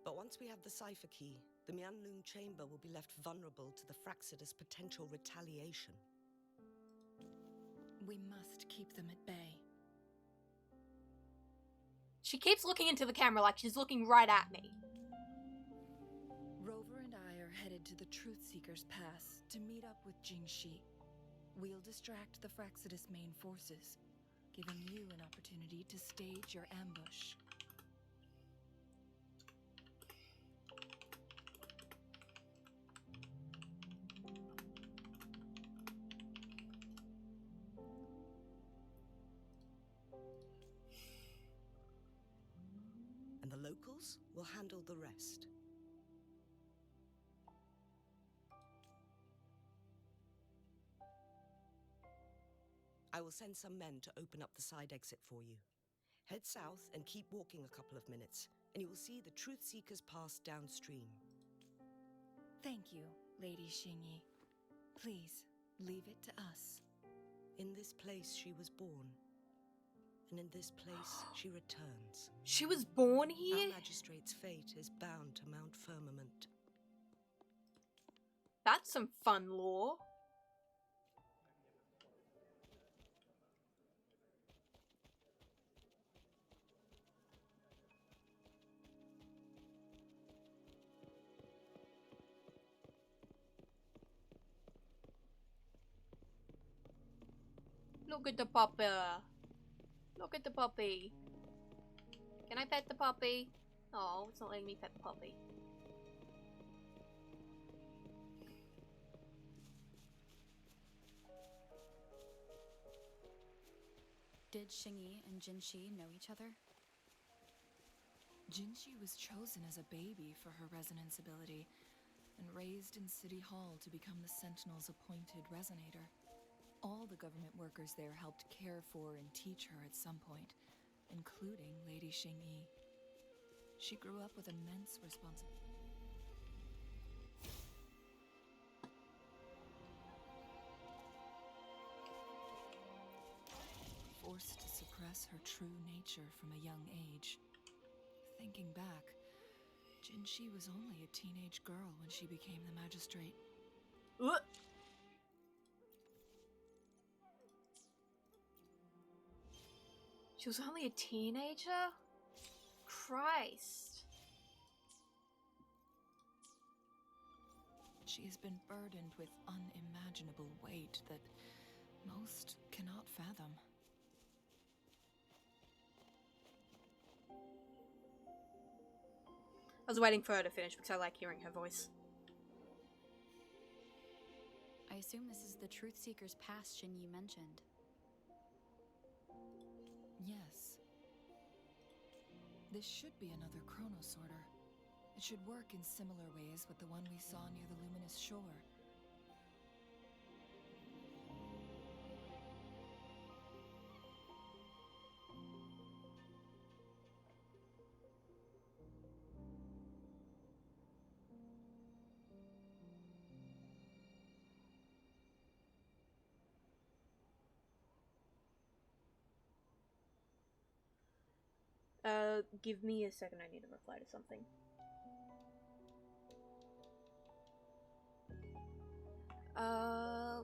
But once we have the cipher key, the Mianlung Chamber will be left vulnerable to the Fraxidus' potential retaliation. We must keep them at bay. She keeps looking into the camera like she's looking right at me. Rover and I are headed to the Truth Seeker's Pass to meet up with Jingxi. We'll distract the Fraxidus' main forces, giving you an opportunity to stage your ambush. locals will handle the rest. I will send some men to open up the side exit for you. Head south and keep walking a couple of minutes, and you will see the Truth Seekers pass downstream. Thank you, Lady Xingyi. Please, leave it to us. In this place she was born, and in this place she returns. She was born here? Our magistrate's fate is bound to Mount Firmament. That's some fun lore. Look at the puppy. Look at the puppy. Can I pet the puppy? Oh, it's not letting me pet the puppy. Did Xingyi and Jinxi know each other? Jinxi was chosen as a baby for her resonance ability and raised in City Hall to become the Sentinel's appointed resonator. All the government workers there helped care for and teach her at some point, including Lady Xingyi. She grew up with immense responsibility. Forced to suppress her true nature from a young age. Thinking back, Jinxi was only a teenage girl when she became the magistrate. She was only a teenager? Christ. She has been burdened with unimaginable weight that most cannot fathom. I was waiting for her to finish because I like hearing her voice. I assume this is the Truth Seeker's past Xingyi mentioned. Yes. This should be another chronosorter. It should work in similar ways with the one we saw near the luminous shore. Give me a second, I need to reply to something.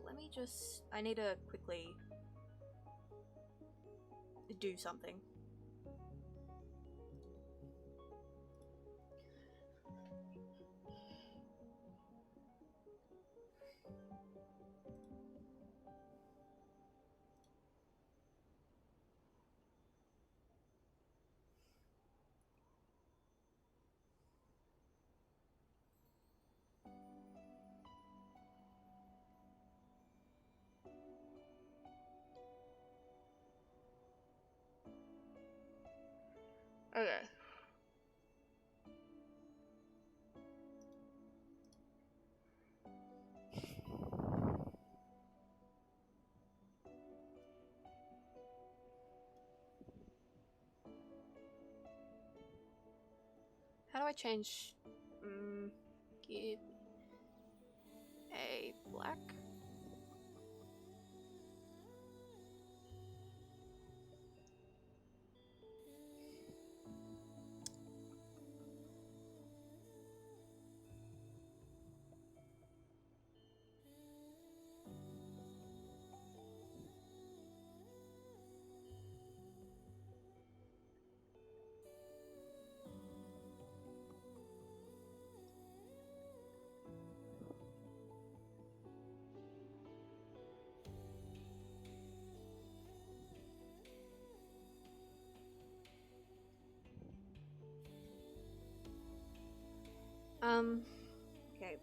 Let me just... I need to quickly do something. Okay. How do I change? Give a black. Okay.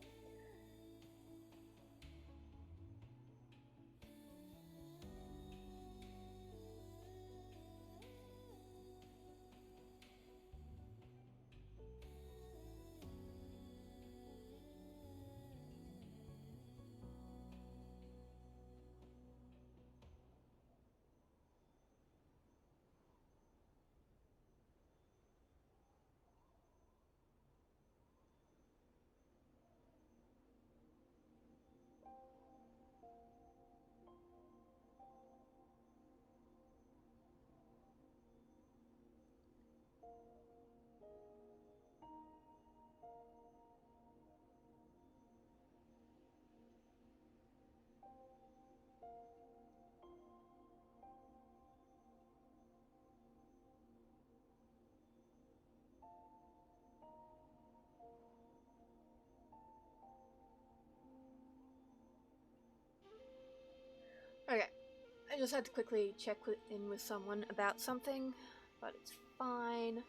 just had to quickly check in with someone about something, but it's fine.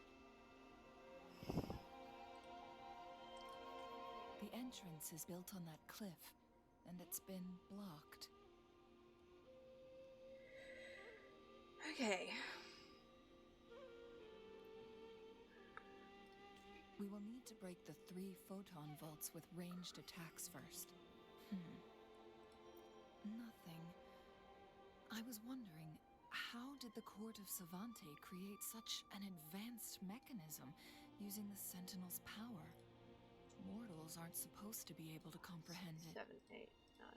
The entrance is built on that cliff, and it's been blocked. Okay. We will need to break the 3 photon vaults with ranged attacks first. Nothing. I was wondering, how did the Court of Savante create such an advanced mechanism using the Sentinel's power? Mortals aren't supposed to be able to comprehend it. 7, 8, 9.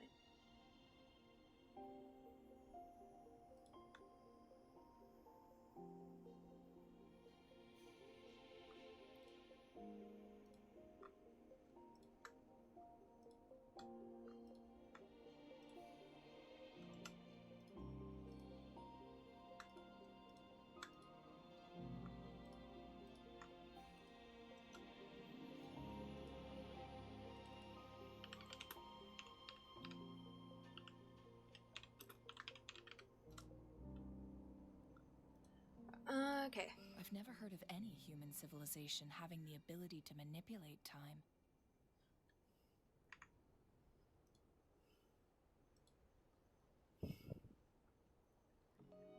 Okay. I've never heard of any human civilization having the ability to manipulate time.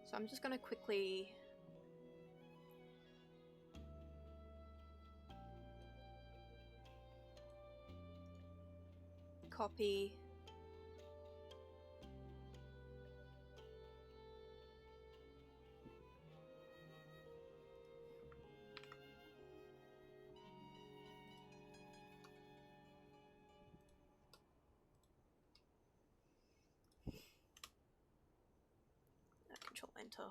So I'm just gonna quickly copy Control Enter.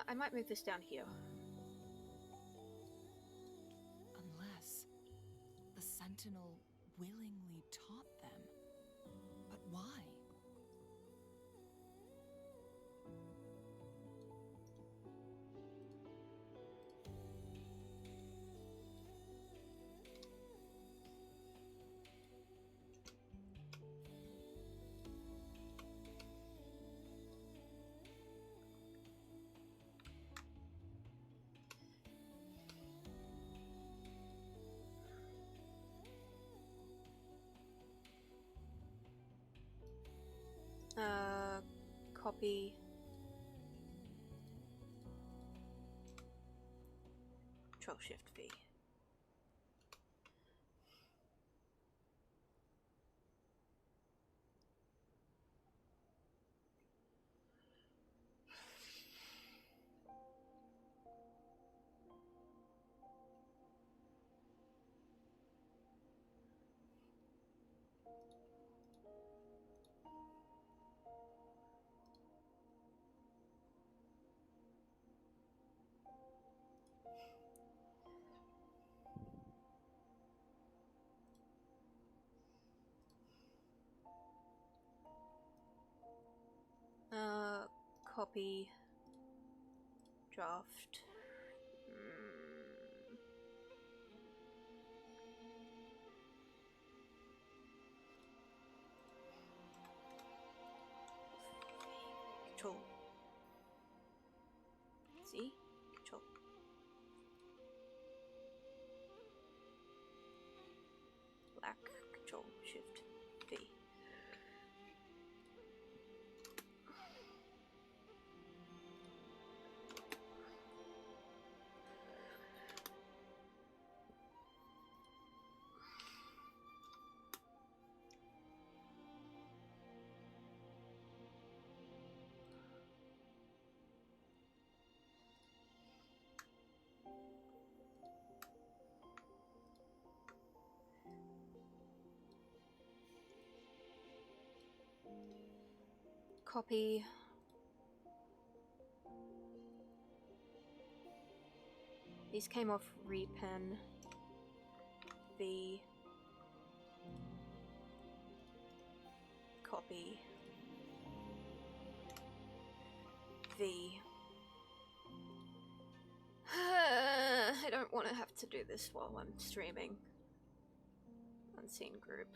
I might move this down here. Unless the Sentinel willingly taught them. But why? Copy. Control Shift V. Copy. Draft. Control. See? Control. Black. Control Shift V. Copy. These came off repen. V. Copy. V. I don't want to have to do this while I'm streaming. Unseen group.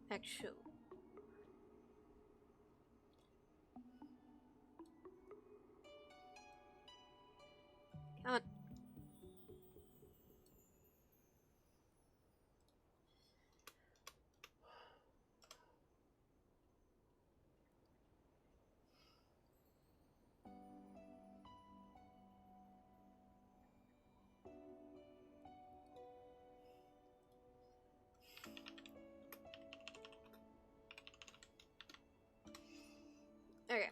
Actual. Can't. Okay.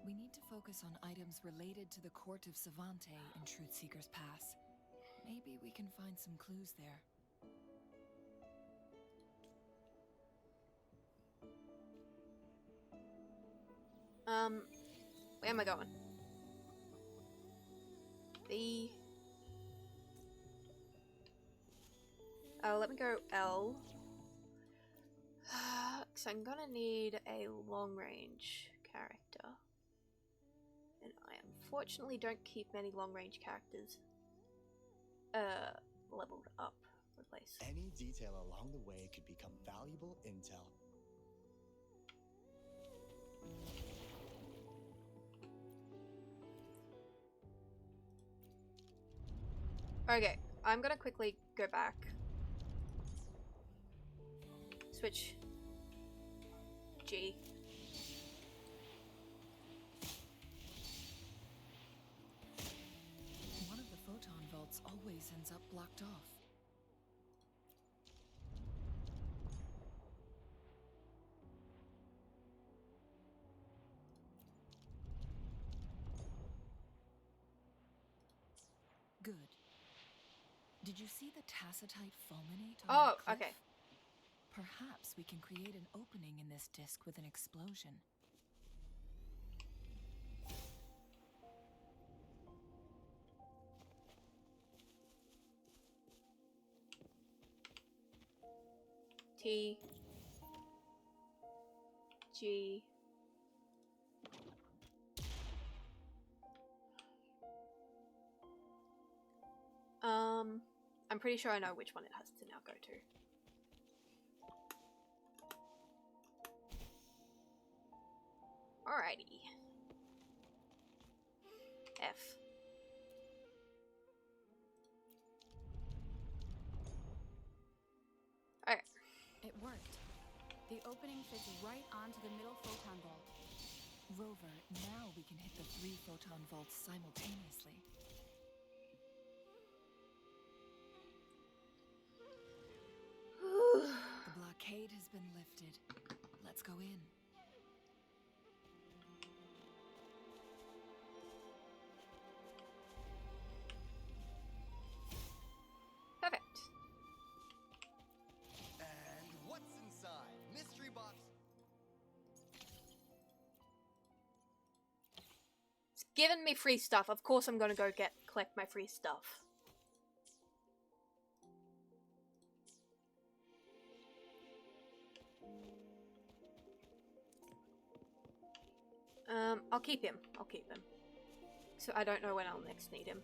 We need to focus on items related to the court of Savante in Truthseeker's Pass. Maybe we can find some clues there. Where am I going? B. Oh, let me go L. So I'm gonna need a long range character. And I unfortunately don't keep many long range characters leveled up. Replace. Any detail along the way could become valuable intel. Okay, I'm gonna quickly go back. Switch. G. One of the photon vaults always ends up blocked off. Good. Did you see the tacitite fulminate on Oh, that cliff? okay. Perhaps we can create an opening in this disk with an explosion. T. G. I'm pretty sure I know which one it has to now go to. Alrighty. F. Alright. It worked. The opening fits right onto the middle photon vault. Rover, now we can hit the 3 photon vaults simultaneously. The blockade has been lifted. Let's go in. Perfect. And what's inside? Mystery box. It's given me free stuff. Of course I'm gonna go collect my free stuff. I'll keep him. I'll keep him. So I don't know when I'll next need him.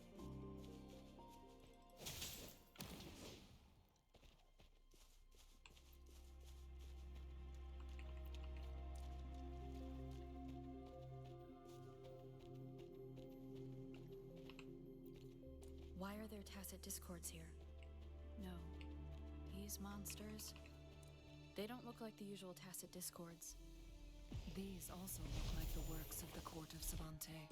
Why are there tacit discords here? No. These monsters... They don't look like the usual tacit discords. These also look like the works of the court of Savante.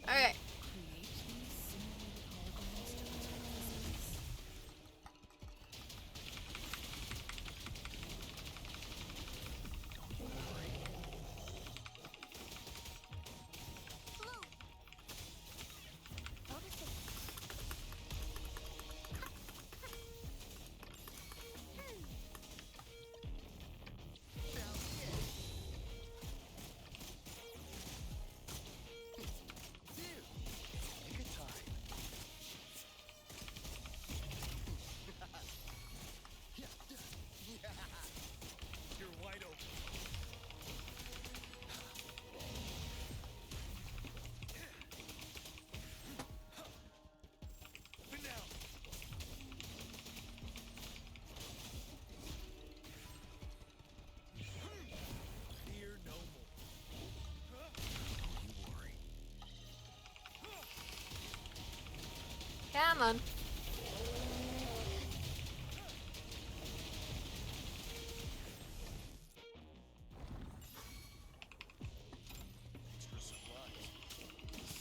Okay. Create these simulated holograms to protect the space. Come on. Extra supplies.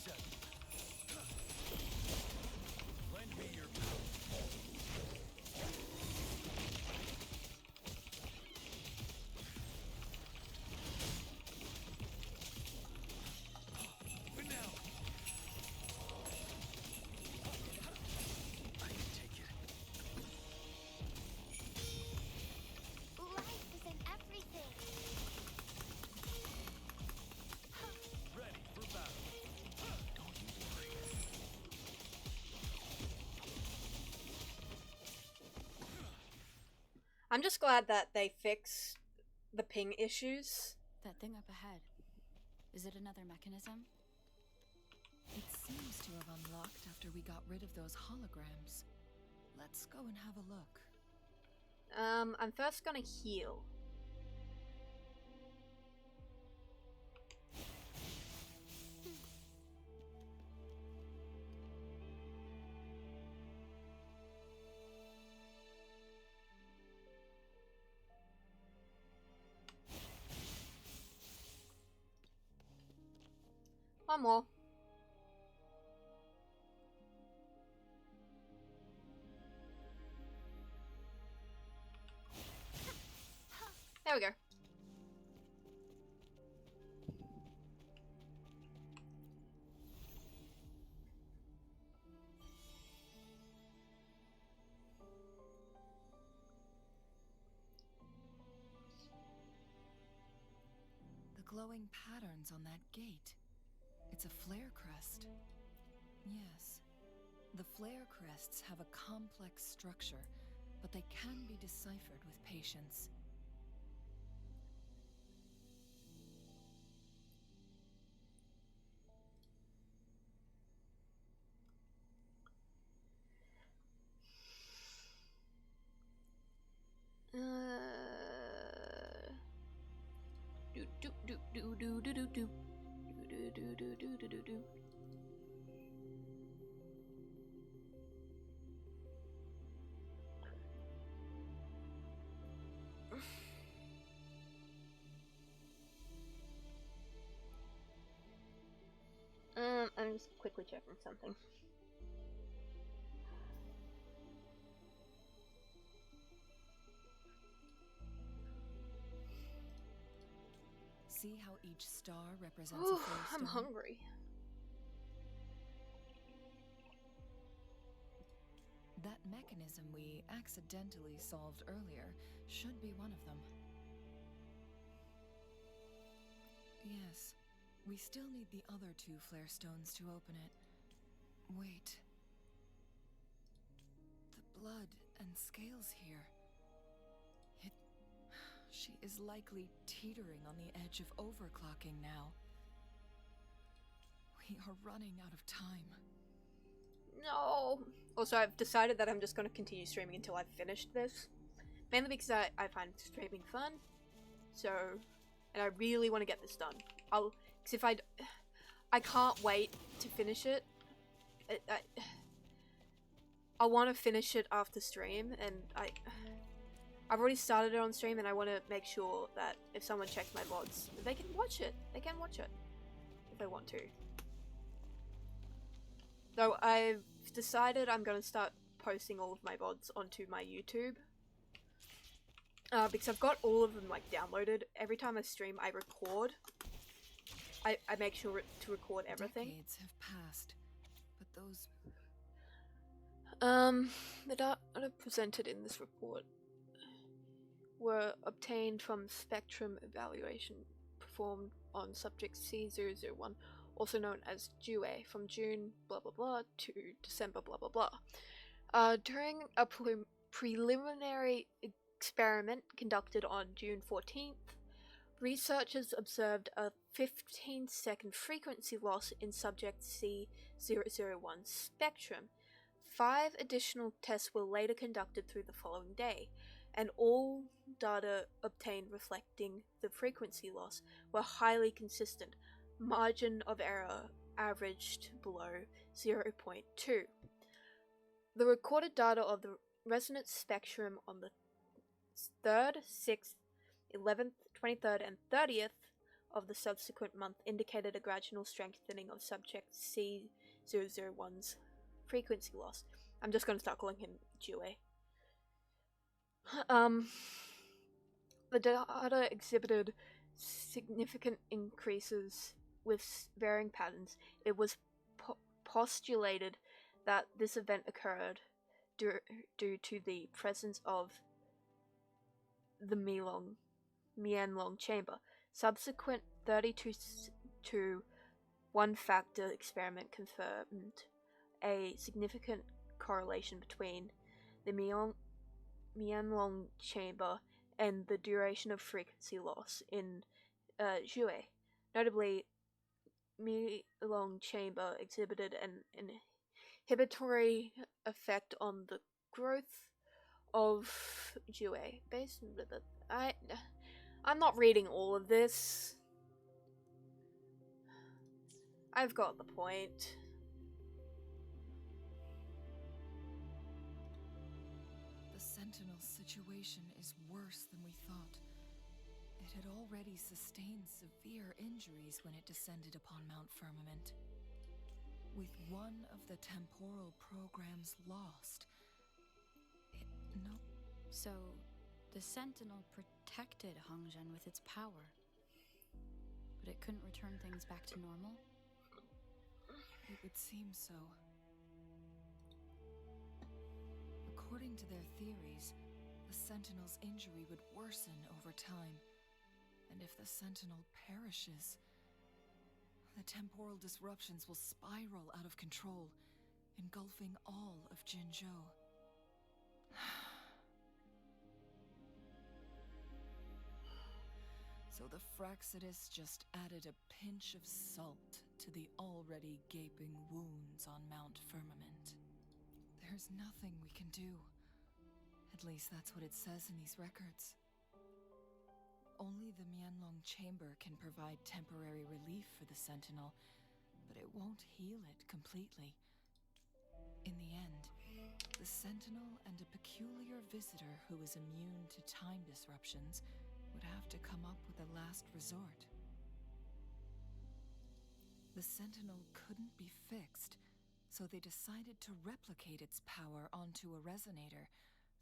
7. Lend me your power. But now. I can take it. Life is in everything. Ready for battle. Don't you worry. I'm just glad that they fixed the ping issues. That thing up ahead. Is it another mechanism? It seems to have unlocked after we got rid of those holograms. Let's go and have a look. I'm first gonna heal. One more. There we go. The glowing patterns on that gate. It's a flare crest. Yes. The flare crests have a complex structure, but they can be deciphered with patience. Do do do do do do do do do do do do do do do. I'm just quickly checking something. See how each star represents Ooh, a flare I'm stone? hungry. That mechanism we accidentally solved earlier should be one of them. Yes, we still need the other 2 flare stones to open it. Wait. The blood and scales here. She is likely teetering on the edge of overclocking now. We are running out of time. No. Also, I've decided that I'm just going to continue streaming until I've finished this. Mainly because I find streaming fun. So, and I really want to get this done. Because if I can't wait to finish it. I want to finish it after stream, and I've already started it on stream, and I want to make sure that if someone checks my VODs, they can watch it. They can watch it if they want to. So I've decided I'm going to start posting all of my VODs onto my YouTube. Because I've got all of them like downloaded. Every time I stream, I record. I make sure to record everything. Decades have passed, but those... The data presented in this report were obtained from spectrum evaluation performed on subject C001, also known as Due, from June blah blah blah to December blah blah blah. During a preliminary experiment conducted on June 14th, researchers observed a 15-second frequency loss in subject C001 spectrum. 5 additional tests were later conducted through the following day, and all data obtained reflecting the frequency loss were highly consistent. Margin of error averaged below 0.2. The recorded data of the resonance spectrum on the 3rd, 6th, 11th, 23rd, and 30th of the subsequent month indicated a gradual strengthening of subject C001's frequency loss. I'm just going to start calling him Dewey. The data exhibited significant increases with varying patterns. It was postulated that this event occurred due to the presence of the Mianlong chamber. Subsequent 32 to 1 factor experiment confirmed a significant correlation between the Mianlong chamber and the duration of frequency loss in Jue. Notably, Mianlong chamber exhibited an inhibitory effect on the growth of Jue. I'm not reading all of this. I've got the point. The Sentinel's situation is worse than we thought. It had already sustained severe injuries when it descended upon Mount Firmament. With one of the temporal programs lost, So, the Sentinel protected Hongzhen with its power, but it couldn't return things back to normal? It would seem so. According to their theories, the Sentinel's injury would worsen over time, and if the Sentinel perishes, the temporal disruptions will spiral out of control, engulfing all of Jinzhou. So the Fraxidus just added a pinch of salt to the already gaping wounds on Mount Firmament. There's nothing we can do. At least that's what it says in these records. Only the Mianlong chamber can provide temporary relief for the Sentinel, but it won't heal it completely. In the end, the Sentinel and a peculiar visitor who is immune to time disruptions would have to come up with a last resort. The Sentinel couldn't be fixed, so they decided to replicate its power onto a resonator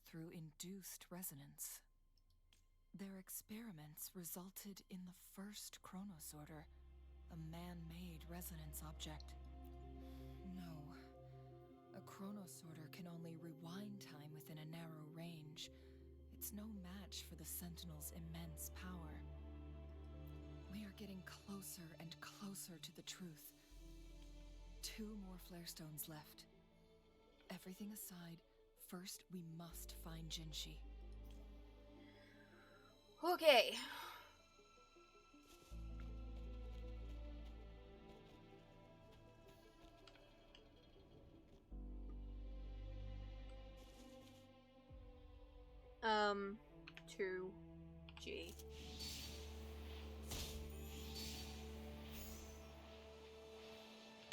through induced resonance. Their experiments resulted in the first chronosorter, a man-made resonance object. No, a chronosorter can only rewind time within a narrow range. It's no match for the Sentinel's immense power. We are getting closer and closer to the truth. 2 more flare stones left. Everything aside, first we must find Jinshi. Okay. Um, 2G.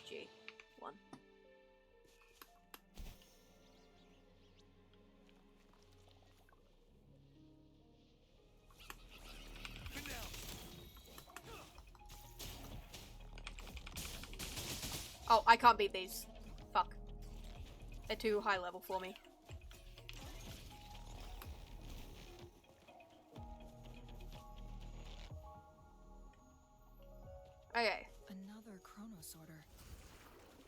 G. 1. Oh, I can't beat these. Fuck. They're too high level for me. Okay. Another chronosorter.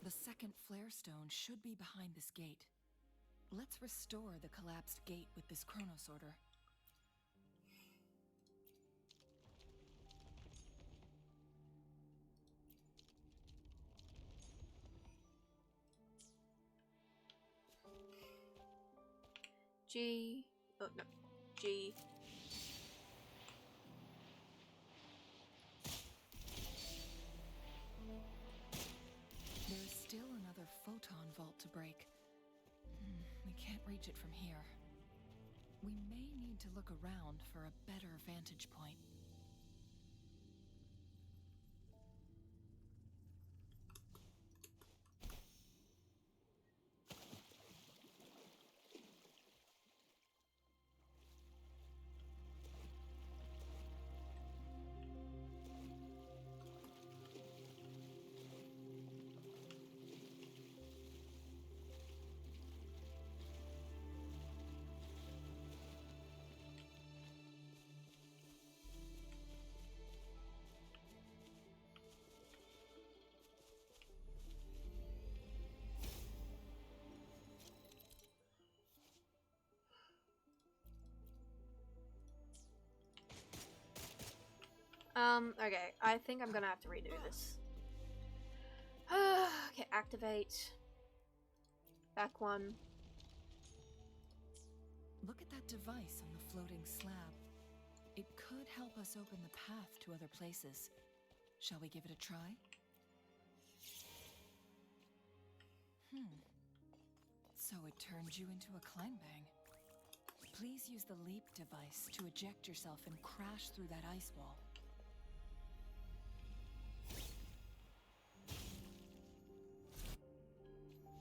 The second flare stone should be behind this gate. Let's restore the collapsed gate with this chronosorter. G. Oh, no. G. There's still another photon vault to break. We can't reach it from here. We may need to look around for a better vantage point. Okay, I think I'm gonna have to redo this. Okay, activate. Back one. Look at that device on the floating slab. It could help us open the path to other places. Shall we give it a try? So it turned you into a climb bang. Please use the leap device to eject yourself and crash through that ice wall.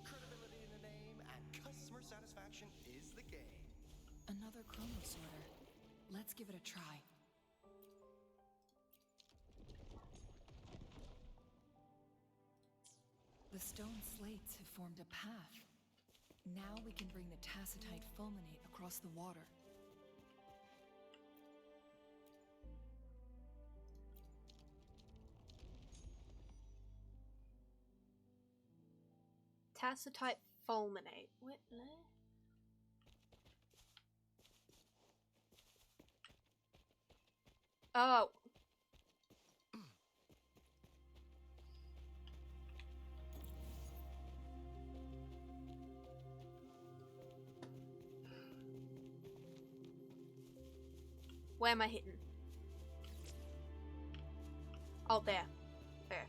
Credibility in the name and customer satisfaction is the game. Another chrono sorter. Let's give it a try. The stone slates have formed a path. Now we can bring the tacitite fulminate across the water. Tacitite fulminate. What? Oh. Where am I hitting? Oh, there. There.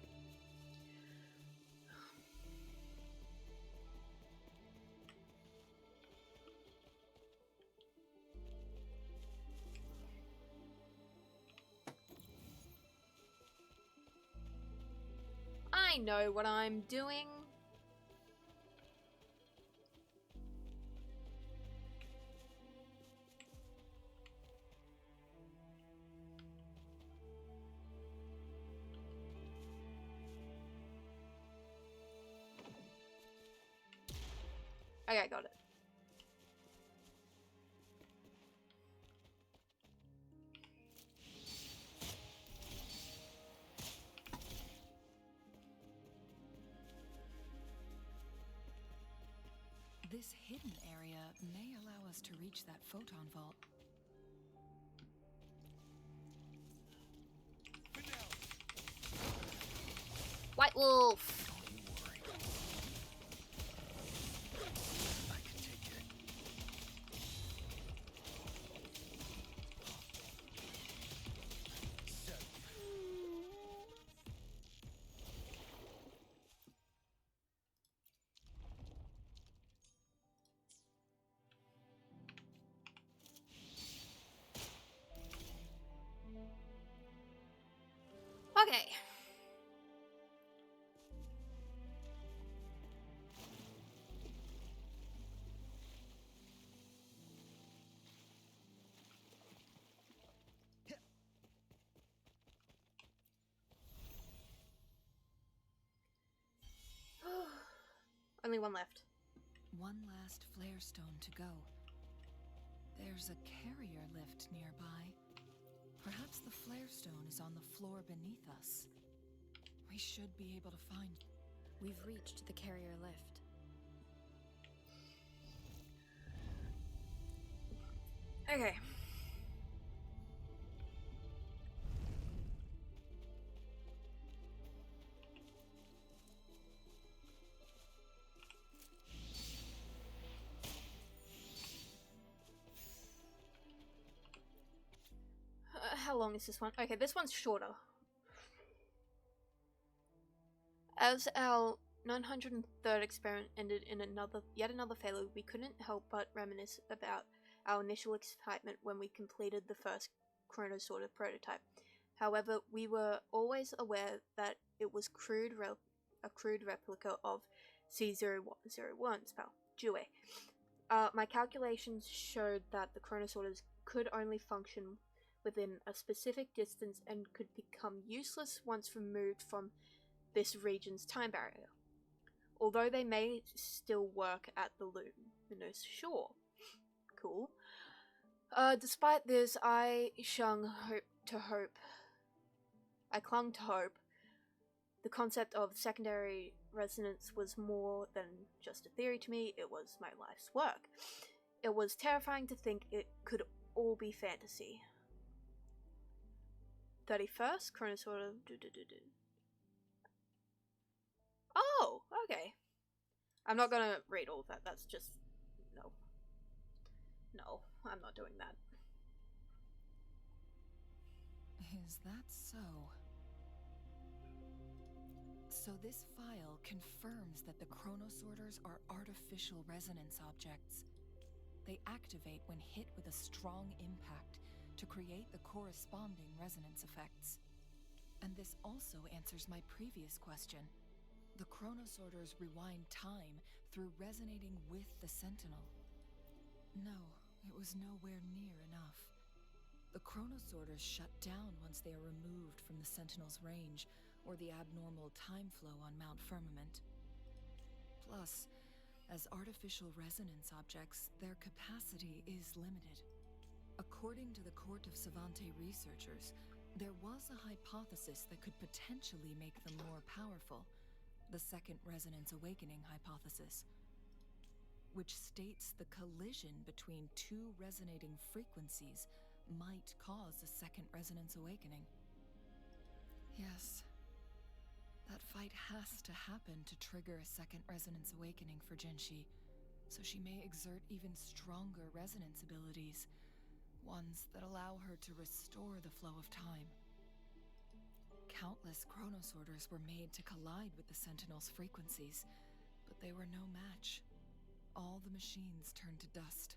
I know what I'm doing. Okay, got it. This hidden area may allow us to reach that photon vault. White Wolf! Okay. Only one left. One last flare stone to go. There's a carrier lift nearby. Perhaps the flare stone is on the floor beneath us. We should be able to find... We've reached the carrier lift. Okay. How long is this one? Okay, this one's shorter. As our 903rd experiment ended in yet another failure, we couldn't help but reminisce about our initial excitement when we completed the first chronosorter prototype. However, we were always aware that it was a crude replica of C0101 spell, Due. My calculations showed that the chronosorters could only function within a specific distance and could become useless once removed from this region's time barrier, although they may still work at the luminous shore. Cool. Despite this, I clung to hope. The concept of secondary resonance was more than just a theory to me, it was my life's work. It was terrifying to think it could all be fantasy. 31st, Cronus Order. Oh, okay. I'm not gonna read all of that. That's just no. No, I'm not doing that. Is that so? So this file confirms that the chronosorters are artificial resonance objects. They activate when hit with a strong impact to create the corresponding resonance effects. And this also answers my previous question. The chronosorters rewind time through resonating with the Sentinel. No, it was nowhere near enough. The chronosorters shut down once they are removed from the Sentinel's range, or the abnormal time flow on Mount Firmament. Plus, as artificial resonance objects, their capacity is limited. According to the Court of Savante researchers, there was a hypothesis that could potentially make them more powerful, the Second Resonance Awakening hypothesis, which states the collision between two resonating frequencies might cause a Second Resonance Awakening. Yes. That fight has to happen to trigger a Second Resonance Awakening for Jinshi, so she may exert even stronger resonance abilities, ones that allow her to restore the flow of time. Countless chronosorters were made to collide with the Sentinel's frequencies, but they were no match. All the machines turned to dust.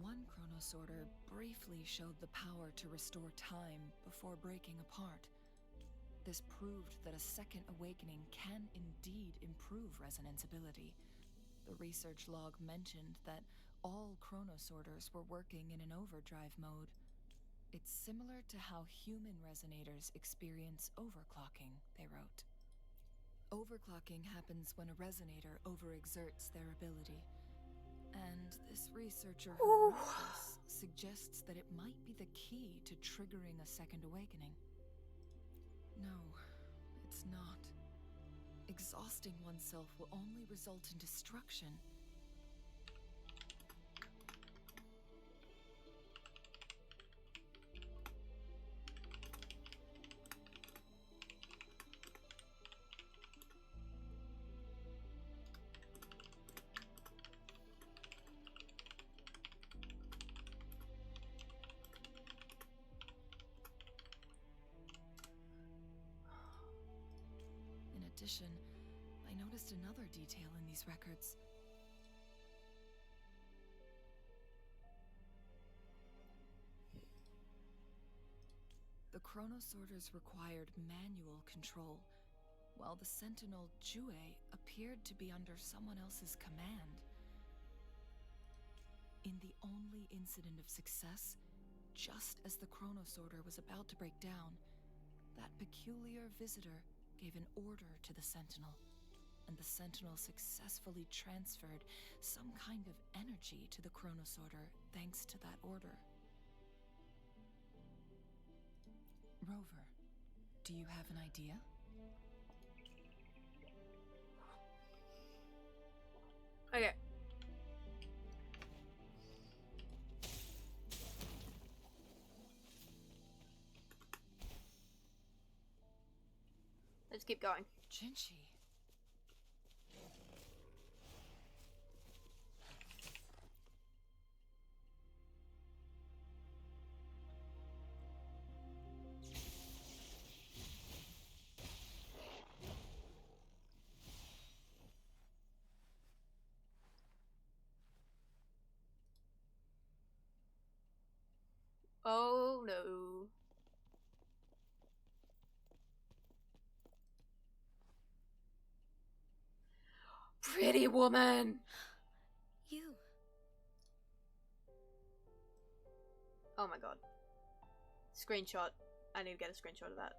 One chronosorter briefly showed the power to restore time before breaking apart. This proved that a second awakening can indeed improve resonance ability. The research log mentioned that all chronosorters were working in an overdrive mode. It's similar to how human resonators experience overclocking, they wrote. Overclocking happens when a resonator overexerts their ability. And this researcher who wrote this suggests that it might be the key to triggering a second awakening. No, it's not. Exhausting oneself will only result in destruction. In addition, I noticed another detail in these records. The chronosorters required manual control, while the Sentinel Jue appeared to be under someone else's command. In the only incident of success, just as the chronosorter was about to break down, that peculiar visitor gave an order to the Sentinel, and the Sentinel successfully transferred some kind of energy to the chronosorter thanks to that order. Rover, do you have an idea? Okay. Let's keep going. Jinshi. Oh no. Pretty woman! You. Oh my god. Screenshot. I need to get a screenshot of that.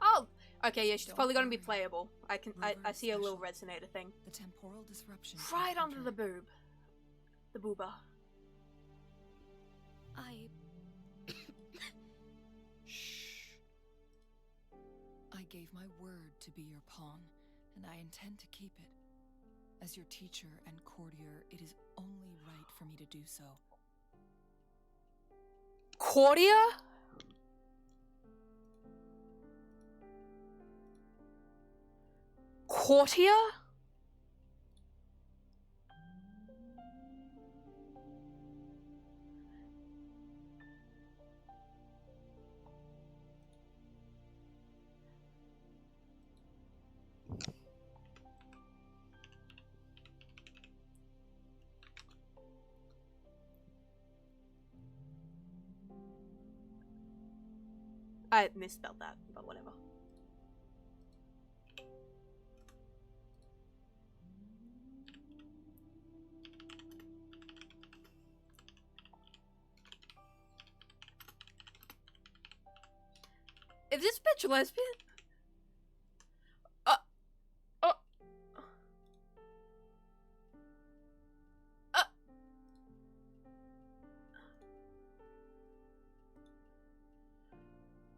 Oh! Okay, yeah, she's probably gonna be playable. I see a little resonator thing. The temporal disruption. Right under the boob. The booba. I... Shh. gave my word to be your pawn, and I intend to keep it. As your teacher and courtier, it is only right for me to do so. Courtier? Courtier? I misspelled that, but whatever. Is this bitch lesbian? Uh.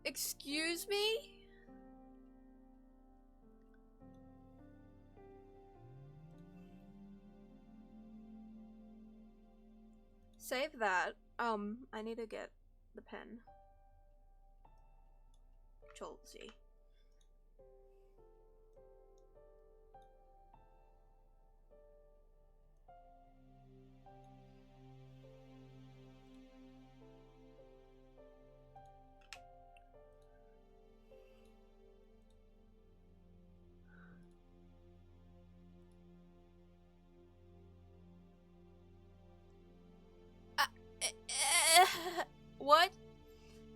Excuse me? Save that. I need to get the pen. Control Z. What?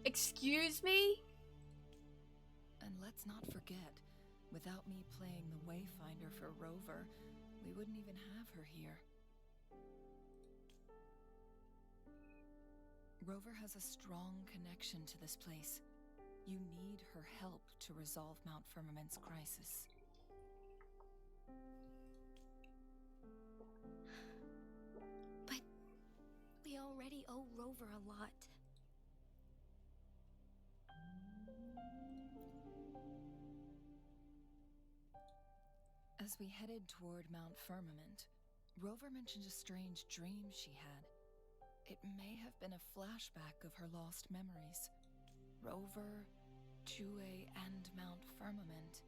Excuse me? And let's not forget, without me playing the Wayfinder for Rover, we wouldn't even have her here. Rover has a strong connection to this place. You need her help to resolve Mount Firmament's crisis. But we already owe Rover a lot. As we headed toward Mount Firmament, Rover mentioned a strange dream she had. It may have been a flashback of her lost memories. Rover, Jue, and Mount Firmament.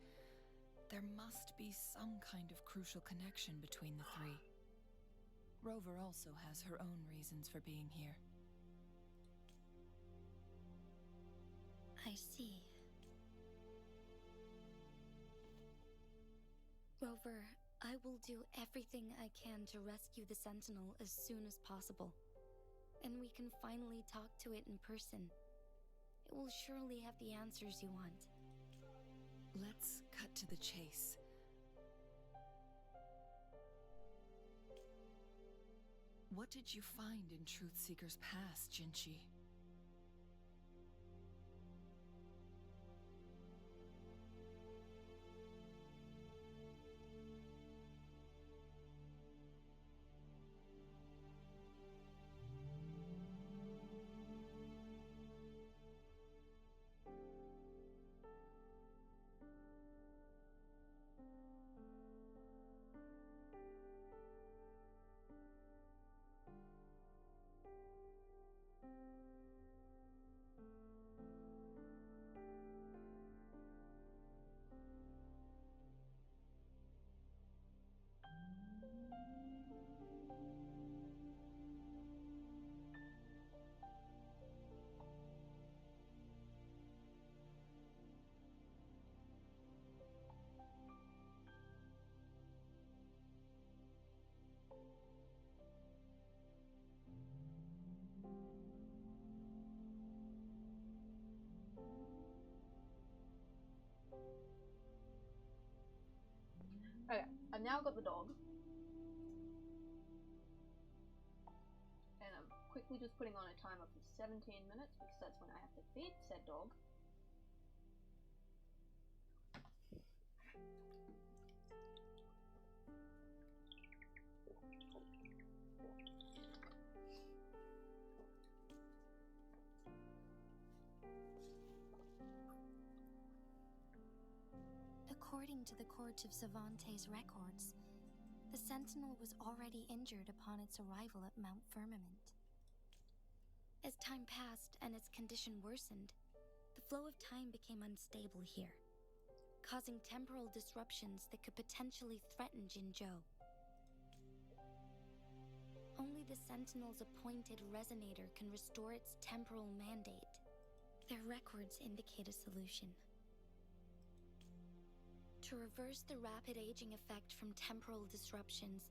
There must be some kind of crucial connection between the three. Rover also has her own reasons for being here. I see. Rover, I will do everything I can to rescue the Sentinel as soon as possible. And we can finally talk to it in person. It will surely have the answers you want. Let's cut to the chase. What did you find in Truthseeker's past, Jinchi? Okay, I've now got the dog. And I'm quickly just putting on a timer for 17 minutes because that's when I have to feed said dog. According to the Court of Savante's records, the Sentinel was already injured upon its arrival at Mount Firmament. As time passed and its condition worsened, the flow of time became unstable here, causing temporal disruptions that could potentially threaten Jinzhou. Only the Sentinel's appointed resonator can restore its temporal mandate. Their records indicate a solution. To reverse the rapid aging effect from temporal disruptions,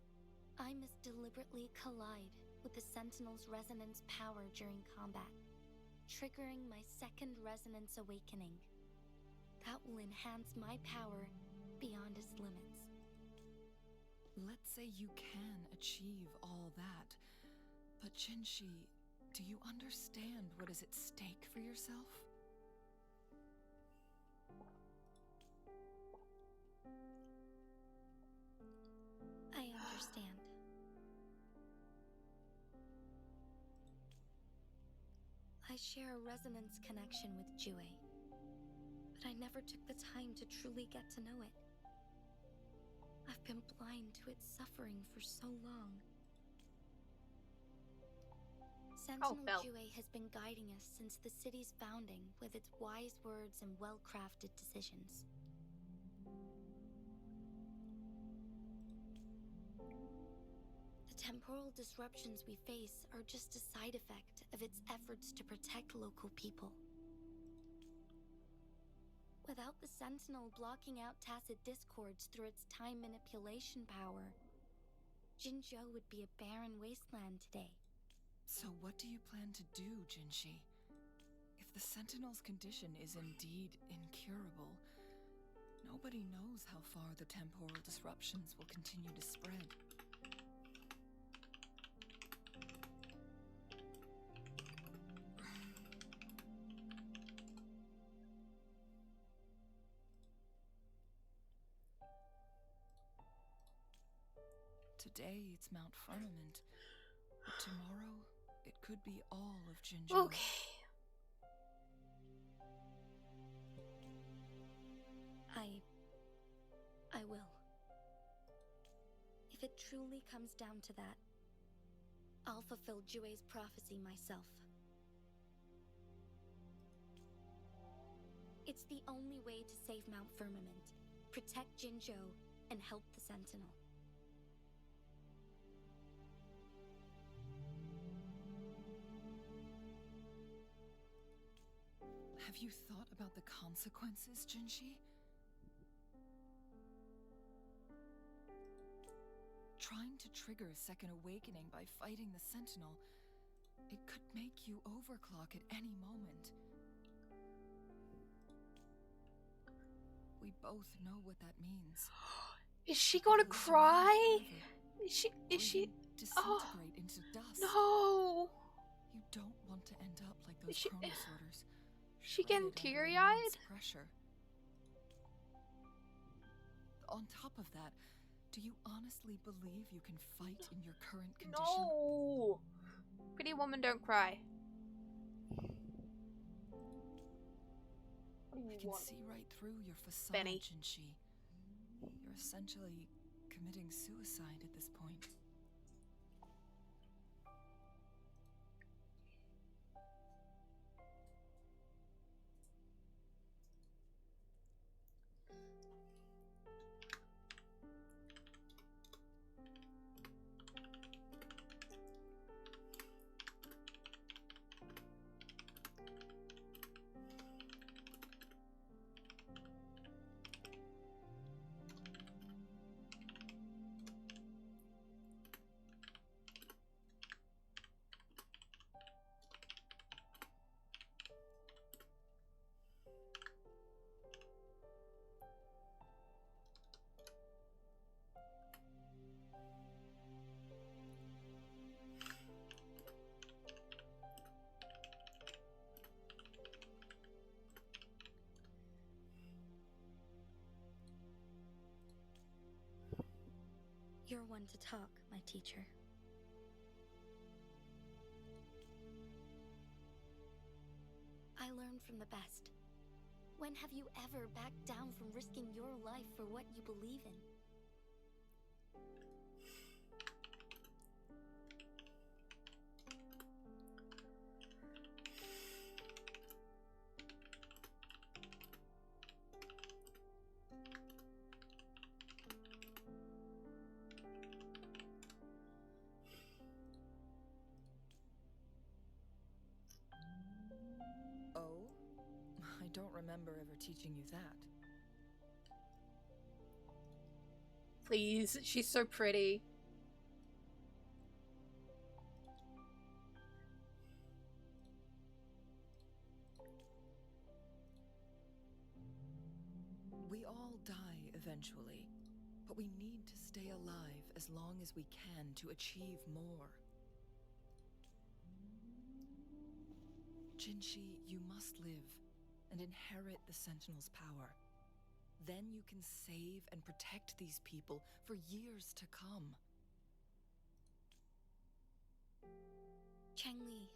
I must deliberately collide with the Sentinel's resonance power during combat, triggering my second resonance awakening. That will enhance my power beyond its limits. Let's say you can achieve all that, but Jinshi, do you understand what is at stake for yourself? I understand. I share a resonance connection with Jue, but I never took the time to truly get to know it. I've been blind to its suffering for so long. Sentinel Jue has been guiding us since the city's founding with its wise words and well-crafted decisions. The temporal disruptions we face are just a side effect of its efforts to protect local people. Without the Sentinel blocking out tacit discords through its time manipulation power, Jinzhou would be a barren wasteland today. So what do you plan to do, Jinshi? If the Sentinel's condition is indeed incurable, nobody knows how far the temporal disruptions will continue to spread. Today it's Mount Firmament, but tomorrow it could be all of Jinzhou. Okay. I will. If it truly comes down to that, I'll fulfill Jue's prophecy myself. It's the only way to save Mount Firmament, protect Jinzhou, and help the Sentinel. Have you thought about the consequences, Jinshi? Trying to trigger a second awakening by fighting the Sentinel, it could make you overclock at any moment. We both know what that means. Is she gonna cry? Is she disintegrate into dust? No. You don't want to end up like those chronosorters. She getting teary-eyed? Pressure. On top of that, do you honestly believe you can fight in your current condition? No. Pretty woman, don't cry. I can see right through your facade, Benny. Jinshi. You're essentially committing suicide at this point. You're one to talk, my teacher. I learn from the best. When have you ever backed down from risking your life for what you believe in? Oh? I don't remember ever teaching you that. Please, she's so pretty. We all die eventually, but we need to stay alive as long as we can to achieve more. Jinshi, you must live and inherit the Sentinel's power. Then you can save and protect these people for years to come. Changli,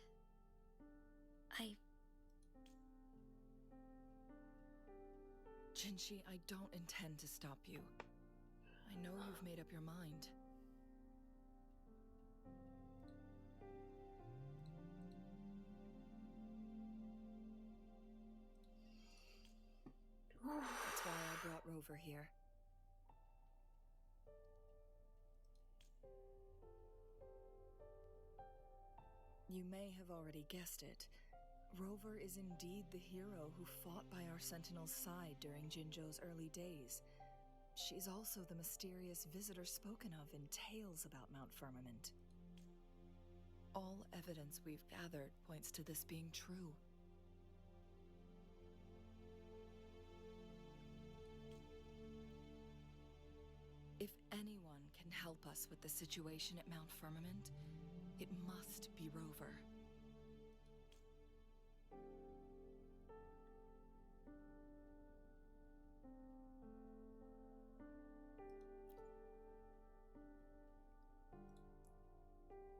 Jinshi, I don't intend to stop you. I know you've made up your mind. That's why I brought Rover here. You may have already guessed it. Rover is indeed the hero who fought by our Sentinel's side during Jinzhou's early days. She's also the mysterious visitor spoken of in tales about Mount Firmament. All evidence we've gathered points to this being true. If anyone can help us with the situation at Mount Firmament, it must be Rover.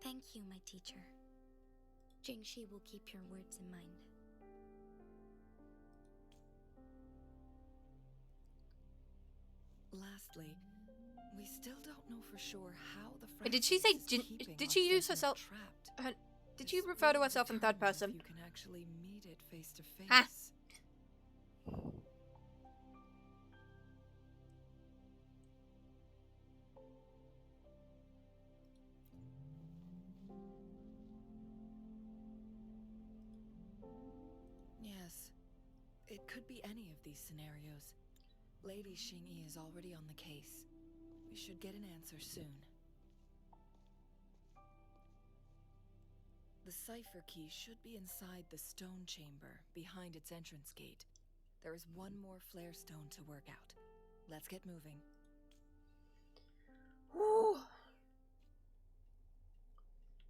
thank you, my teacher. Jingshi will keep your words in mind. Lastly, we still don't know for sure how the Wait, did she say did she use herself? Did she refer to herself in third person? You can actually meet it face to face. Ah. Yes, it could be any of these scenarios. Lady Xingyi is already on the case. We should get an answer soon. The cipher key should be inside the stone chamber, behind its entrance gate. There is one more flare stone to work out. Let's get moving. Woo.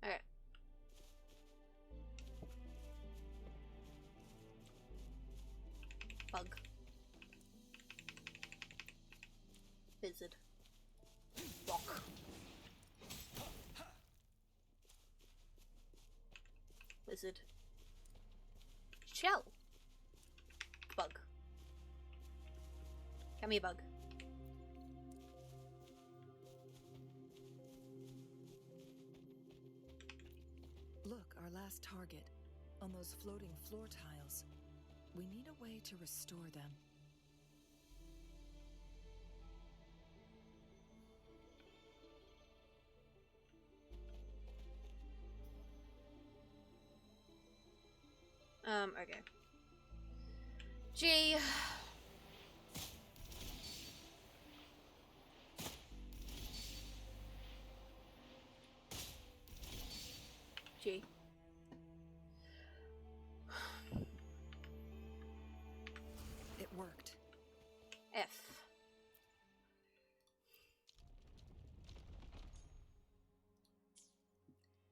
Okay. Bug. Wizard. Rock. Wizard. Shell. Bug. Come here, bug. Look, our last target. On those floating floor tiles. We need a way to restore them. Okay. G. G. It worked. F.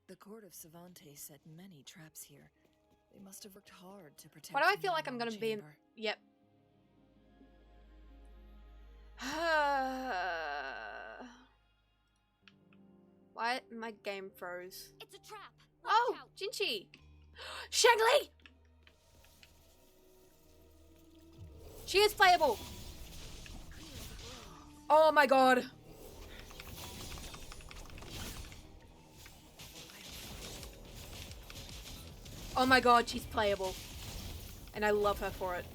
The court of Cervantes set many traps here. They must have worked hard to protect. Why do I the feel like I'm unknown gonna be in? chamber. Yep. Why my game froze? It's a trap. Oh, Watch out. Jinchi! Shangli! She is playable! Oh my god. Oh my god, she's playable. And I love her for it.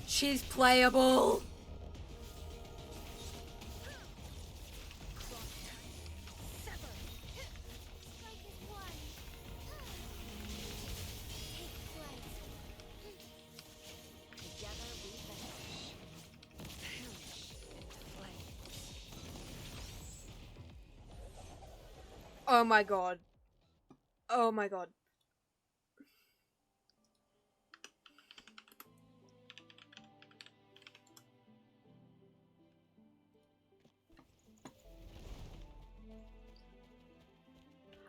She's playable. Oh my god. Oh my god.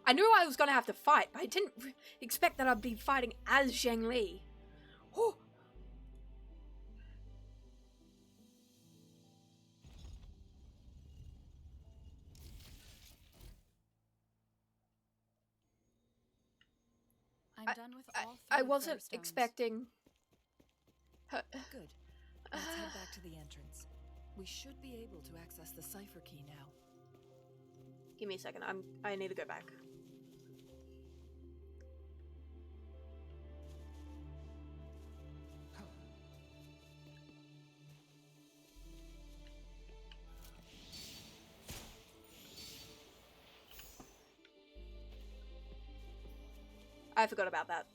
I knew I was gonna have to fight, but I didn't expect that I'd be fighting as Zheng Li. Oh. I'm done with all I three wasn't Fairstones. expecting her. Good. Let's head back to the entrance. We should be able to access the cipher key now. Give me a second. I need to go back. I forgot about that.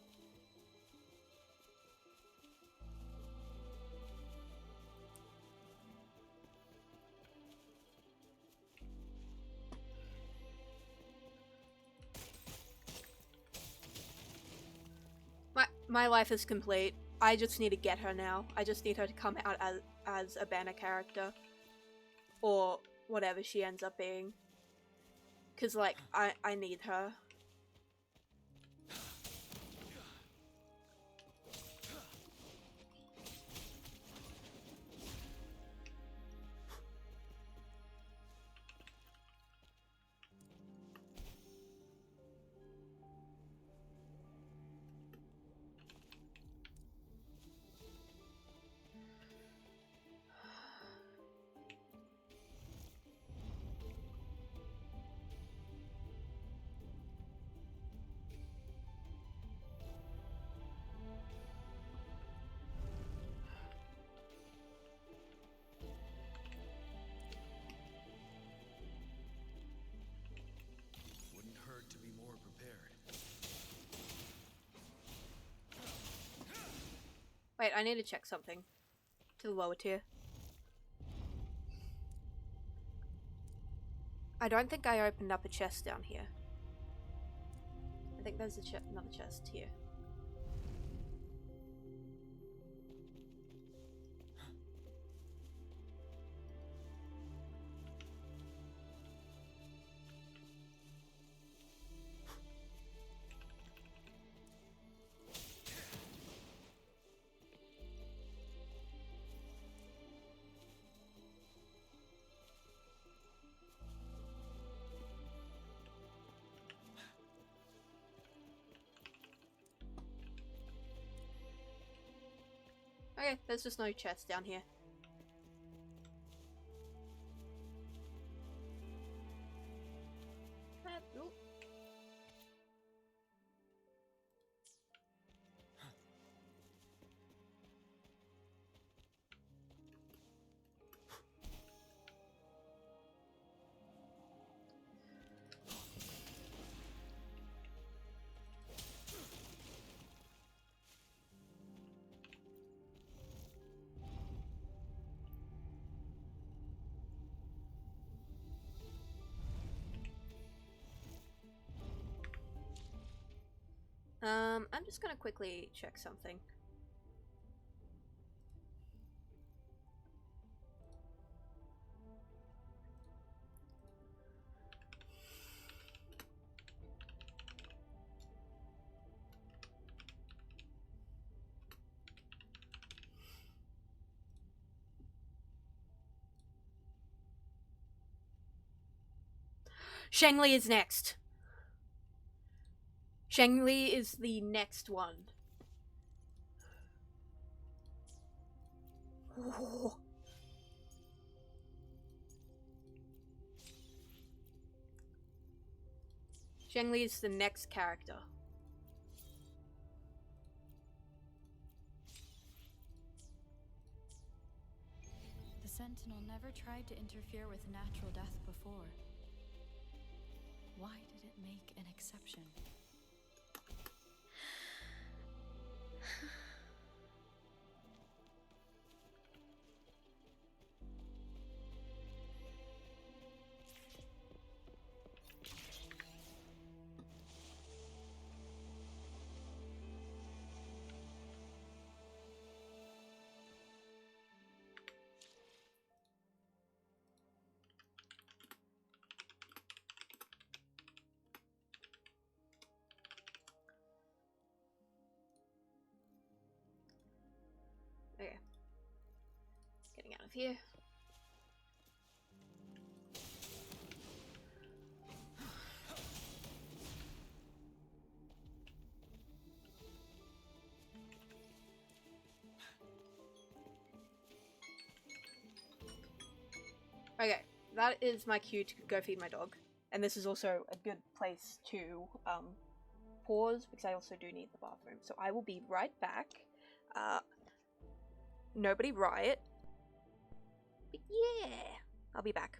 My life is complete. I just need to get her now. I just need her to come out as a banner character. Or whatever she ends up being. Cause like, I need her. Wouldn't hurt to be more prepared. Wait, I need to check something. To the lower tier. I don't think I opened up a chest down here. I think there's another chest here. Okay, there's just no chest down here. Nope. I'm just gonna quickly check something. Shangli is next. Shangli is the next one. Oh. Shangli is the next character. The Sentinel never tried to interfere with natural death before. Why did it make an exception? Okay. Getting out of here. Okay, that is my cue to go feed my dog. And this is also a good place to pause because I also do need the bathroom. So I will be right back. Nobody riot. But yeah, I'll be back.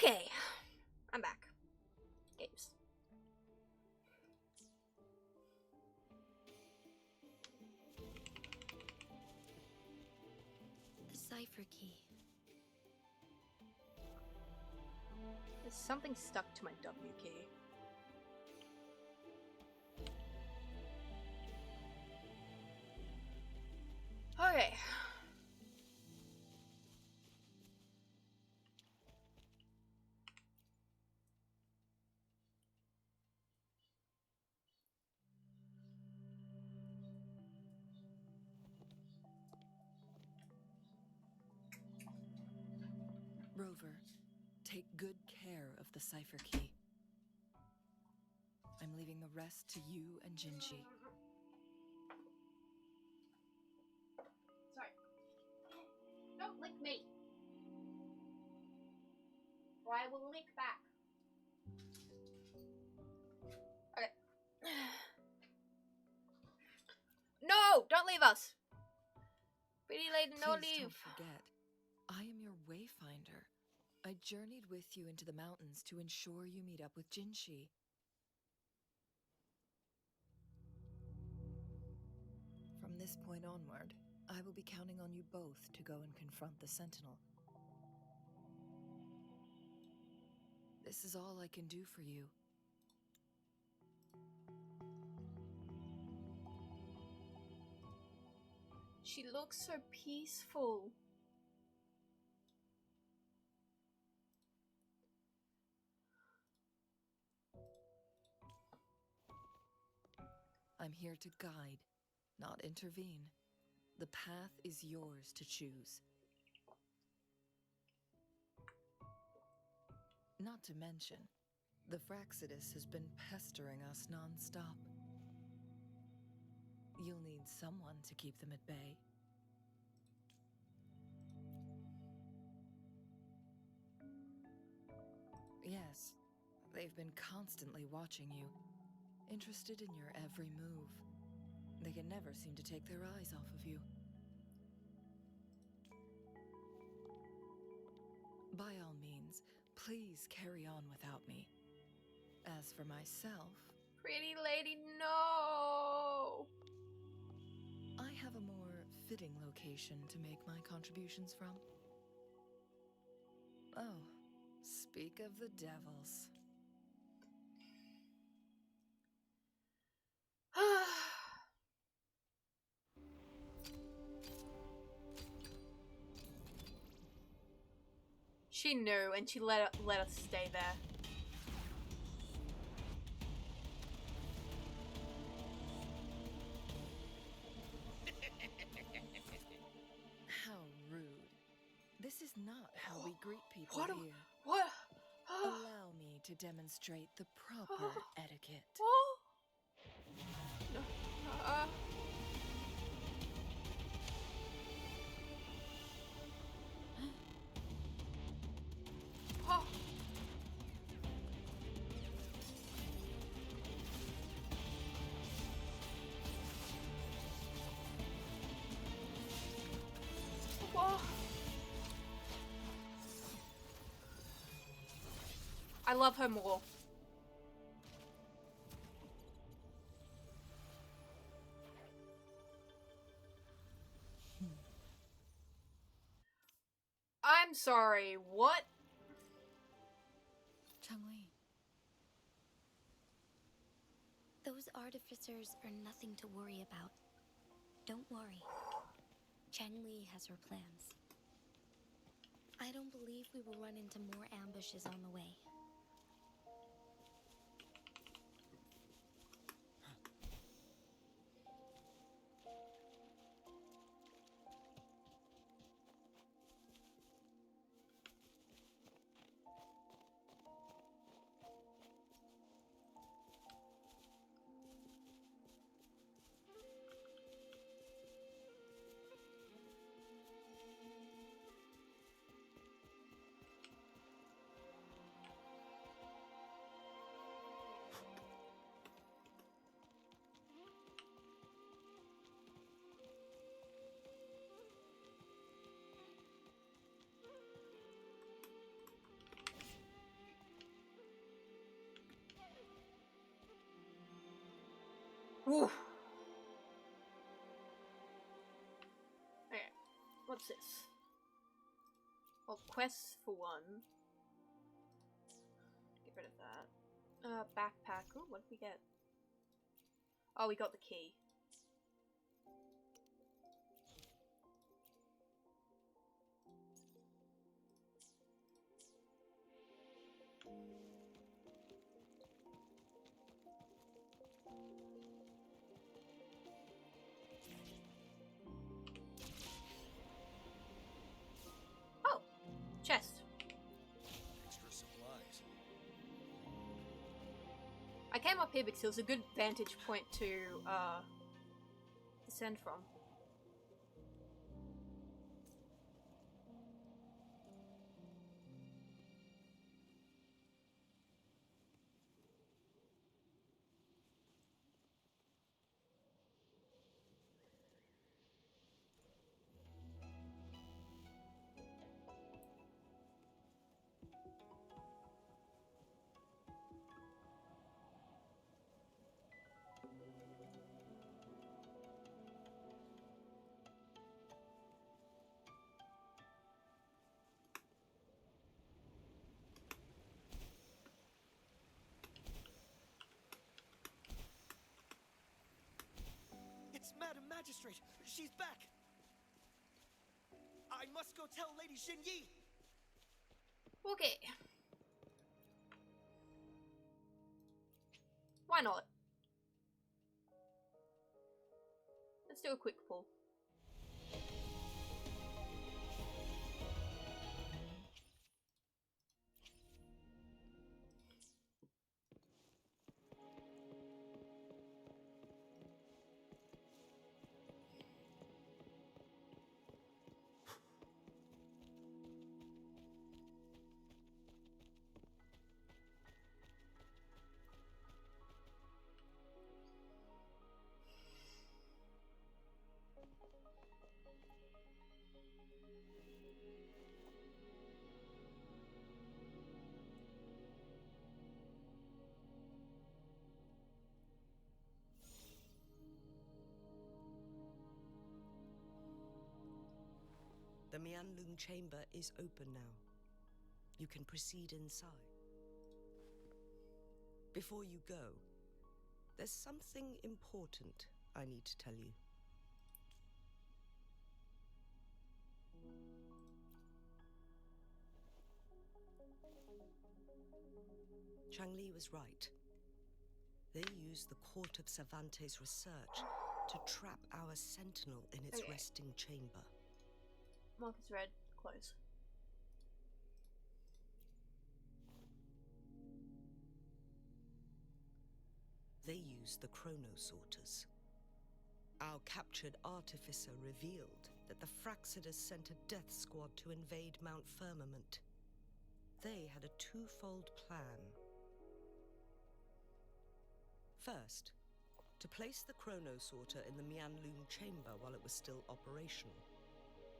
Okay, I'm back. Games. The cipher key. There's something stuck to my W key. Okay. Rover, take good care of the cipher key. I'm leaving the rest to you and Jinji. Sorry. Don't lick me. Or I will lick back. Okay. No! Don't leave us! Pretty lady, no Please leave. don't forget, I am your wayfinder. I journeyed with you into the mountains to ensure you meet up with Jinshi. From this point onward, I will be counting on you both to go and confront the Sentinel. This is all I can do for you. She looks so peaceful. I'm here to guide, not intervene. The path is yours to choose. Not to mention, the Fraxidus has been pestering us non-stop. You'll need someone to keep them at bay. Yes, they've been constantly watching you, interested in your every move. They can never seem to take their eyes off of you. By all means, please carry on without me. As for myself... Pretty lady, no! I have a more fitting location to make my contributions from. Oh, speak of the devils. She knew, and she let us stay there. How rude. This is not how we greet people What? here. What? Allow me to demonstrate the proper etiquette. I love her more. I'm sorry, what? Changli. Those artificers are nothing to worry about. Don't worry. Changli has her plans. I don't believe we will run into more ambushes on the way. Whew. Okay, what's this? Well, quests for one. Get rid of that. Backpack. Ooh, what did we get? Oh, we got the key. Oh, chest. Extra supplies. I came up here because it was a good vantage point to descend from. Magistrate, she's back! I must go tell Lady Xinyi! Okay. Why not? Let's do a quick pull. The Mianlung chamber is open now. You can proceed inside. Before you go, there's something important I need to tell you. Changli was right. They used the Court of Cervantes' research to trap our sentinel in its resting chamber. Marcus Red, close. They used the chronosorters. Our captured artificer revealed that the Fraxidus sent a death squad to invade Mount Firmament. They had a twofold plan. First, to place the chronosorter in the Mianlung chamber while it was still operational.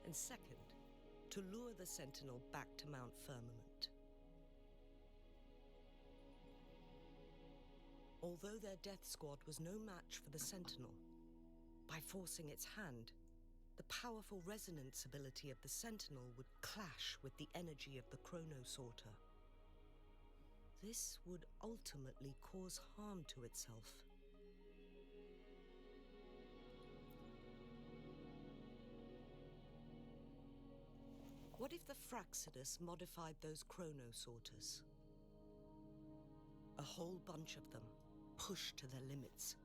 And second, to lure the Sentinel back to Mount Firmament. Although their death squad was no match for the Sentinel, by forcing its hand, the powerful resonance ability of the Sentinel would clash with the energy of the chronosorter. This would ultimately cause harm to itself. What if the Fraxidus modified those chronosorters? A whole bunch of them, pushed to their limits,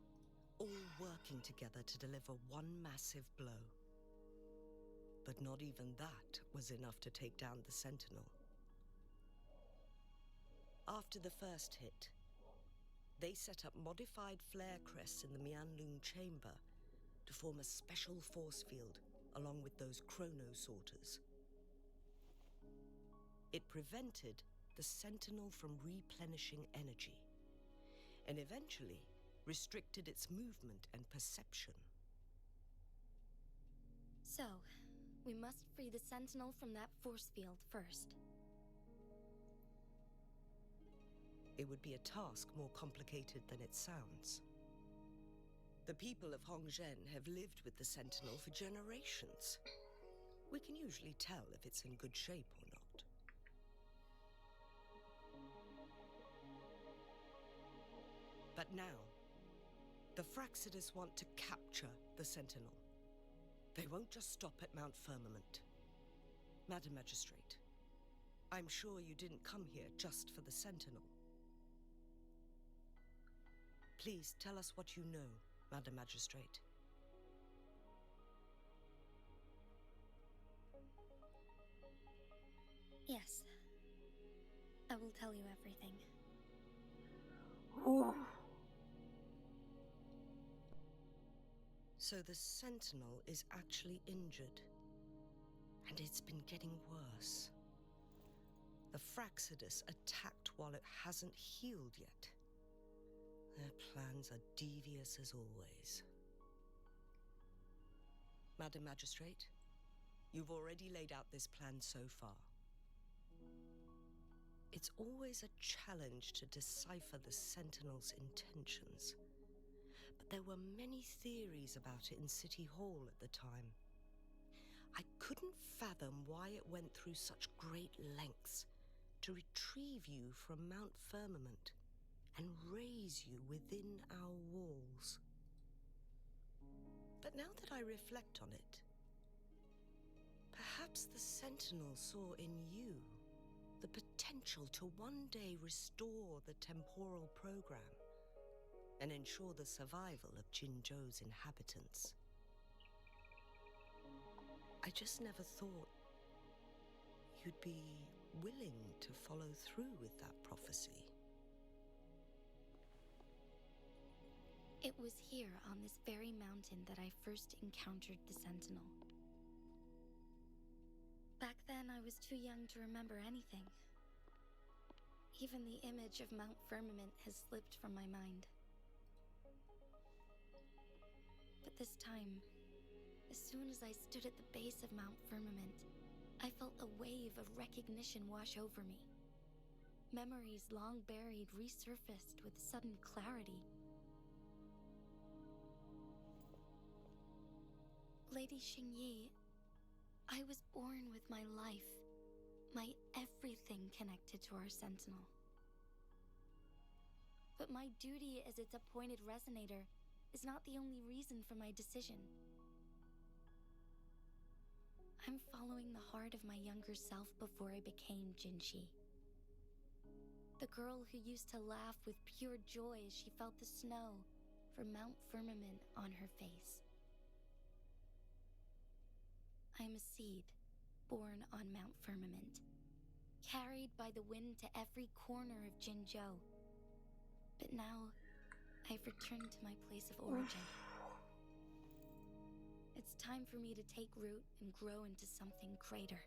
all working together to deliver one massive blow. But not even that was enough to take down the Sentinel. After the first hit, they set up modified flare crests in the Mianlung chamber to form a special force field along with those chronosorters. It prevented the Sentinel from replenishing energy, and eventually restricted its movement and perception. So, we must free the Sentinel from that force field first. It would be a task more complicated than it sounds. The people of Hongzhen have lived with the Sentinel for generations. We can usually tell if it's in good shape or not. But now, the Fraxidus want to capture the Sentinel. They won't just stop at Mount Firmament. Madam Magistrate, I'm sure you didn't come here just for the Sentinel. Please tell us what you know, Madam Magistrate. Yes. I will tell you everything. Ooh. So the Sentinel is actually injured. And it's been getting worse. The Fraxidus attacked while it hasn't healed yet. Their plans are devious as always. Madam Magistrate, you've already laid out this plan so far. It's always a challenge to decipher the Sentinel's intentions. But there were many theories about it in City Hall at the time. I couldn't fathom why it went through such great lengths to retrieve you from Mount Firmament and raise you within our walls. But now that I reflect on it, perhaps the Sentinel saw in you the potential to one day restore the temporal program and ensure the survival of Jinzhou's inhabitants. I just never thought you'd be willing to follow through with that prophecy. It was here on this very mountain that I first encountered the Sentinel. Back then, I was too young to remember anything. Even the image of Mount Firmament has slipped from my mind. But this time, as soon as I stood at the base of Mount Firmament, I felt a wave of recognition wash over me. Memories long buried resurfaced with sudden clarity. Lady Xingyi, I was born with my life, my everything connected to our Sentinel. But my duty as its appointed resonator is not the only reason for my decision. I'm following the heart of my younger self before I became Jinxi. The girl who used to laugh with pure joy as she felt the snow from Mount Firmament on her face. I'm a seed, born on Mount Firmament, carried by the wind to every corner of Jinzhou. But now, I've returned to my place of origin. It's time for me to take root and grow into something greater.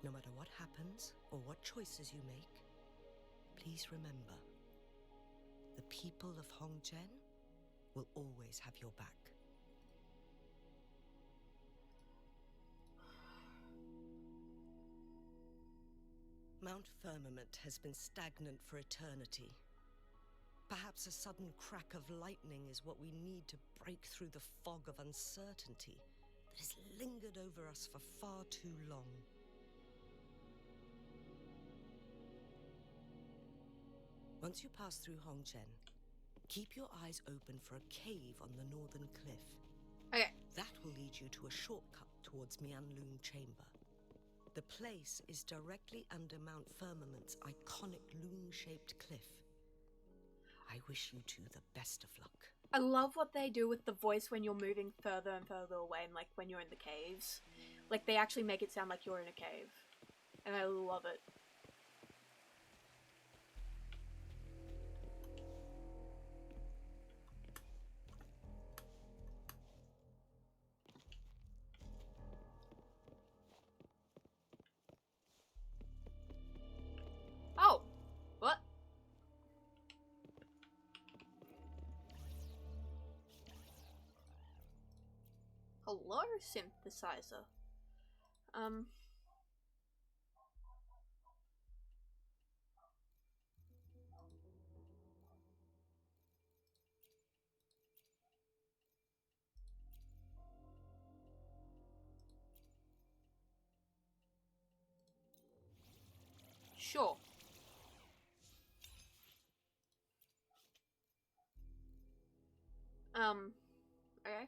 No matter what happens or what choices you make, please remember, the people of Hongzhen will always have your back. Mount Firmament has been stagnant for eternity. Perhaps a sudden crack of lightning is what we need to break through the fog of uncertainty that has lingered over us for far too long. Once you pass through Hongzhen, keep your eyes open for a cave on the northern cliff. Okay. That will lead you to a shortcut towards Mianlun Chamber. The place is directly under Mount Firmament's iconic loon-shaped cliff. I wish you two the best of luck. I love what they do with the voice when you're moving further and further away, and like when you're in the caves. Like they actually make it sound like you're in a cave. And I love it. Oh! What? Hello, synthesizer. Sure. Okay.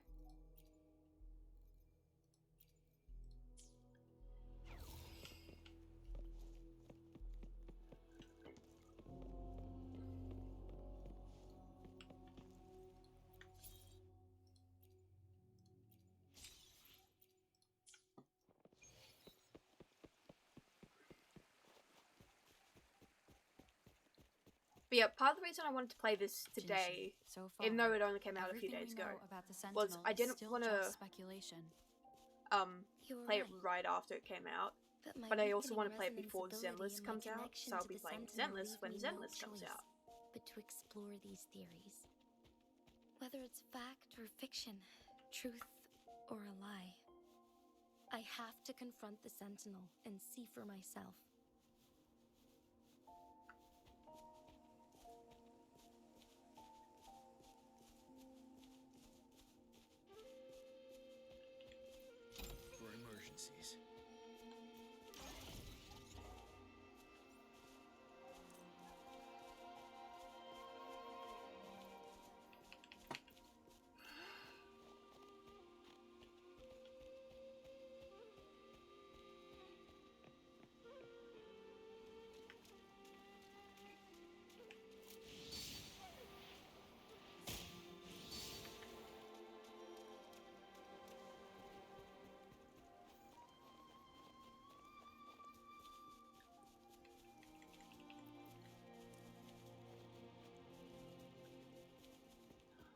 But yeah, part of the reason I wanted to play this today, so far, even though it only came out a few everything days we ago, know about the was Sentinel I is didn't still want just to speculation. You're play it right. right after it came out. my But I also weakening want to play it resonance before ability Zenless and my comes out, connection so I'll to be the playing Sentinel Zenless leave when me no Zenless comes choice out. but to explore these theories. Whether it's fact or fiction, truth or a lie, I have to confront the Sentinel and see for myself. For emergencies.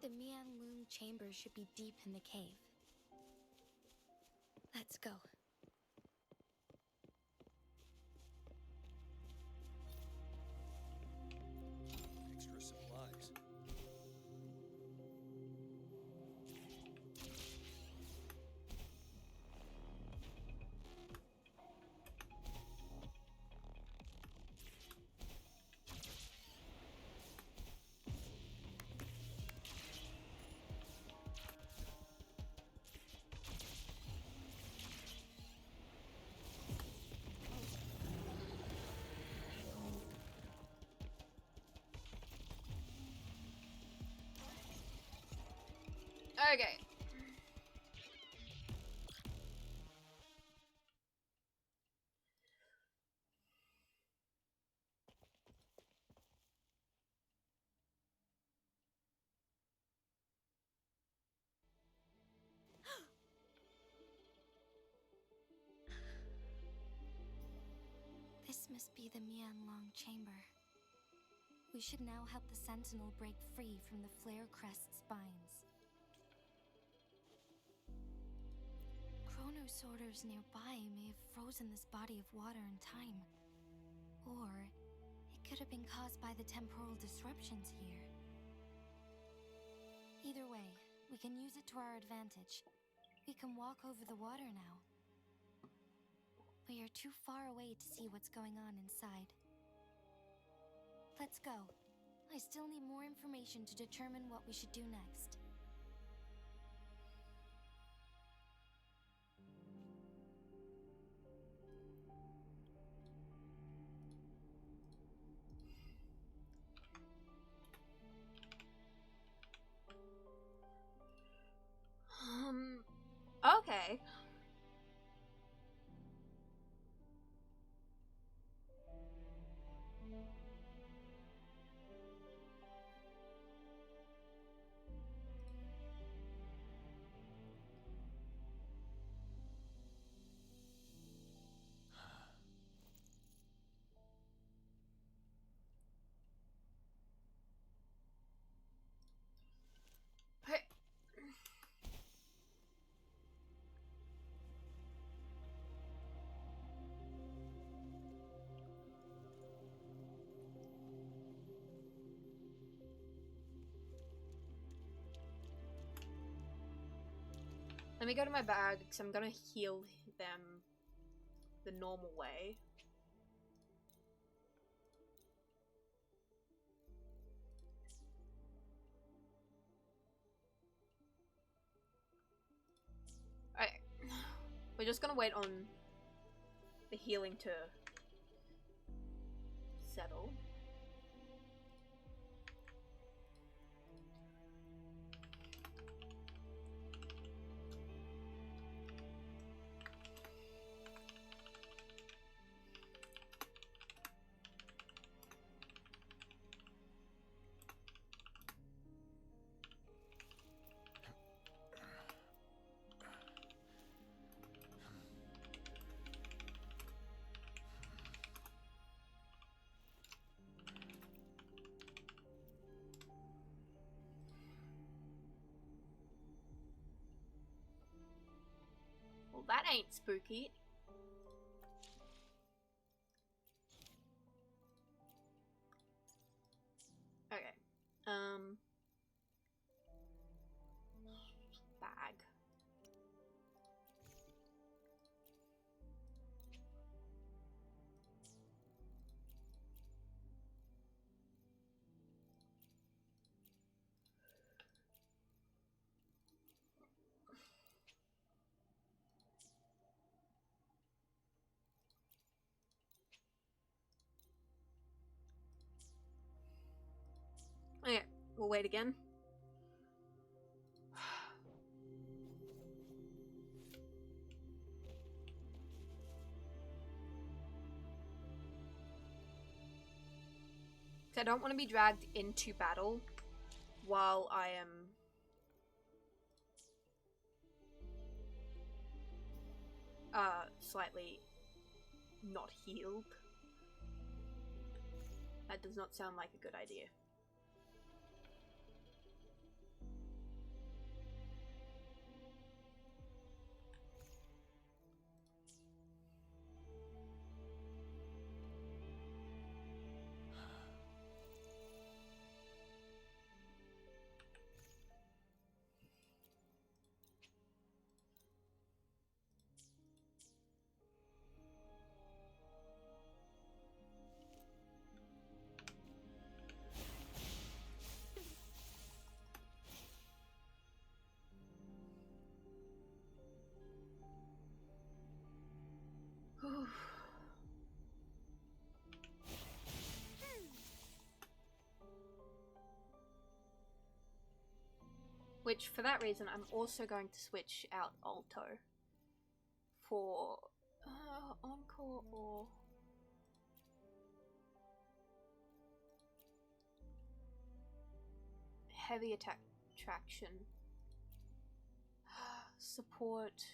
The Mian Loom chamber should be deep in the cave. Let's go. Extra supplies. Okay. This must be the Mian Long chamber. We should now help the Sentinel break free from the Flare Crest spines. Chrono sorters nearby may have frozen this body of water in time. Or it could have been caused by the temporal disruptions here. Either way, we can use it to our advantage. We can walk over the water now. We are too far away to see what's going on inside. Let's go. I still need more information to determine what we should do next. Okay. Let me go to my bag because I'm gonna heal them the normal way. Alright. We're just gonna wait on the healing to settle. Well, that ain't spooky. Okay. Bag. Okay, we'll wait again. I don't want to be dragged into battle while I am slightly not healed. That does not sound like a good idea. Which, for that reason, I'm also going to switch out Alto for Encore or heavy attack traction. Support.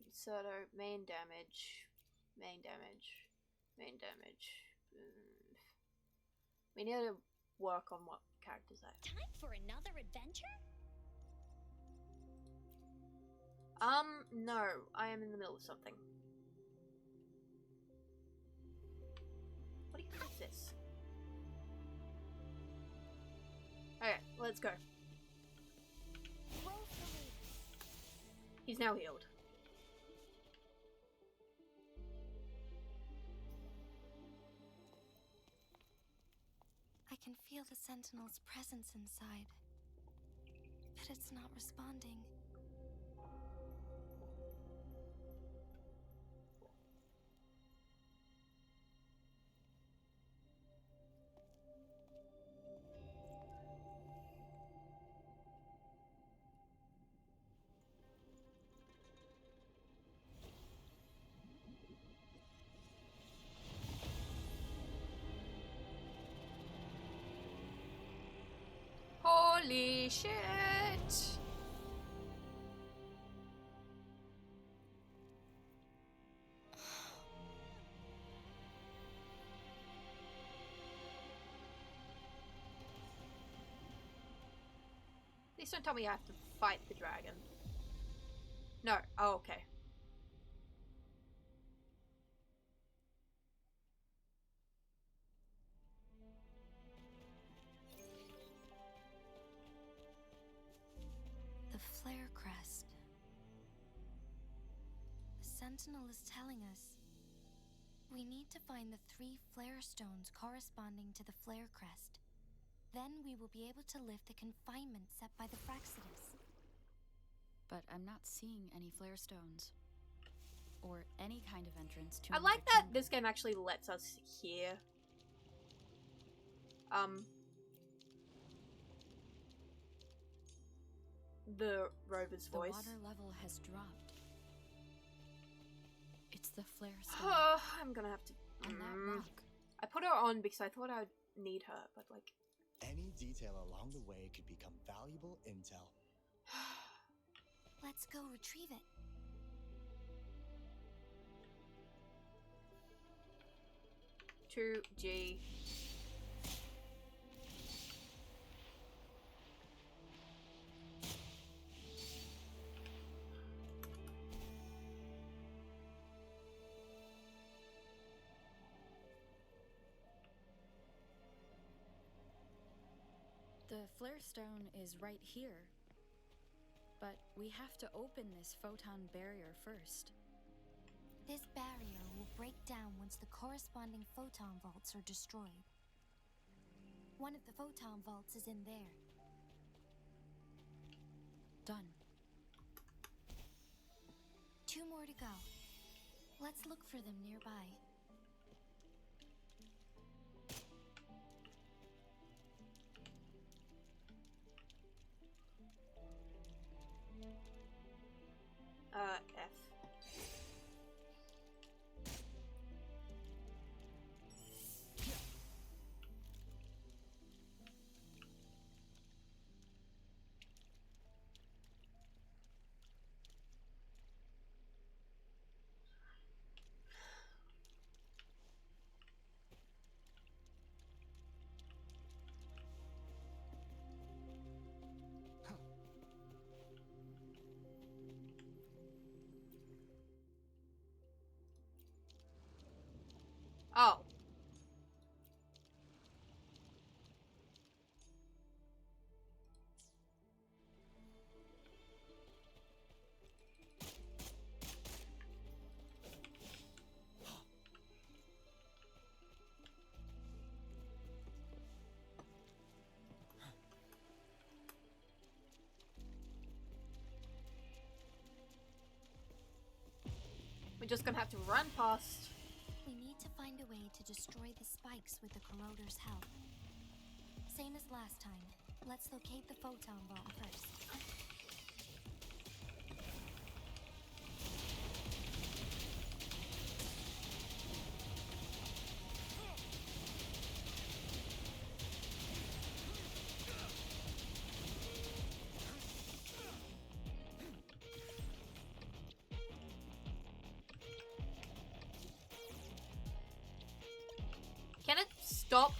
Concerto, main damage. We need to work on what characters I have. Time for another adventure? No, I am in the middle of something. What do you think is this? Okay, let's go. He's now healed. I can feel the Sentinel's presence inside, but it's not responding. Holy shit! Please don't tell me I have to fight the dragon. No. Oh, okay. The flare crest. The Sentinel is telling us we need to find the 3 flare stones corresponding to the flare crest. Then we will be able to lift the confinement set by the Fraxidus. But I'm not seeing any flare stones. Or any kind of entrance to I another like that kingdom. this game actually lets us hear the rover's The voice. water level has dropped. It's the flare stone. Oh, I'm gonna have to. On that rock. I put her on because I thought I'd need her, but like. Any detail along the way could become valuable intel. Let's go retrieve it. To G. The flare stone is right here. But we have to open this photon barrier first. This barrier will break down once the corresponding photon vaults are destroyed. One of the photon vaults is in there. Done. 2 more to go. Let's look for them nearby. F. Oh. We're just gonna have to run past. We need to find a way to destroy the spikes with the corroder's help. Same as last time. Let's locate the photon bomb first. Can it stop?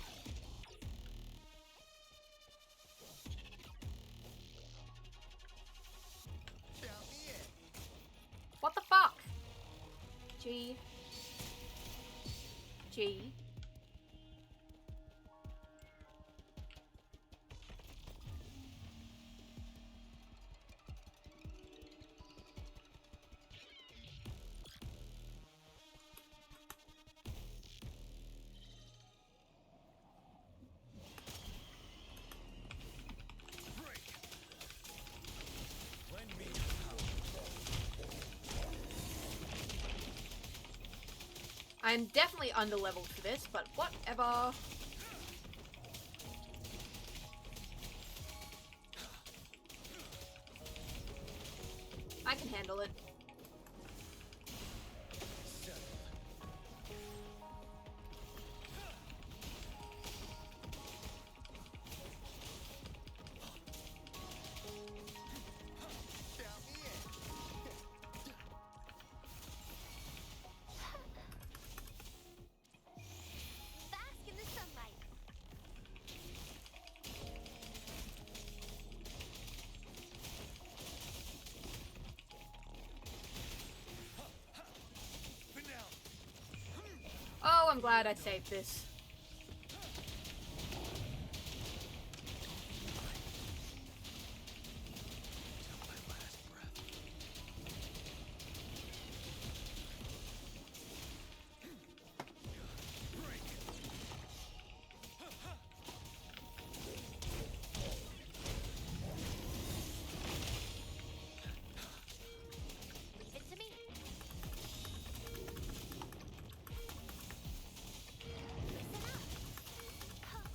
What the fuck? G. G. I'm definitely underleveled for this, but whatever. I can handle it. Bask in the sunlight. Oh, I'm glad I saved this. Leave it to me. Listen up.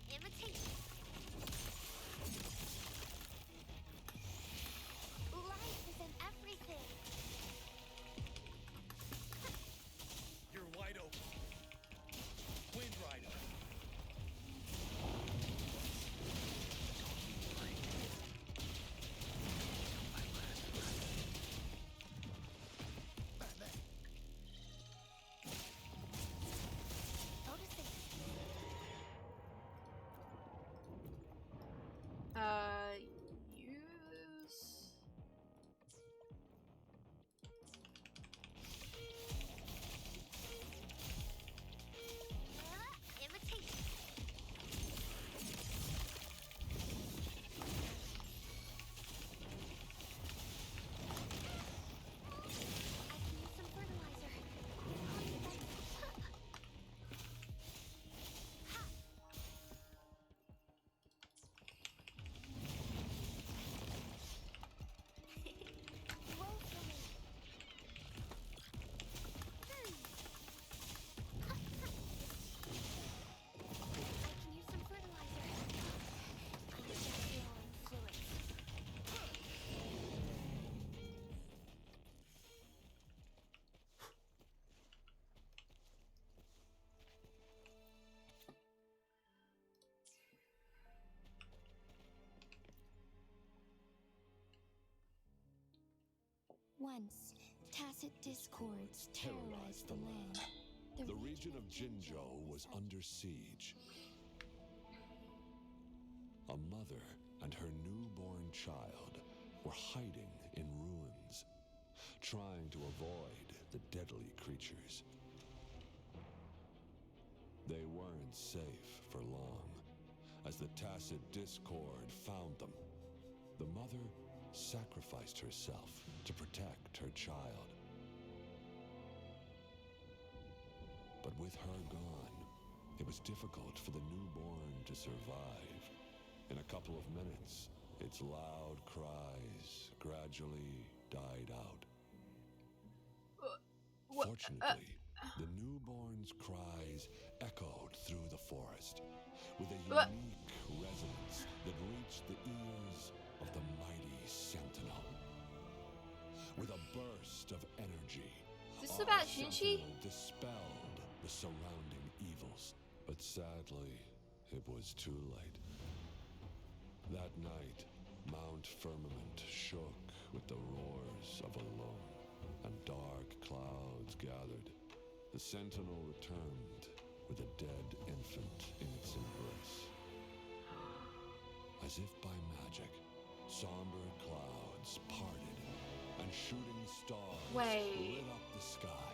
Imitation. Life is in everything. You're wide open. Wind Rider. Noticing. Use... Imitation. I can use some fertilizer. Roll for me. I can use some fertilizer. I need to feel fluids. Once, tacit discords terrorized the land. The region of Jinzhou was under siege. A mother and her newborn child were hiding in ruins, trying to avoid the deadly creatures. They weren't safe for long, as the tacit discord found them. The mother sacrificed herself to protect her child. But with her gone, it was difficult for the newborn to survive. In a couple of minutes, its loud cries gradually died out. Unfortunately, the newborn's cries echoed through the forest with a unique resonance that reached the ears of the mighty sentinel. With a burst of energy, Is this our about Shinji? sentinel dispelled the surrounding evils. But sadly, it was too late. That night, Mount Firmament shook with the roars of a loam, and dark clouds gathered. The sentinel returned with a dead infant in its embrace. As if by magic, somber clouds parted, and shooting stars lit up the sky.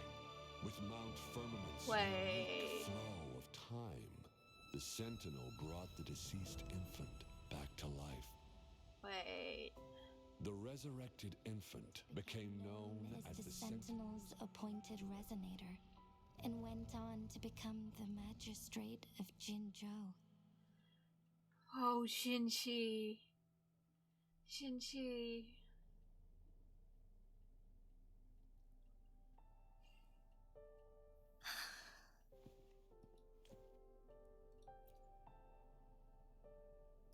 With Mount Firmament's unique flow of time, the sentinel brought the deceased infant back to life. The resurrected infant became known as the Sentinel's appointed resonator, and went on to become the magistrate of Jinzhou. Oh, Shinji. Shinji.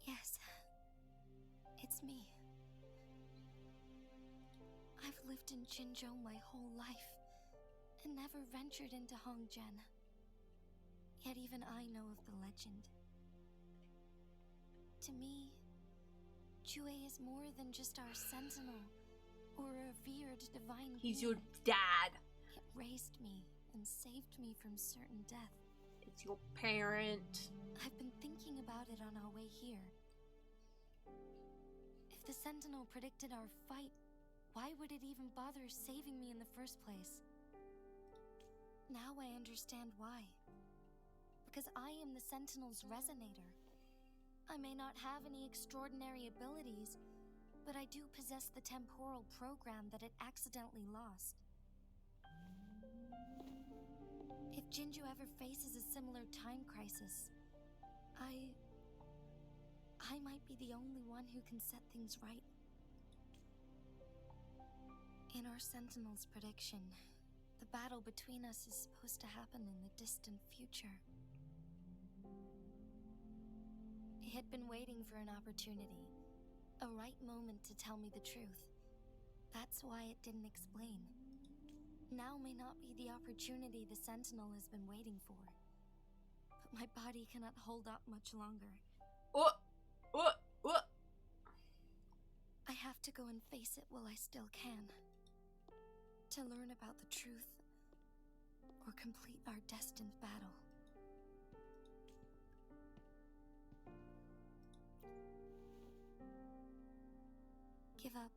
Yes, it's me. I've lived in Jinzhou my whole life, and never ventured into Hongjian. Yet even I know of the legend. To me, Jue is more than just our sentinel, or a revered divine He's being. your dad. It raised me and saved me from certain death. It's your parent. I've been thinking about it on our way here. If the sentinel predicted our fight, why would it even bother saving me in the first place? Now I understand why. Because I am the sentinel's resonator. I may not have any extraordinary abilities, but I do possess the temporal program that it accidentally lost. If Jinzhou ever faces a similar time crisis, I might be the only one who can set things right. In our sentinel's prediction, the battle between us is supposed to happen in the distant future. It had been waiting for an opportunity, a right moment to tell me the truth. That's why it didn't explain. Now may not be the opportunity the sentinel has been waiting for. But my body cannot hold up much longer. I have to go and face it while I still can. To learn about the truth, or complete our destined battle. Give up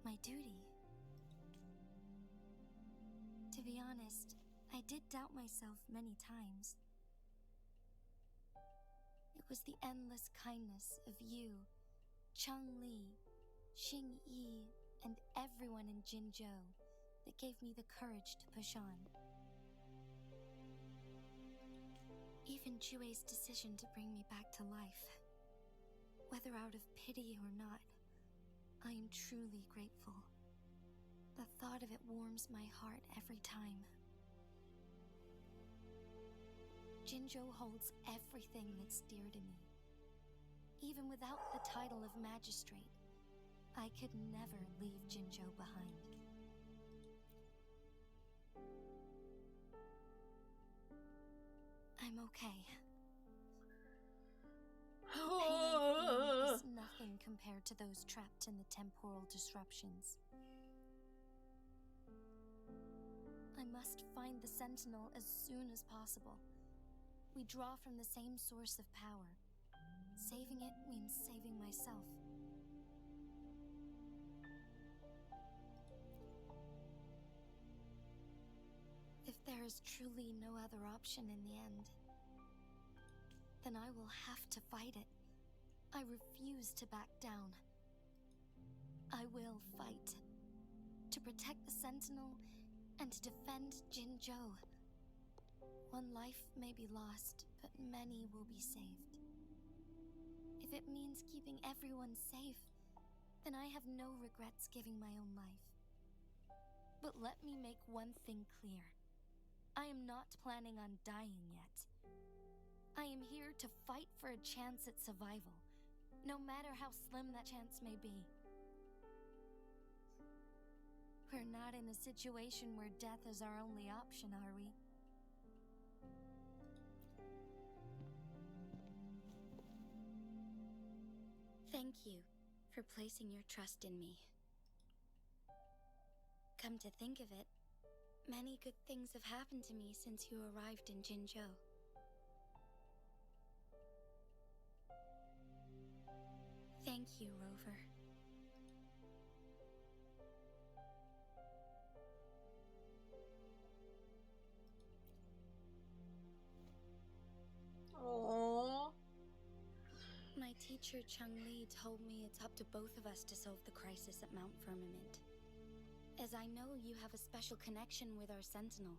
my duty. To be honest, I did doubt myself many times. It was the endless kindness of you, Cheng Li, Xing Yi, and everyone in Jinzhou that gave me the courage to push on. Even Jue's decision to bring me back to life, whether out of pity or not, I am truly grateful. The thought of it warms my heart every time. Jinzhou holds everything that's dear to me. Even without the title of magistrate, I could never leave Jinzhou behind. I'm okay. The pain I'm feeling is nothing compared to those trapped in the temporal disruptions. I must find the Sentinel as soon as possible. We draw from the same source of power. Saving it means saving myself. If there is truly no other option in the end, then I will have to fight it. I refuse to back down. I will fight. To protect the Sentinel and to defend Jinzhou. One life may be lost, but many will be saved. If it means keeping everyone safe, then I have no regrets giving my own life. But let me make one thing clear. I am not planning on dying yet. I am here to fight for a chance at survival, no matter how slim that chance may be. We're not in a situation where death is our only option, are we? Thank you for placing your trust in me. Come to think of it, many good things have happened to me since you arrived in Jinzhou. Thank you, Rover. Aww. My teacher Chang-Li told me it's up to both of us to solve the crisis at Mount Firmament. As I know you have a special connection with our Sentinel,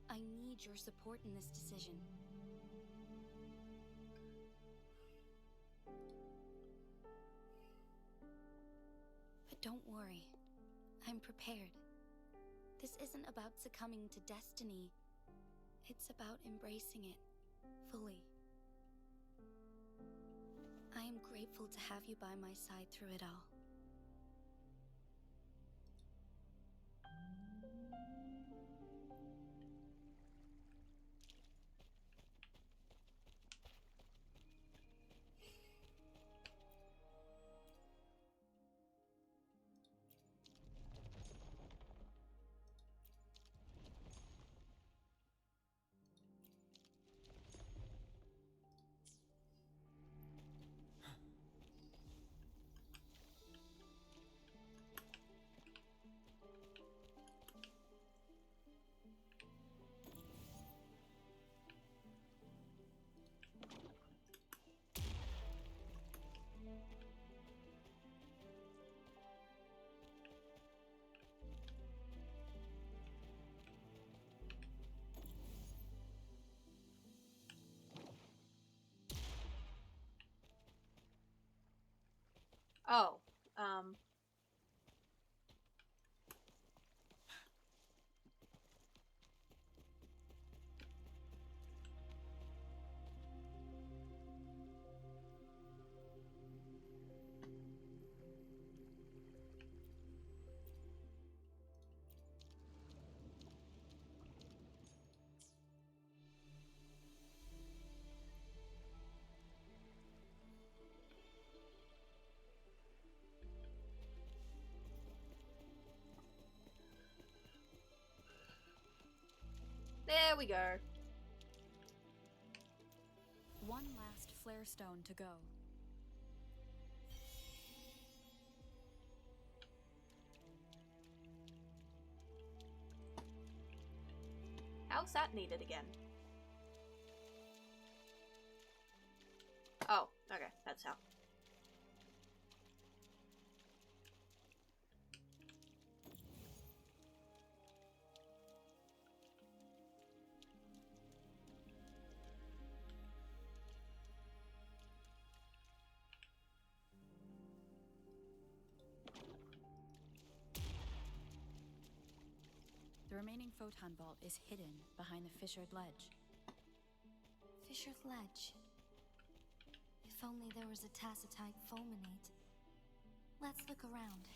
I need your support in this decision. But don't worry, I'm prepared. This isn't about succumbing to destiny. It's about embracing it fully. I am grateful to have you by my side through it all. Oh, there we go. One last flare stone to go. How's that needed again? Oh, okay, that's how. The remaining photon vault is hidden behind the fissured ledge. Fissured ledge. If only there was a tacitite fulminate. Let's look around.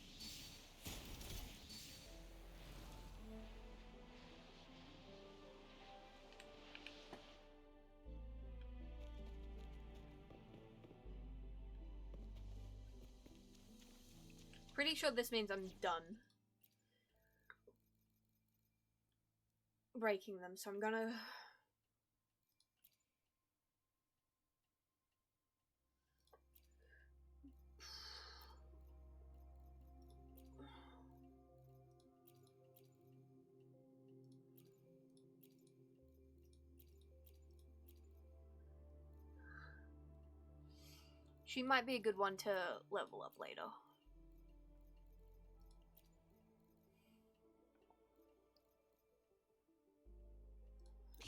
Pretty sure this means I'm done breaking them, so I'm gonna... She might be a good one to level up later.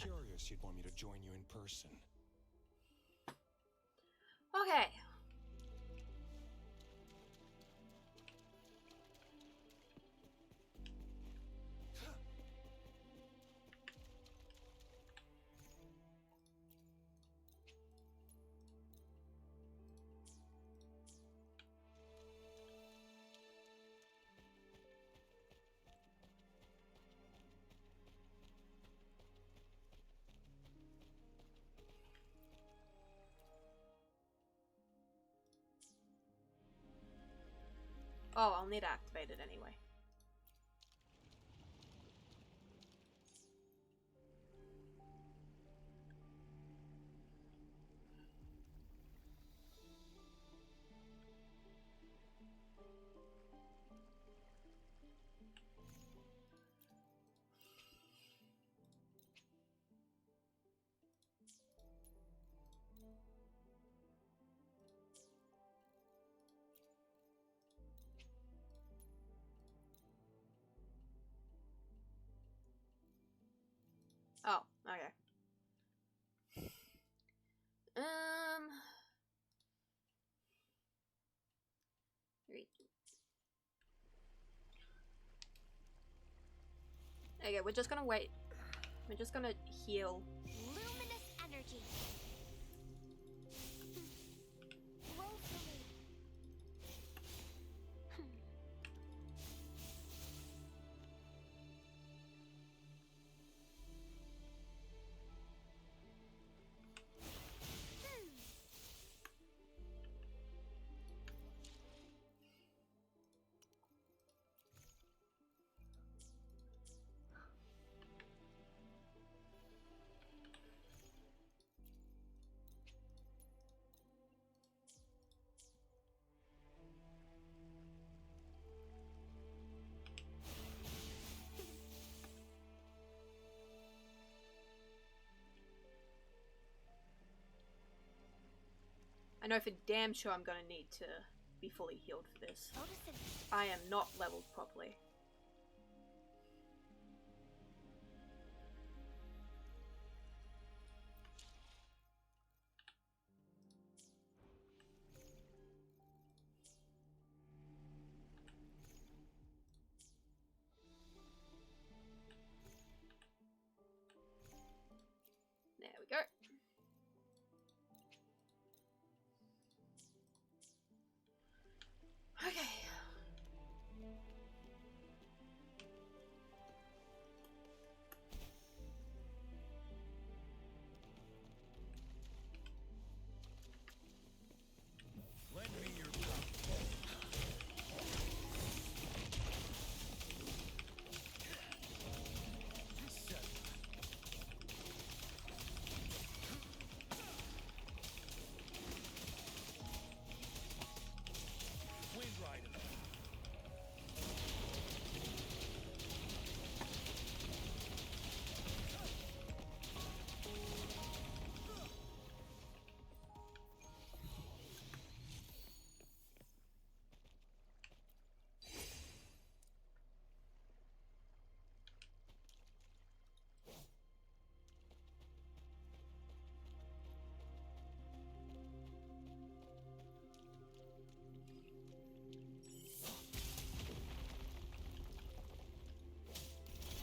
Curious you'd want me to join you in person. Okay. Oh, I'll need to activate it anyway. Oh, okay. Three. Okay, we're just gonna wait. We're just gonna heal. Luminous energy. Roll for me. I know for damn sure I'm gonna need to be fully healed for this. I am not leveled properly. There we go. Okay. Lend me your Wind Rider.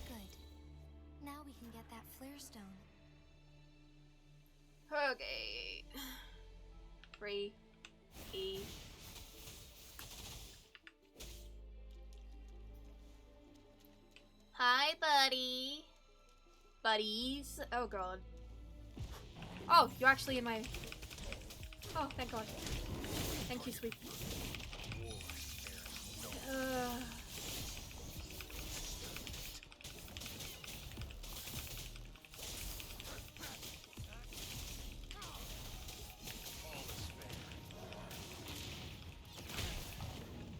Good. Now we can get that flare stone. Okay. 3 E. Hi, buddy. Buddies. Oh god. Oh, you're actually in my. Oh, thank god. Thank you, sweet.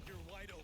You're wide open.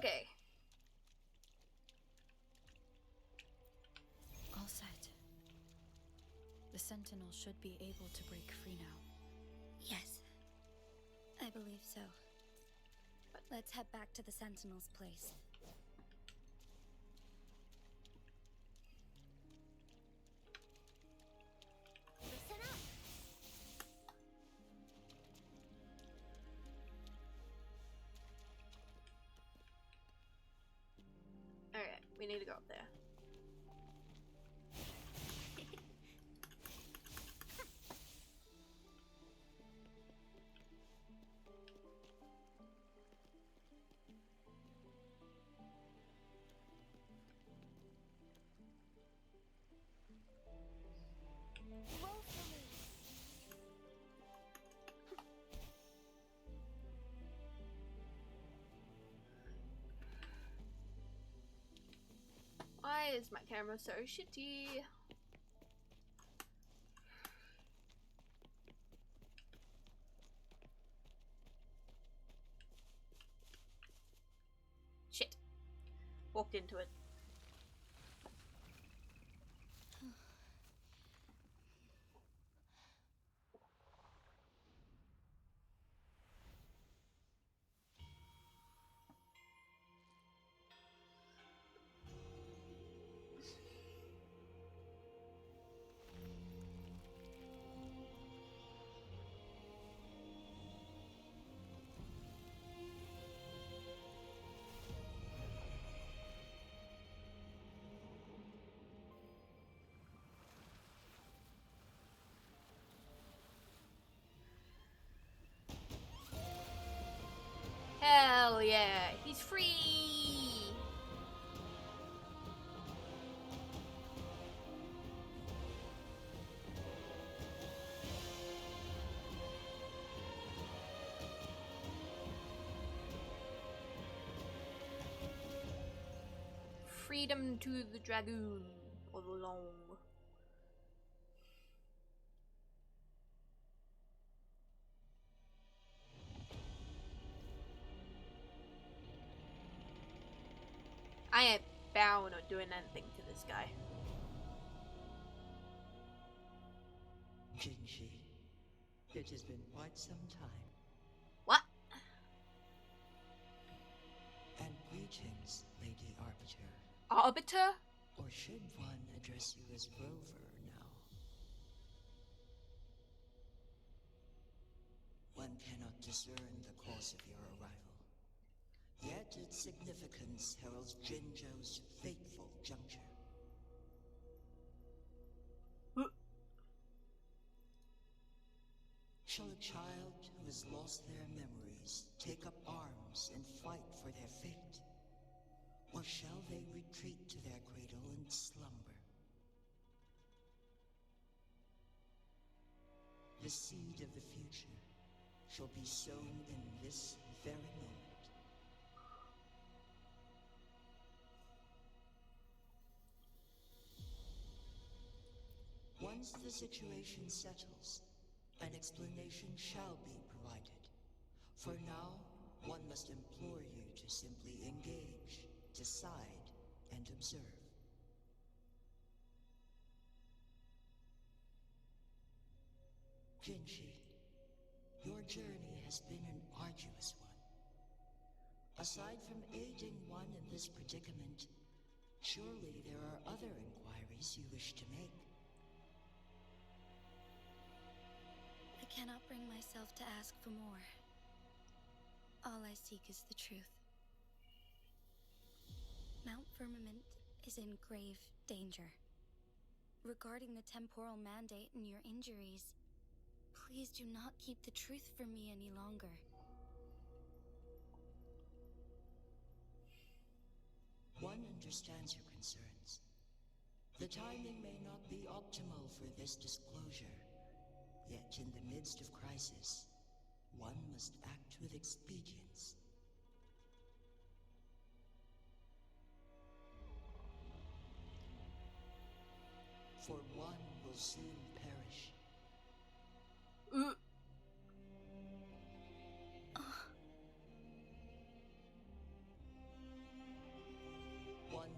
Okay. All set. The Sentinel should be able to break free now. Yes, I believe so. But let's head back to the Sentinel's place. Listen up. Alright, we need to go up there. Roll for me. Why is my camera so shitty? Shit. Walked into it. Hell yeah, he's free! Freedom to the dragoon, or the long. I ain't bowing or doing anything to this guy. Jinshi, it has been quite some time. What? And greetings, Lady Arbiter. Arbiter? Or should one address you as Rover now? One cannot discern the cause of your arrival. Yet its significance heralds Jinzhou's fateful juncture. Shall a child who has lost their memories take up arms and fight for their fate? Or shall they retreat to their cradle and slumber? The seed of the future shall be sown in this very moment. Once the situation settles, an explanation shall be provided. For now, one must implore you to simply engage, decide, and observe. Jinshi, your journey has been an arduous one. Aside from aiding one in this predicament, surely there are other inquiries you wish to make. I cannot bring myself to ask for more. All I seek is the truth. Mount Firmament is in grave danger. Regarding the temporal mandate and your injuries, please do not keep the truth from me any longer. One understands your concerns. The timing may not be optimal for this disclosure. Yet in the midst of crisis, one must act with expedience. For one will soon perish.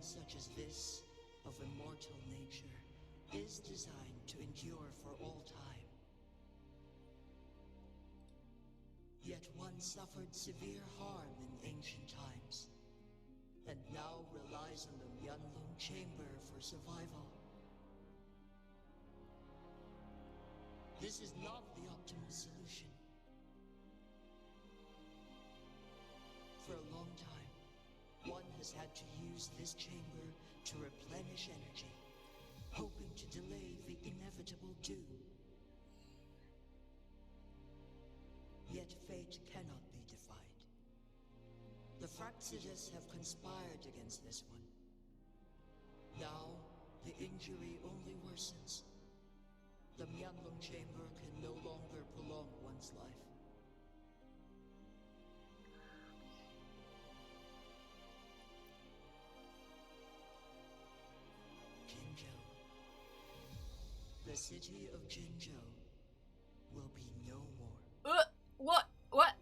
such as this, of immortal nature, is designed to endure for all time. Yet one suffered severe harm in ancient times, and now relies on the Myanlong Chamber for survival. This is not the optimal solution. For a long time, one has had to use this chamber to replenish energy, hoping to delay the inevitable doom. Yet fate cannot be defied. The Fraxides have conspired against this one. Now, the injury only worsens. The Myanlong Chamber can no longer prolong one's life. Jinzhou. The city of Jinzhou will be no more. What?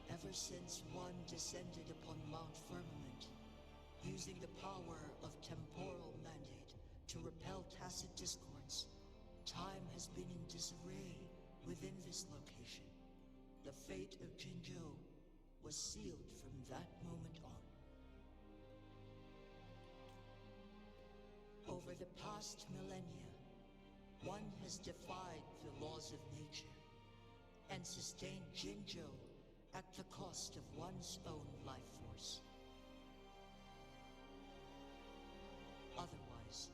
Ever since one descended upon Mount Firmament, using the power of temporal mandate to repel tacit discords, time has been in disarray within this location. The fate of Jinzhou was sealed from that moment on. Over the past millennia, one has defied the laws of nature and sustained Jinzhou at the cost of one's own life force. Otherwise,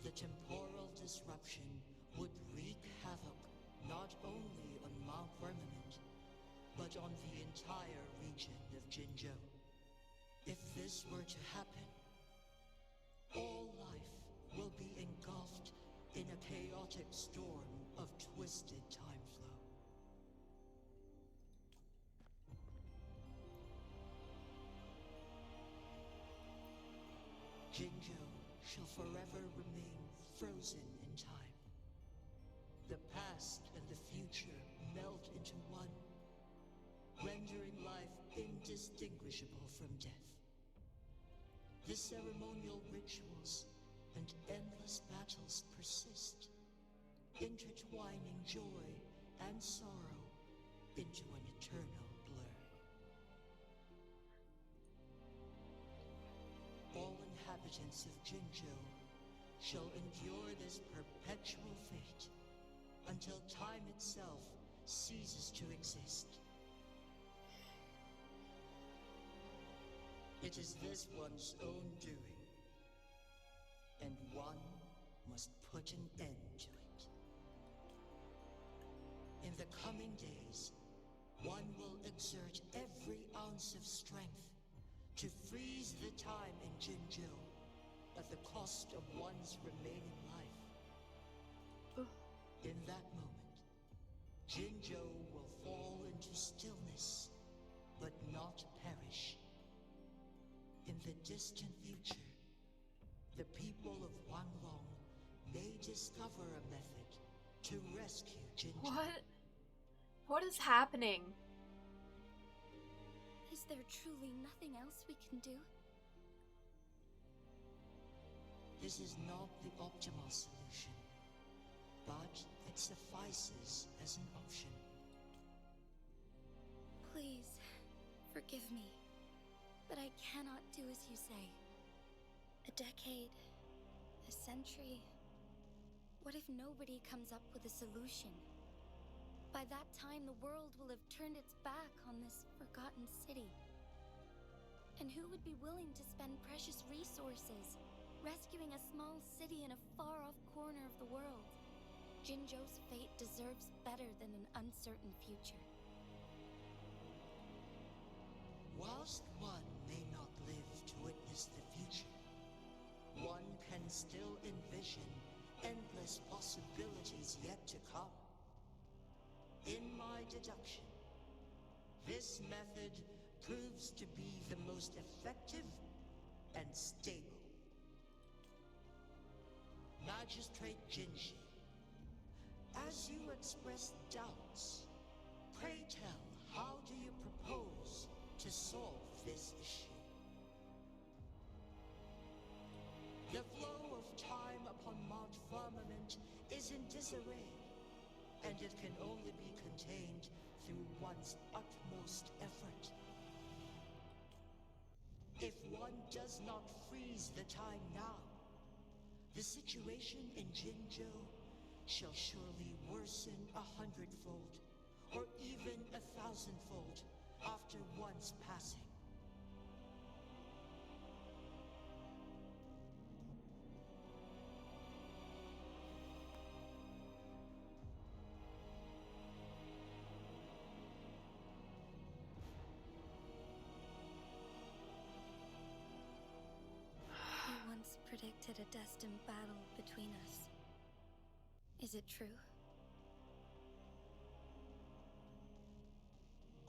the temporal disruption would wreak havoc not only on Mount Firmament, but on the entire region of Jinzhou. If this were to happen, all life will be engulfed in a chaotic storm of twisted time flow. Jinzhou shall forever remain frozen in time. The past and the future melt into one, rendering life indistinguishable from death. The ceremonial rituals and endless battles persist, intertwining joy and sorrow into an eternal blur. All inhabitants of Jinzhou shall endure this perpetual fate until time itself ceases to exist. It is this one's own doing, and one must put an end to it. In the coming days, one will exert every ounce of strength to freeze the time in Jinzhou at the cost of one's remaining life. In that moment, Jinzhou will fall into stillness, but not perish. In the distant future, the people of Wanglong may discover a method to rescue Jinzhou. What is happening? Is there truly nothing else we can do? This is not the optimal solution, but it suffices as an option. Please, forgive me, but I cannot do as you say. A decade, a century. What if nobody comes up with a solution? By that time, the world will have turned its back on this forgotten city. And who would be willing to spend precious resources rescuing a small city in a far-off corner of the world? Jinzhou's fate deserves better than an uncertain future. Whilst one may not live to witness the future, one can still envision endless possibilities yet to come. In my deduction, this method proves to be the most effective and stable. Magistrate Jinshi, as you express doubts Pray tell, how do you propose to solve this issue? The flow of time upon Mount Firmament is in disarray, and it can only be contained through one's utmost effort. If one does not freeze the time now, the situation in Jinzhou shall surely worsen 100-fold, or even 1,000-fold, after one's passing. You once predicted a destined battle between us. Is it true?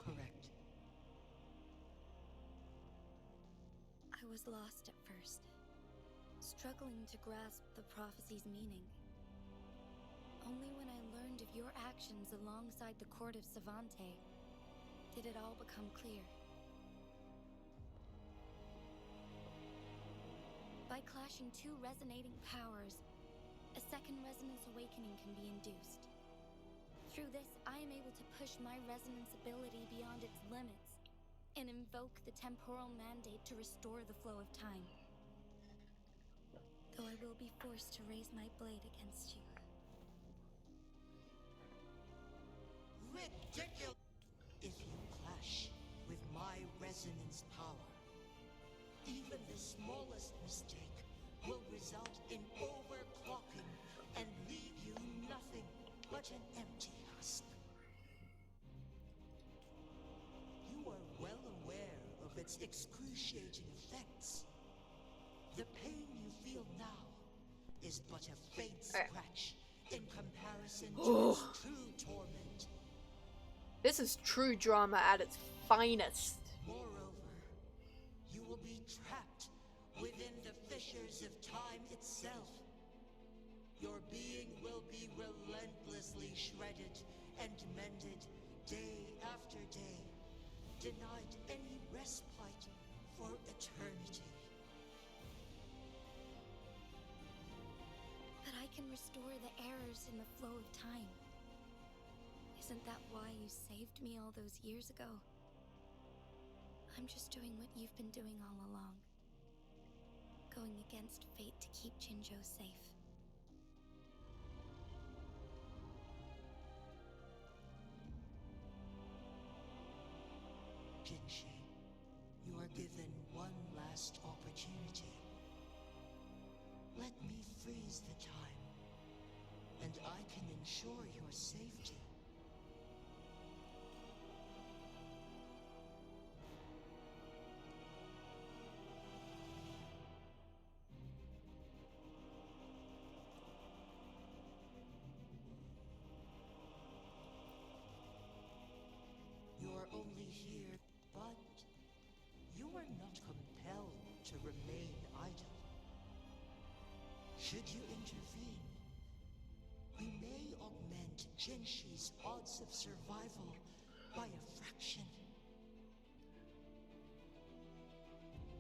Correct. I was lost at first, struggling to grasp the prophecy's meaning. Only when I learned of your actions alongside the court of Savante did it all become clear. By clashing two resonating powers, a second resonance awakening can be induced. Through this, I am able to push my resonance ability beyond its limits and invoke the temporal mandate to restore the flow of time. Though I will be forced to raise my blade against you. Ridiculous! If you clash with my resonance power, even the smallest mistake will result in overclocking and leave you nothing but an empty husk. You are well aware of its excruciating effects. The pain you feel now is but a faint scratch in comparison to its true torment. This is true drama at its finest. Moreover, you will be trapped within the fissures of time itself. Your being will be relentlessly shredded and mended day after day, denied any respite for eternity. But I can restore the errors in the flow of time. Isn't that why you saved me all those years ago? I'm just doing what you've been doing all along. Going against fate to keep Jinzhou safe. Jinshi, you are given one last opportunity. Let me freeze the time, and I can ensure your safety. You're only here, but you are not compelled to remain idle. Should you intervene, we may augment Jinshi's odds of survival by a fraction.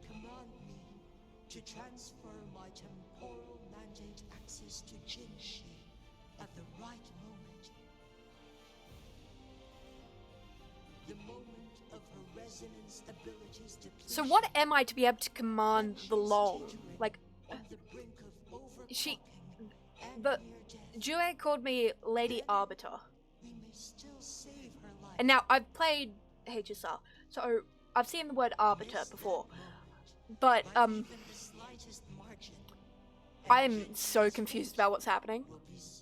Command me to transfer my temporal mandate access to Jinshi at the right moment. The moment of her resonance abilities depletion. So what am I to be able to command the long? Like, the Jue called me Lady Arbiter. We may still save her life. And now I've played HSR, so I've seen the word Arbiter before. But even the slightest margin, I am so confused about what's happening. will be sealed.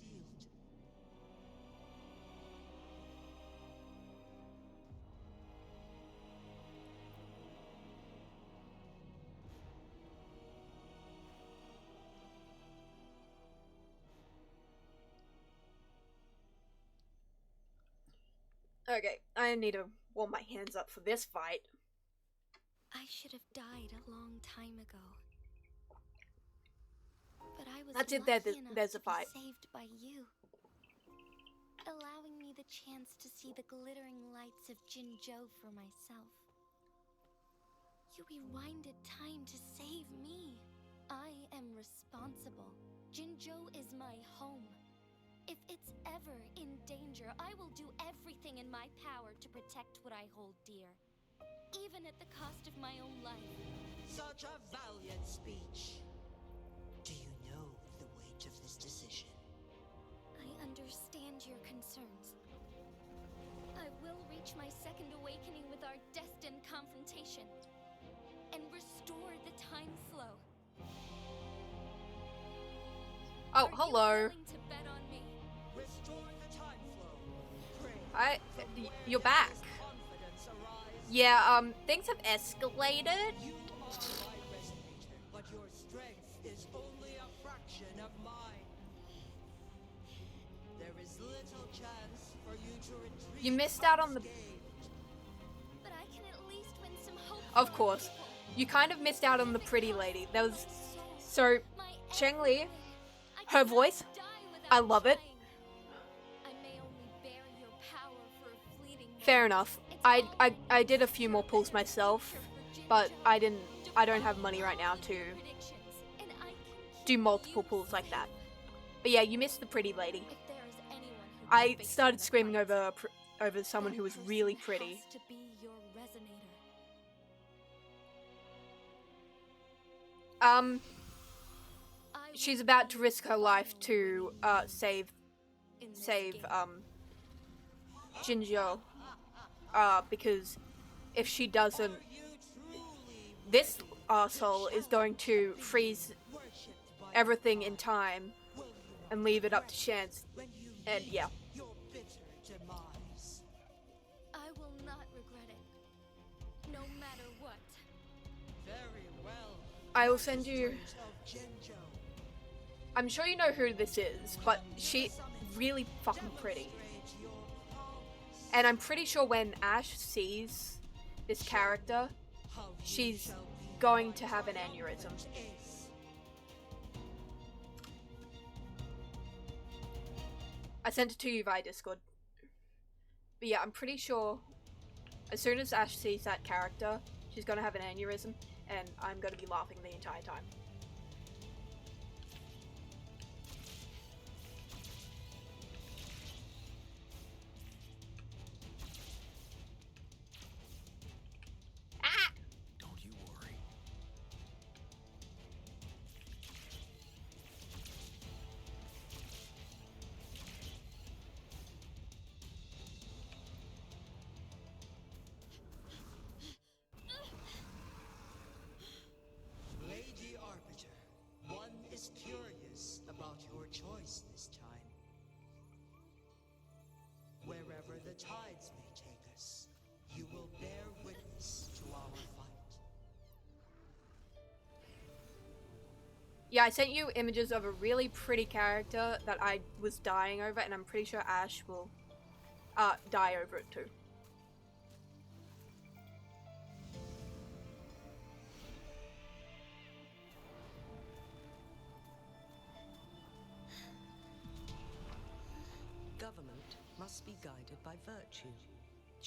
Okay, I need to warm my hands up for this fight. I should have died a long time ago. But I was That's it, lucky enough there's a to fight. be saved by you, allowing me the the chance to see the glittering lights of Jinzhou for myself. You rewinded time to save me. I am responsible. Jinzhou is my home. If it's ever in danger, I will do everything in my power to protect what I hold dear, even at the cost of my own life. Such a valiant speech. Do you know the weight of this decision? I understand your concerns. I will reach my second awakening with our destined confrontation and restore the time flow. Oh, hello. To bet on me? Restore the time flow. You're back. Yeah, things have escalated. You are my resonator, but your strength is only a fraction of mine. There is little chance for you to retreat. You missed out on the... But I can at least win some hope. Of course. You kind of missed out on the pretty lady. There was... So, Cheng Li, her voice, I love it. Fair enough. I did a few more pulls myself, but I don't have money right now to do multiple pulls like that. But yeah, you missed the pretty lady. I started screaming over someone who was really pretty. She's about to risk her life to save Jinzhou. Because if she doesn't, this arsehole is going to freeze everything in time and leave it up to chance. And yeah. I will not regret it, no matter what. Very well. I will send you... I'm sure you know who this is, but she's really fucking pretty. And I'm pretty sure when Ash sees this character, she's going to have an aneurysm. I sent it to you via Discord. But yeah, I'm pretty sure as soon as Ash sees that character, she's gonna have an aneurysm, and I'm gonna be laughing the entire time. Don't you worry. Lady Arbiter, one is curious about your choice this time. Wherever the tides may take us, you will bear witness to our fight. Yeah, I sent you images of a really pretty character that I was dying over, and I'm pretty sure Ash will die over it too. Government must be guided by virtue.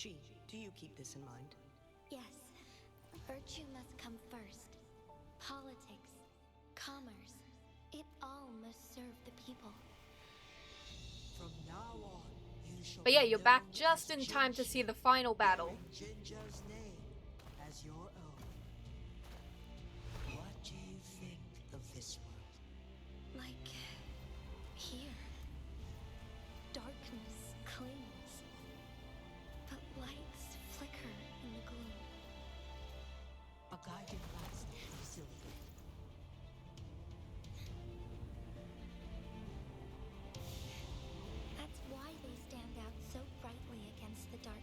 Chi, do you keep this in mind? Yes, virtue must come first. Politics, commerce, it all must serve the people. From now on, you shall But yeah, be you're back known just as in time to Jinzhou, see the final battle. bearing Jinzhou's name as your own. What do you think of this world? Like here, darkness clings, but lights flicker in the gloom. A guiding blast of resilience. That's why they stand out so brightly against the darkness.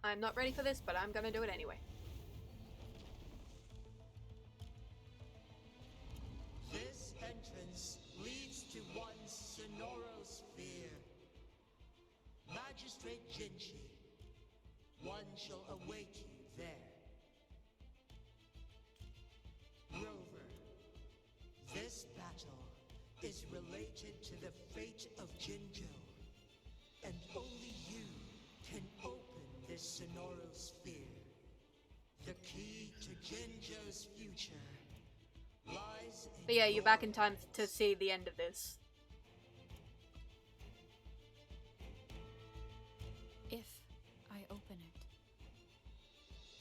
I'm not ready for this, but I'm gonna do it anyway. This entrance leads to one's Sonoro sphere. Magistrate Jinshi, one one shall await you there. Rover, this battle is related to the fate of Jinzhou, and only you can open this Sonoral sphere. The key to Jinzhou's future lies in But yeah, you're back in your time to see the end of this. If I open it,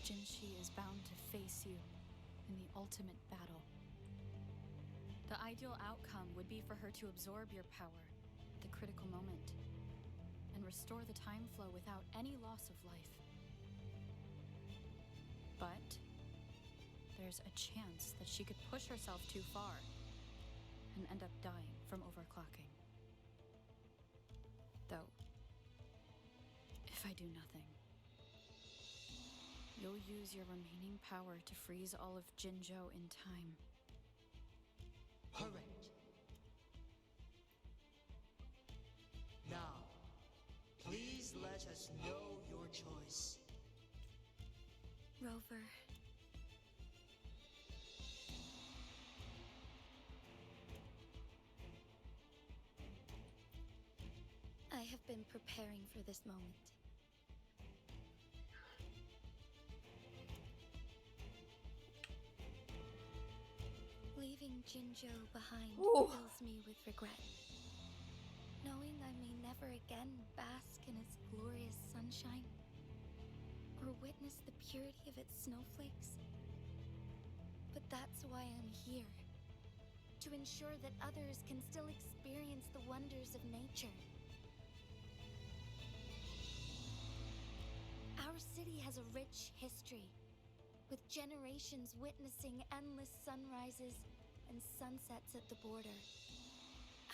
Jinshi is bound to face you in the ultimate battle. The ideal outcome would be for her to absorb your power at the critical moment and restore the time flow without any loss of life. But there's a chance that she could push herself too far and end up dying from overclocking. Though, if I do nothing, you'll use your remaining power to freeze all of Jinzhou in time. correct. Now, please let us know your choice. Rover. I have been preparing for this moment. Leaving Jinzhou behind fills me with regret. Knowing I may never again bask in its glorious sunshine, or witness the purity of its snowflakes. But that's why I'm here. To ensure that others can still experience the wonders of nature. Our city has a rich history, with generations witnessing endless sunrises and sunsets at the border.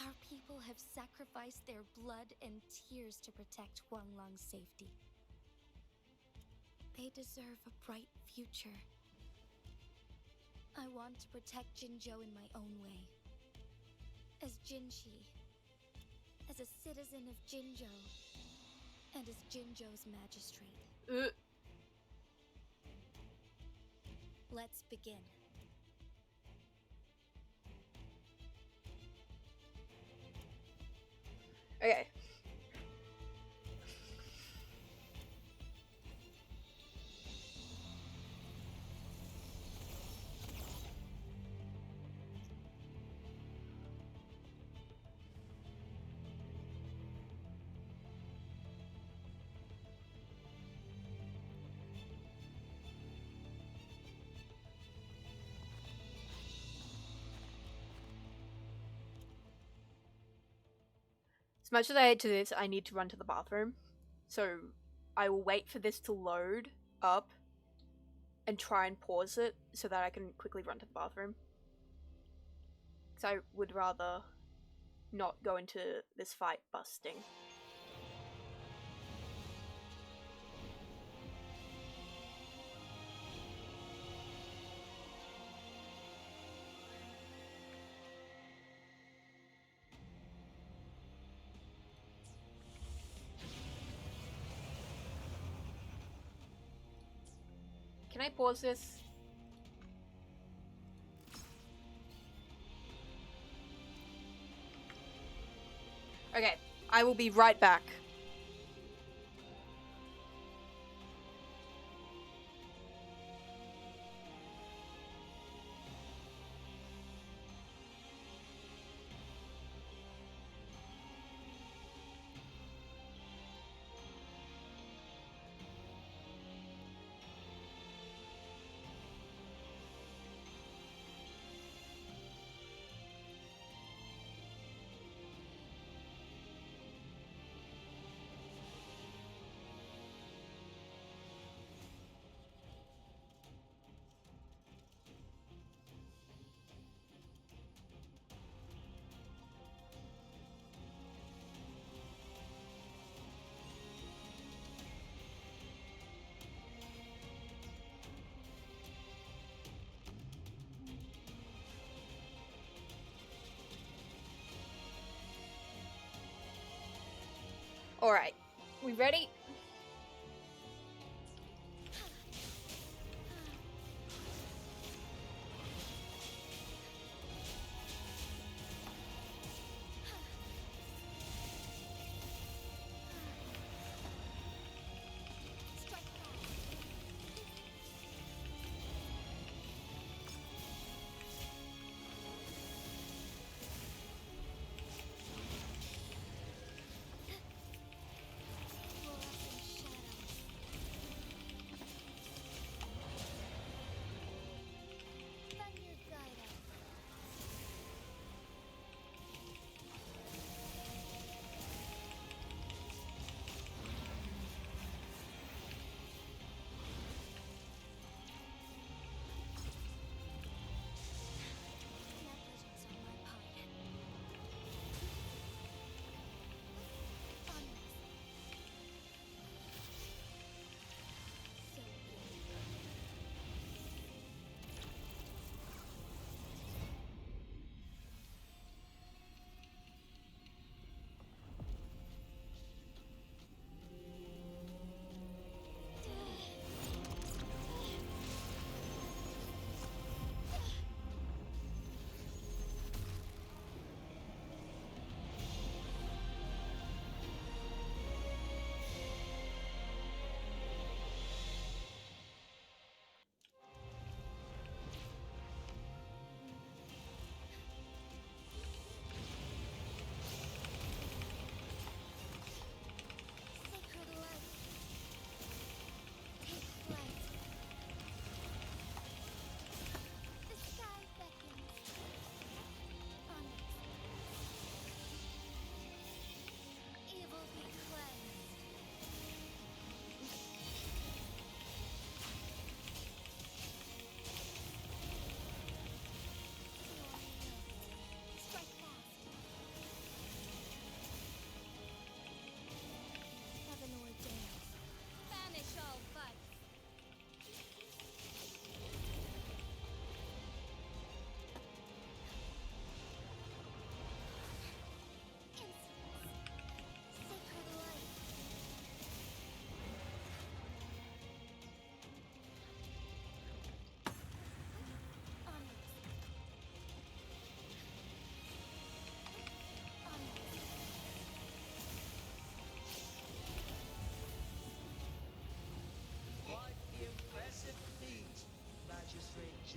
Our people have sacrificed their blood and tears to protect Huanglang's safety. They deserve a bright future. I want to protect Jinzhou in my own way. As Jinshi, as a citizen of Jinzhou, and as Jinzhou's magistrate. Let's begin. Okay. As much as I hate to do this, I need to run to the bathroom. So I will wait for this to load up and try and pause it so that I can quickly run to the bathroom. Because I would rather not go into this fight busting. Can I pause this? Okay, I will be right back. Alright, we ready?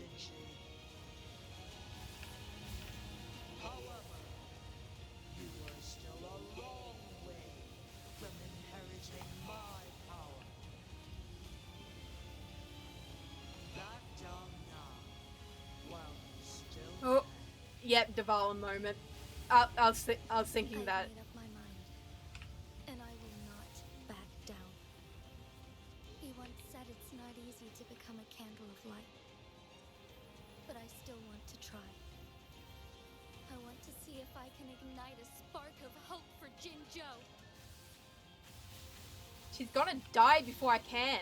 Jinshi. However, you are still a long way from inheriting my power. Back down now, while you still Oh, yep, Devala moment. I was thinking that. I've made up my mind, and I will not back down. He once said it's not easy to become a candle of light, but I still want to try. I want to see if I can ignite a spark of hope for Jinzhou. She's gonna die before I can.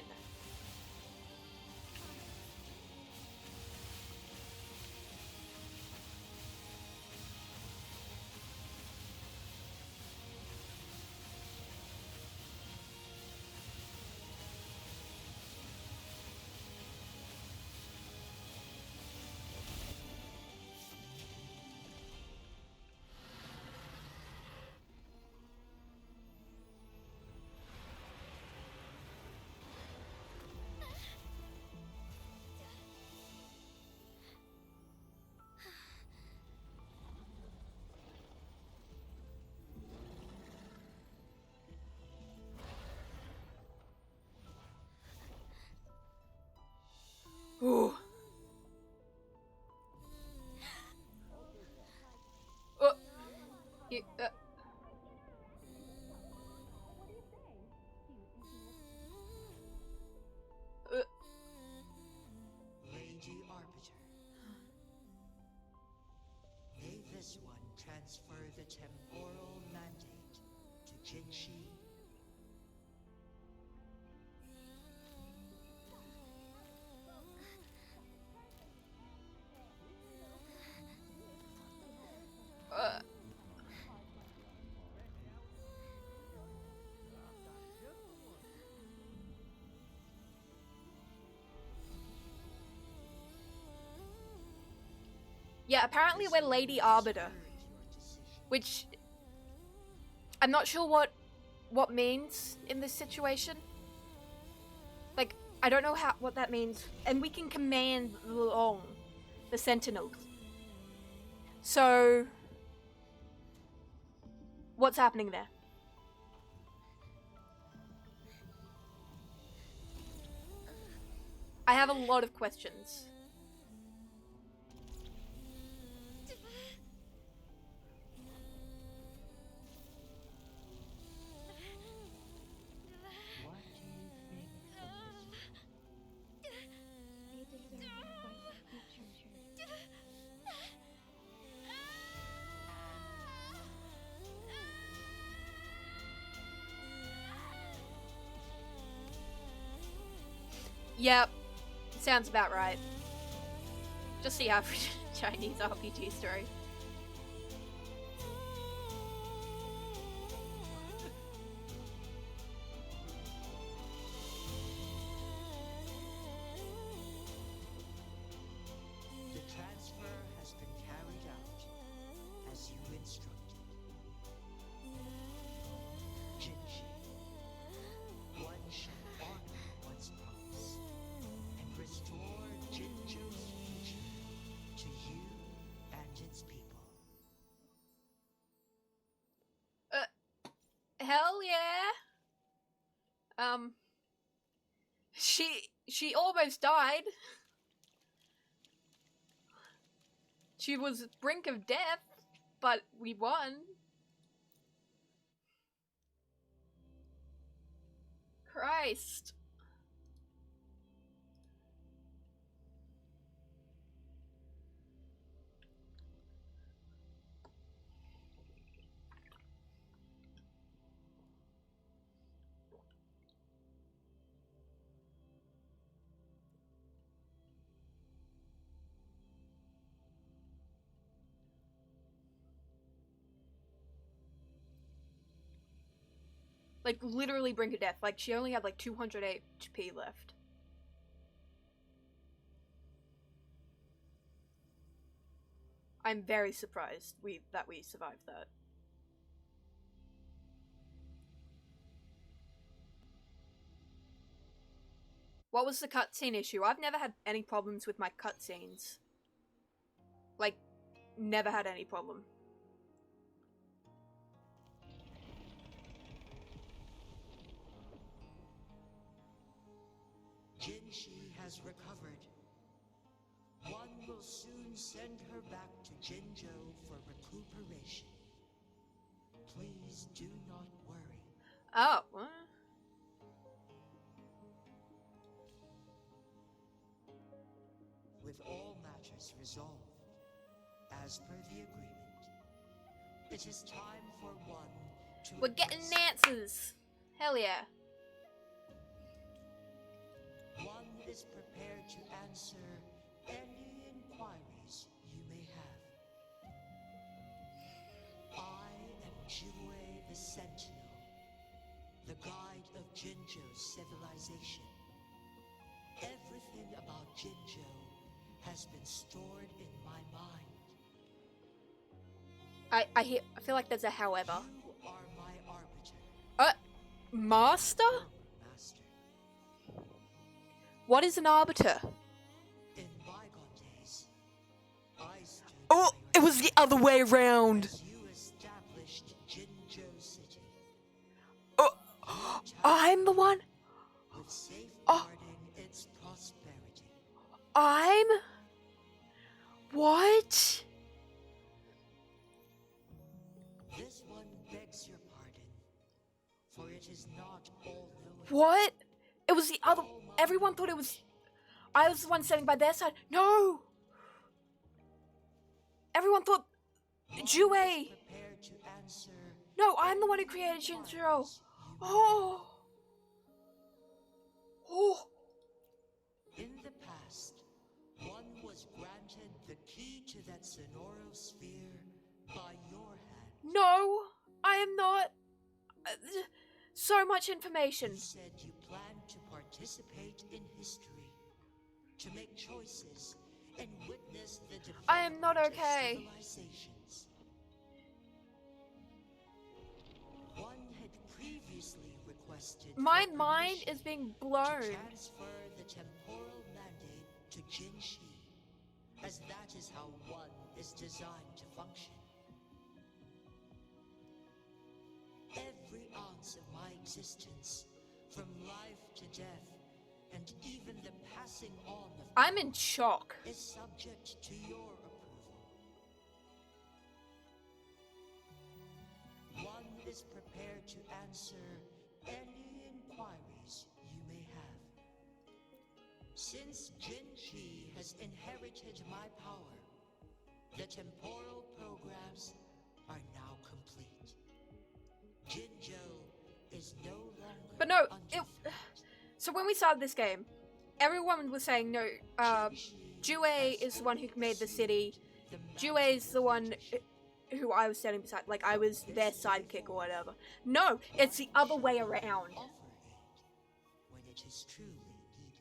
Ooh. Oh. Lady Arbiter. May this one transfer the temporal mandate to Jinshi. Yeah, apparently we're Lady Arbiter, which I'm not sure what means in this situation. Like, I don't know what that means, and we can command the Sentinels. So, what's happening there? I have a lot of questions. What do you think of this? They deserve a brighter future. Yep, sounds about right. Just the average Chinese RPG story. The transfer has been carried out as you instructed. Jinshi, one shall honor one's promise and restore Jinzhou's future to you and its people. Hell yeah. She almost died. She was brink of death, but we won. Christ. Like, literally brink of death. Like, she only had like 200 HP left. I'm very surprised that we survived that. What was the cutscene issue? I've never had any problems with my cutscenes. Like, never had any problem. Jinshi has recovered. One will soon send her back to Jinzhou for recuperation. Please do not worry. Oh, what? With all matters resolved, as per the agreement, it is time for one to... We're getting answers! Hell yeah. One is prepared to answer any inquiries you may have. I am Jue the Sentinel, the guide of Jinzhou's civilization. Everything about Jinzhou has been stored in my mind. I feel like there's a however. You are my arbiter. Master? Master. What is an arbiter? In bygone days, I stood Oh, by it your was the other way around. as you established Jinzhou City. Oh, I'm the one? With safeguarding its prosperity. I'm? What? This one begs your pardon, for it is not all knowing. What? It was the other. Everyone thought it was. I was the one standing by their side. No! Everyone thought. Jue! Prepared to answer No, I'm the one who created Shinjiro. Oh! Oh! in the past, one was granted the key to that Sonoro sphere by your hand. No! I am not. So much information. You said you planned to participate in history, to make choices, and witness the development I am not of okay. civilizations. One had previously requested My your mind permission is being to blown. transfer the temporal mandate to Jinshi, as that is how one is designed to function. Every ounce of my existence, from life to death, and even the passing on of I'm in shock. is subject to your approval. One is prepared to answer any inquiries you may have. Since Jinshi has inherited my power, the temporal programs are now complete. Jinzhou is no longer But no, under threat. So when we started this game, everyone was saying no. Jue is the one who made the city. Jue is the one who I was standing beside. Like I was their sidekick or whatever. No, it's the other way around. Offer aid when it is truly needed.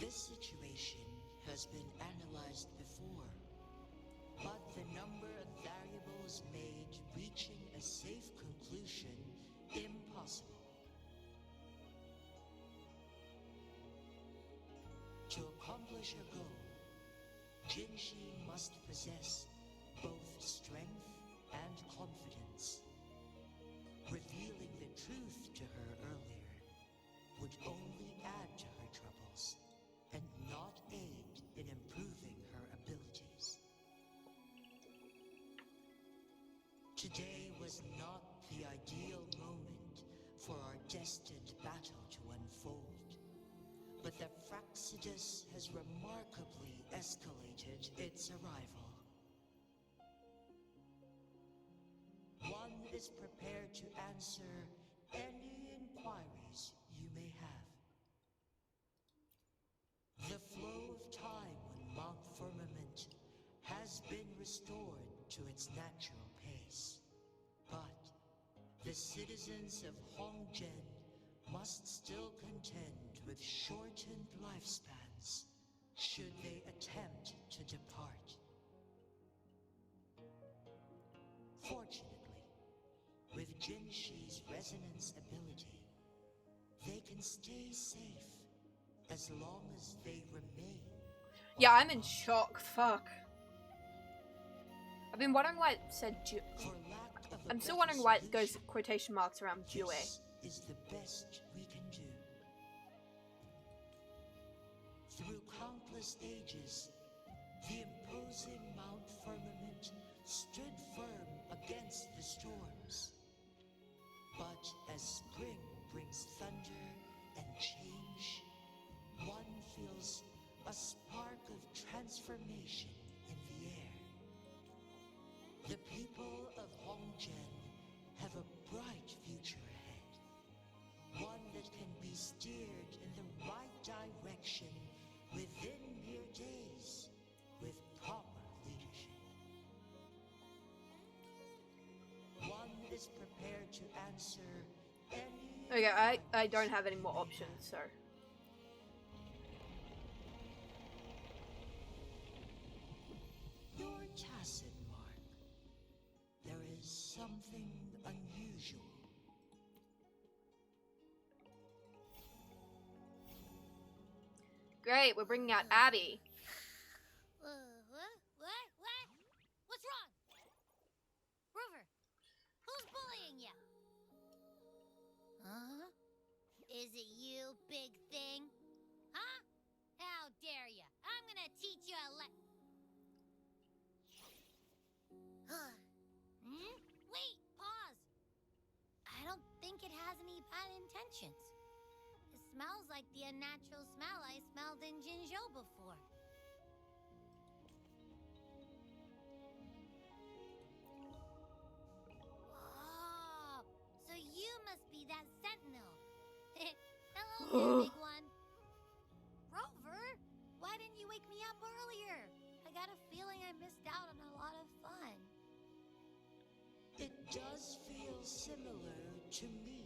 This situation has been analyzed before, but the number of variables made reaching a safe conclusion impossible. To accomplish a goal, Jinshi must possess both strength and confidence. Revealing the truth to her earlier would only add to her troubles and not aid in improving her abilities. Today was not the ideal moment for our destined battle to unfold, but the Fraxidus has remarkably escalated its arrival. One is prepared to answer any inquiries you may have. The flow of time on Mount Firmament has been restored to its natural pace, but the citizens of Hongzhen must still contend with shortened lifespans should they attempt to depart. Fortunately, with Jinshi's resonance ability, they can stay safe as long as they remain. Yeah, I'm in shock. Fuck. I've been wondering why it said I'm still wondering why it goes quotation marks around Jue. This is the best we can do. Through countless ages, the imposing Mount Firmament stood firm against the storms. But as spring brings thunder and change, one feels a spark of transformation in the air. The people of Hongjian have a bright future ahead. One that can be steered in the right direction within mere days with proper leadership. One is prepared to answer any... Okay, I don't have any more options, so... Your tacit mark. There is something unusual. Great, we're bringing out Abby. What? What's wrong? Rover, who's bullying you? Huh? Is it you, big thing? Huh? How dare you? I'm gonna teach you a Wait, pause. I don't think it has any bad intentions. It smells like the unnatural smell I smelled in Jinzhou before. Oh, so you must be that sentinel. Hello there, big one. Rover, why didn't you wake me up earlier? I got a feeling I missed out on a lot of fun. It does feel similar to me,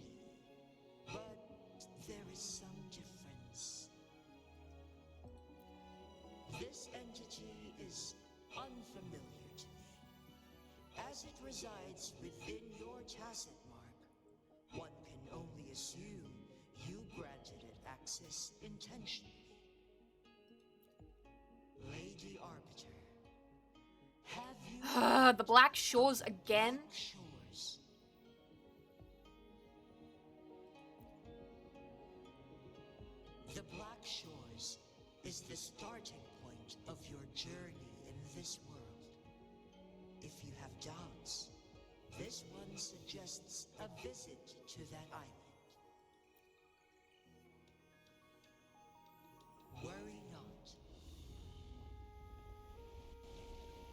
but there is some difference. This entity is unfamiliar to me. As it resides within your tacit mark, one can only assume you granted it access intentionally. Lady Arbiter, have you... The Black Shores again? Black Shores. The Black Shores is the starting point of your journey in this world. If you have doubts, this one suggests a visit to that island. Worry not.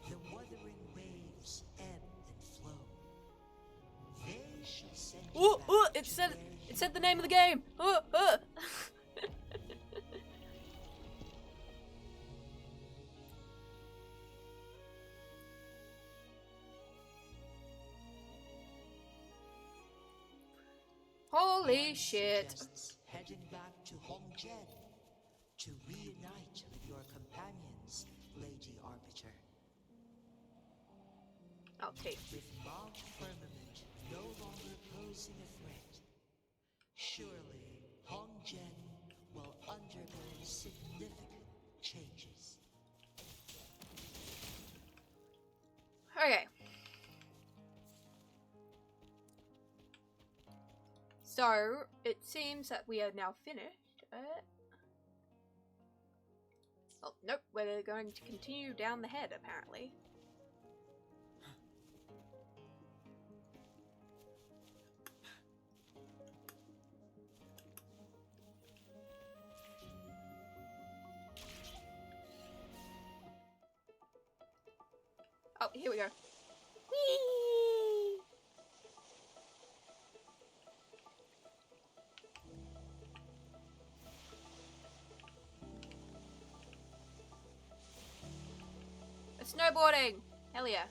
The wuthering waves ebb and flow. They shall send you back It said the name of the game. Holy shit. Heading back to Hongjian to reunite with your companions, Lady Arbiter. I'll take With Mount Firmament no longer posing a threat, surely Hongjian will undergo significant changes. Okay. So, it seems that we are now finished. Oh, nope, we're going to continue down the head, apparently. Oh, here we go. Whee! Snowboarding! Hell yeah.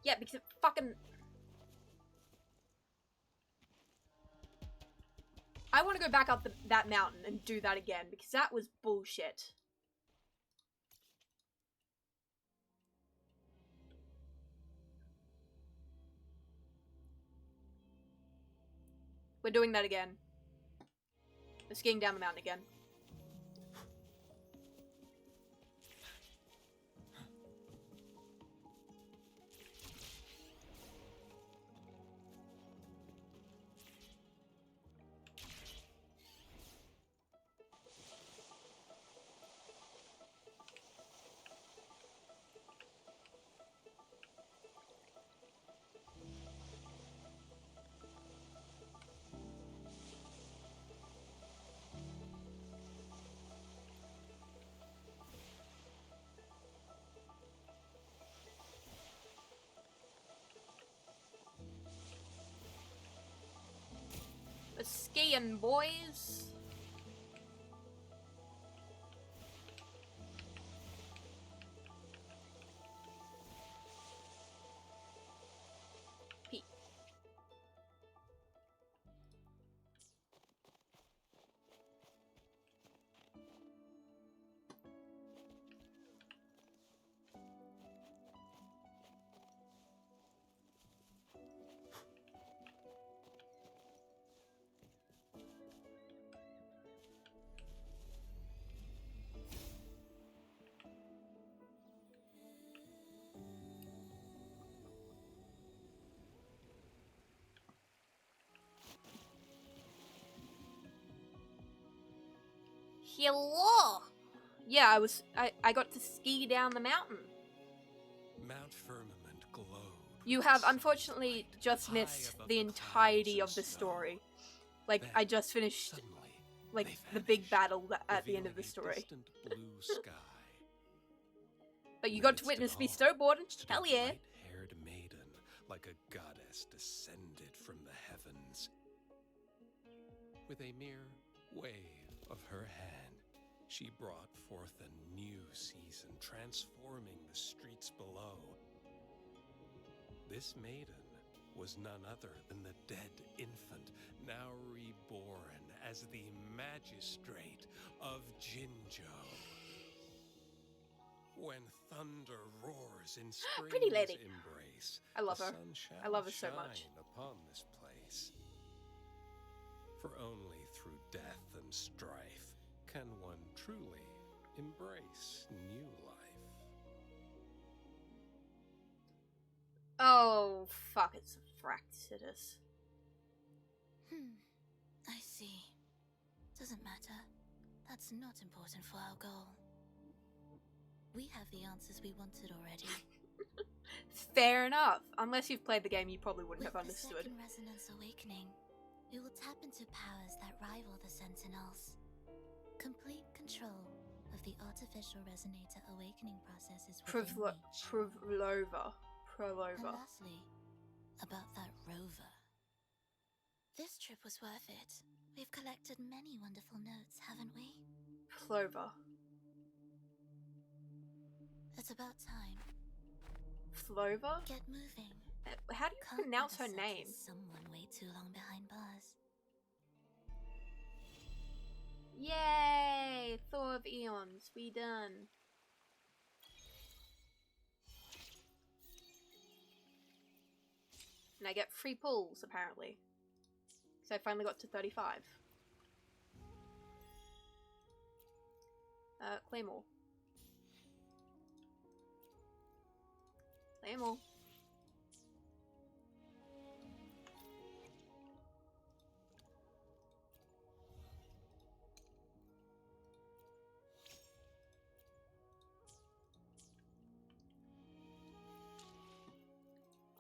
Yeah, because it fucking... I want to go back up that mountain and do that again, because that was bullshit. We're doing that again. We're skiing down the mountain again. We're skiing, boys. Pete. Hello! Yeah, I got to ski down the mountain. Mount Firmament glowed. You have unfortunately just missed the entirety of the story. Like, I just finished, like, the big battle at the end of the story. Blue sky. But you got to witness me snowboarding. Hell yeah! Light-haired maiden, like a goddess descended from the heavens. With a mere wave of her hand, she brought forth a new season, transforming the streets below. This maiden was none other than the dead infant, now reborn as the magistrate of Jinzhou. When thunder roars in spring's Pretty lady. embrace, I love the her. sun shall I love her so shine much. upon this place. For only through death and strife can one truly embrace new life. Oh, fuck, it's Fractitus. I see. Doesn't matter. That's not important for our goal. We have the answers we wanted already. Fair enough. Unless you've played the game, you probably wouldn't have understood. With the second resonance awakening, we will tap into powers that rival the Sentinels. Complete control of the artificial resonator awakening process is within reach. Prolova. And lastly, about that rover. This trip was worth it. We've collected many wonderful notes, haven't we? Clover. It's about time. Flova? Get moving. How do you pronounce her name? Someone way too long behind bars. Yay! Thor of Eons. We done. And I get free pulls, apparently. So I finally got to 35. Claymore. Claymore.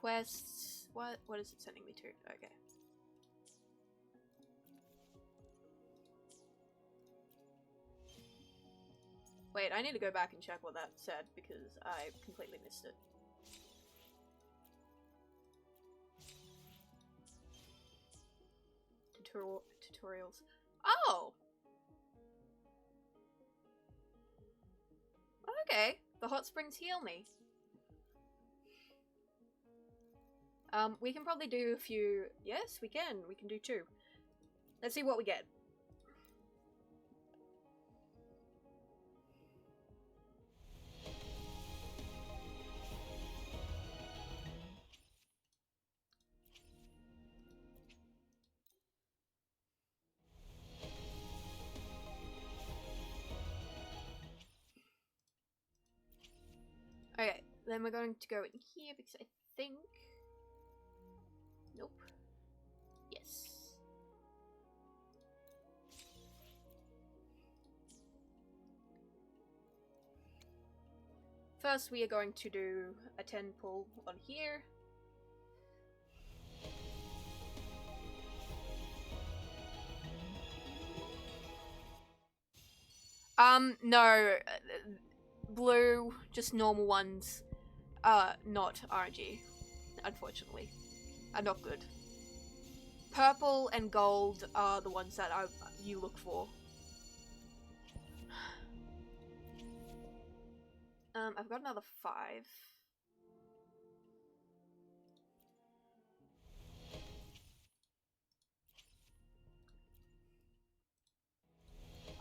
Quests. What is it sending me to? Okay. Wait, I need to go back and check what that said because I completely missed it. Tutorials. Oh! Okay. The hot springs heal me. We can probably do a few. Yes, we can. We can do 2. Let's see what we get. Okay, then we're going to go in here because I think... Nope. Yes. First, we are going to do a 10 pull on here. No. Blue, just normal ones. Not RNG, unfortunately. Are not good. Purple and gold are the ones that you look for. I've got another 5.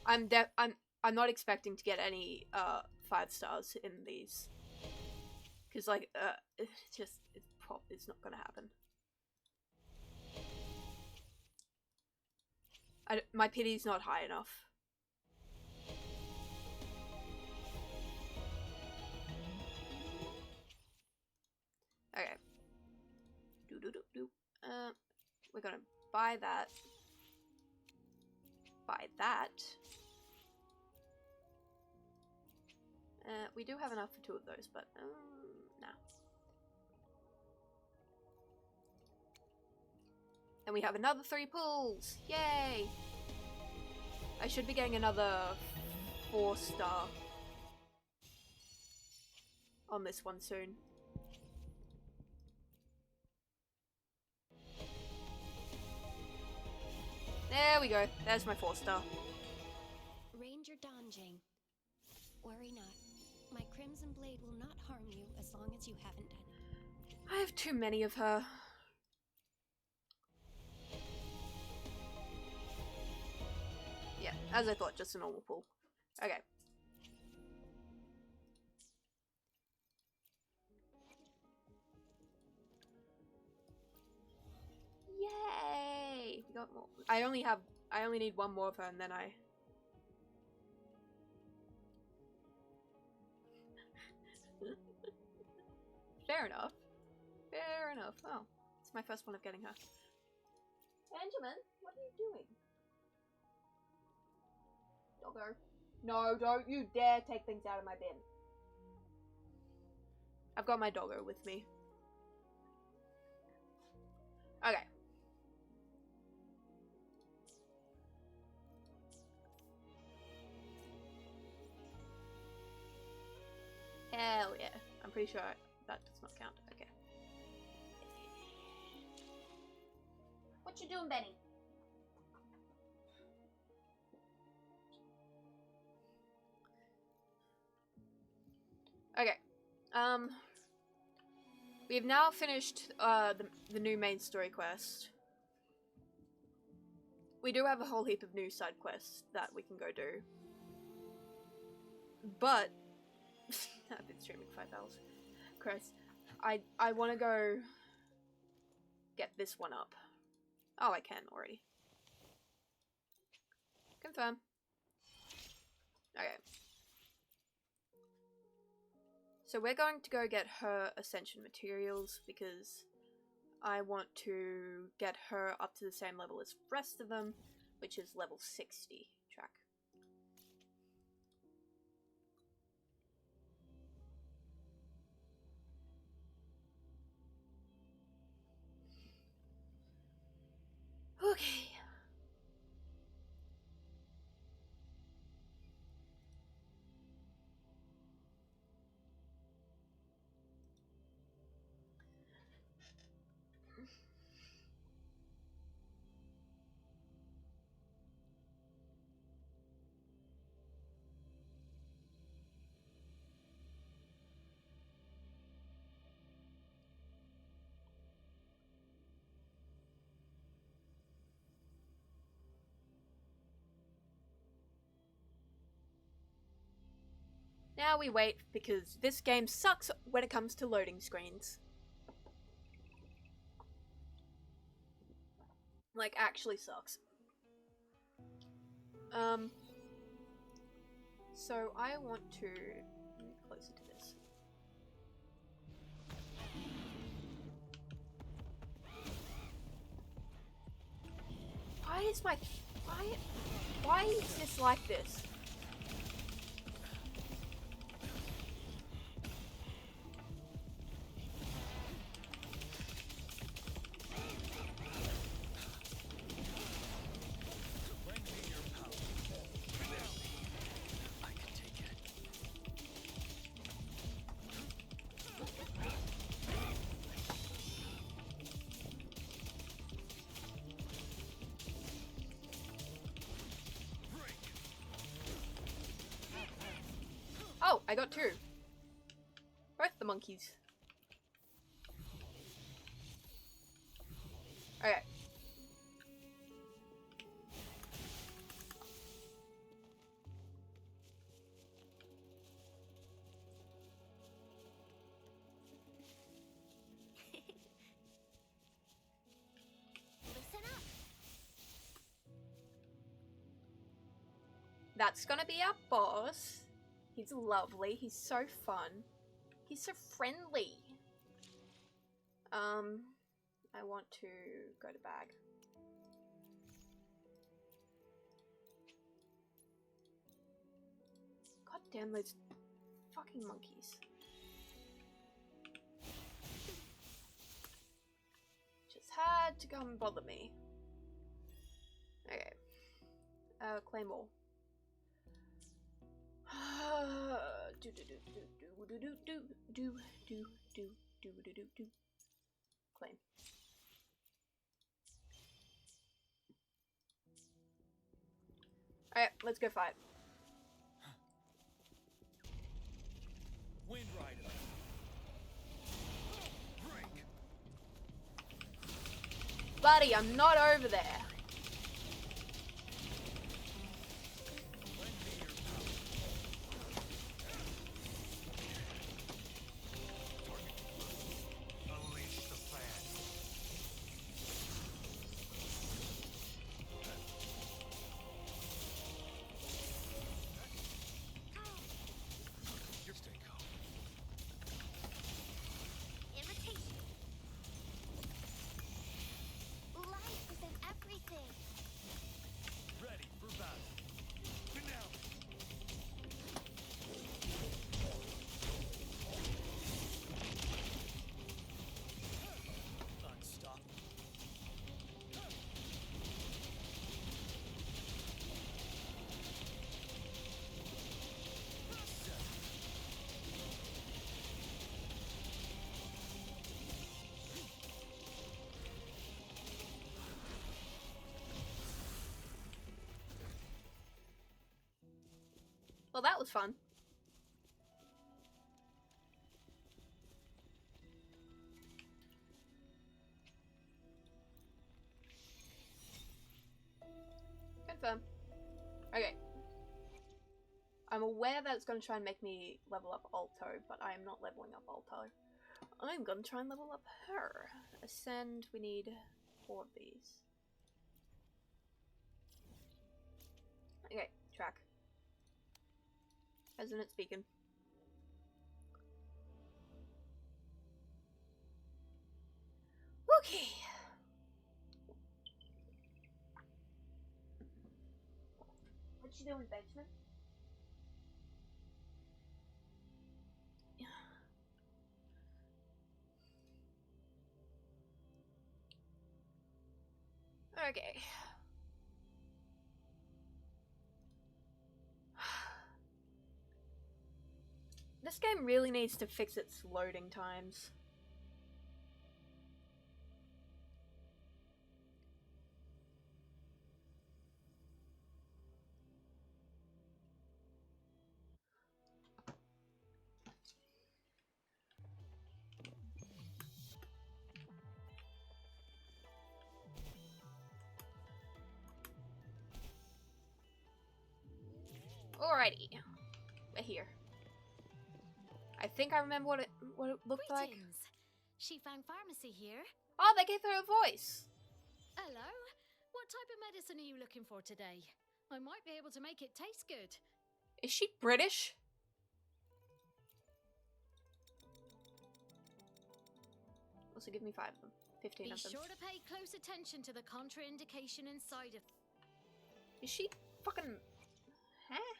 I'm not expecting to get any 5 stars in these, because like it's not gonna happen. My pity's not high enough. Okay. We're gonna buy that. Buy that. We do have enough for 2 of those, but no. And we have another 3 pulls! Yay! I should be getting another 4-star on this one soon. There we go. There's my 4-star. Ranger Donjing. Worry not. My Crimson Blade will not harm you as long as you haven't done it. I have too many of her. Yeah, as I thought, just a normal pull. Okay. Yay! We got more. I only need 1 more of her, and then I... Fair enough. Fair enough. Oh, it's my first one of getting her. Benjamin, what are you doing? Doggo. No, don't you dare take things out of my bin. I've got my doggo with me. Okay. Hell yeah. I'm pretty sure that does not count. Okay. What you doing, Benny? Okay. We've now finished the new main story quest. We do have a whole heap of new side quests that we can go do. But I've been streaming 5 hours. Christ. I want to go get this one up. Oh, I can already. Confirm. Okay. So we're going to go get her ascension materials because I want to get her up to the same level as the rest of them, which is level 60 track. Okay. Now we wait because this game sucks when it comes to loading screens. Like, actually sucks. So I want to move closer to this. Why is my... Why is this like this? Oh, I got two. Both the monkeys. Okay. Listen up. That's gonna be our boss. He's lovely. He's so fun. He's so friendly. I want to go to bag. God damn those fucking monkeys. Just had to come and bother me. Okay. Claymore. do do do do do do do do do do do do do do. Claim. Alright, let's go fight. Wind Rider. Break. Buddy, I'm not over there. Unleash the plan. Just stay calm. Invitation. Life is in everything. Ready for battle. Now. Unstoppable. Well, that was fun. Confirm. Okay. I'm aware that it's going to try and make me level up Alto, but I am not leveling up Alto. I'm going to try and level up her. Ascend, we need 4 of these. Okay, track. Hasn't it speaking? Okay. What you doing, basement? Okay. This game really needs to fix its loading times. Alrighty. We're here. I think I remember what it looked like. Greetings. Shifang Pharmacy here. Oh, they gave her a voice. Hello. What type of medicine are you looking for today? I might be able to make it taste good. Is she British? Also, give me 5 of them. 15 Be of them. sure to pay close attention to the contraindication inside of. Is she fucking... Huh?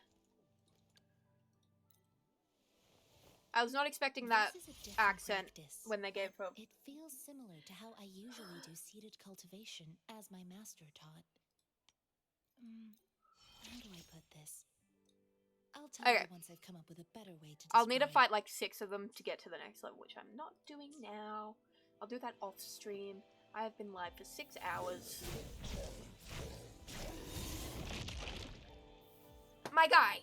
I was not expecting that This is a different accent practice. when they gave her... It feels similar to how I usually do seeded cultivation, as my master taught. How do I put this? I'll tell you once I've come up with a better way to describe. I'll need to fight like 6 of them to get to the next level, which I'm not doing now. I'll do that off stream. I have been live for 6 hours. My guy!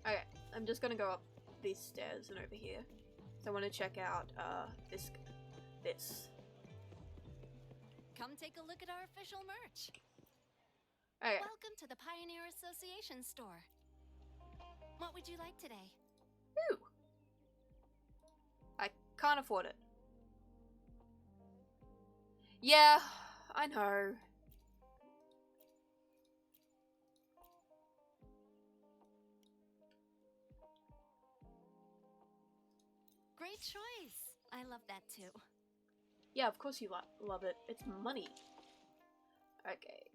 Okay, I'm just gonna go up these stairs and over here. So I want to check out, this. Come take a look at our official merch. Okay. Welcome to the Pioneer Association store. What would you like today? Ooh. I can't afford it. Yeah, I know. Great choice. I love that too. Yeah, of course you love it. It's money. Okay,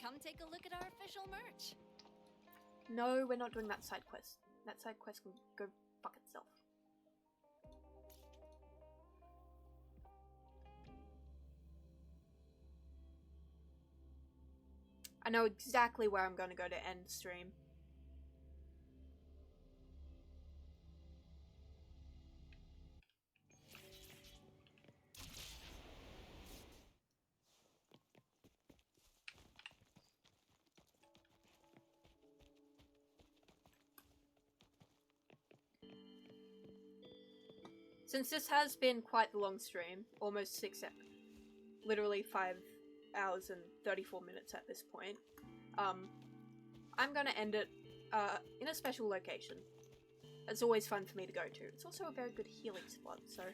Come take a look at our official merch. no, we're not doing that side quest. That side quest can go fuck itself. I know exactly where I'm gonna go to end stream. Since this has been quite the long stream, almost 6 hours, literally 5 hours and 34 minutes at this point, I'm gonna end it in a special location. It's always fun for me to go to. It's also a very good healing spot, so...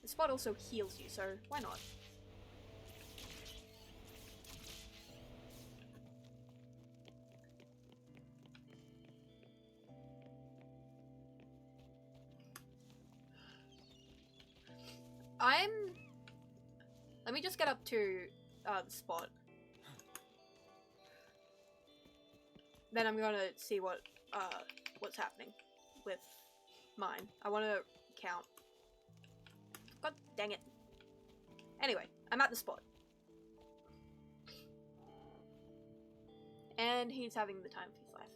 The spot also heals you, so why not? Let me just get up to the spot. Then I'm gonna see what's happening with mine. I want to count. God dang it. Anyway, I'm at the spot. And he's having the time of his life.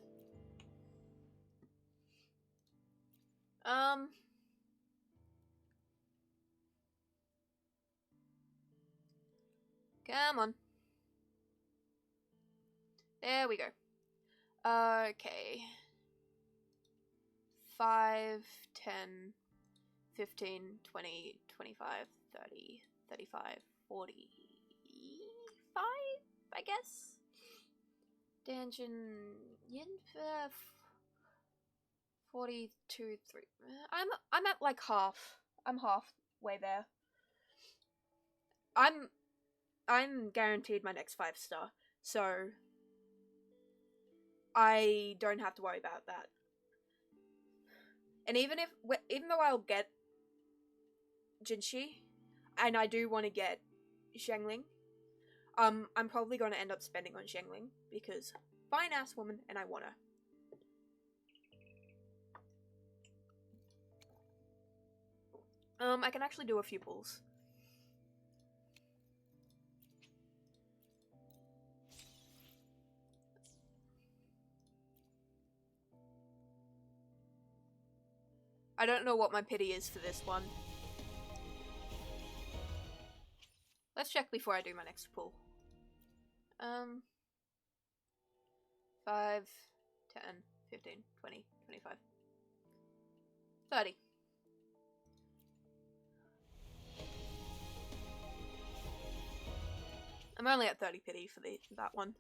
Come on. There we go. Okay. 5, 10, 15, 20, 25, 30, 35, 45, I guess? Dungeon... 42, 3... I'm at like half. I'm halfway there. I'm guaranteed my next 5-star, so I don't have to worry about that. And even though I'll get Jinshi, and I do want to get Xiangling, I'm probably going to end up spending on Xiangling because fine ass woman, and I want her. I can actually do a few pulls. I don't know what my pity is for this one. Let's check before I do my next pull. 5, 10, 15, 20, 25, 30. I'm only at 30 pity for that one.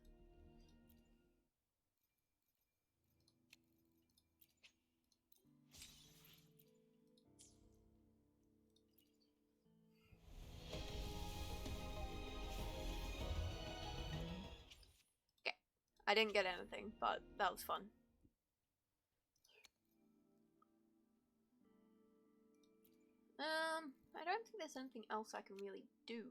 Okay. I didn't get anything, but that was fun. I don't think there's anything else I can really do.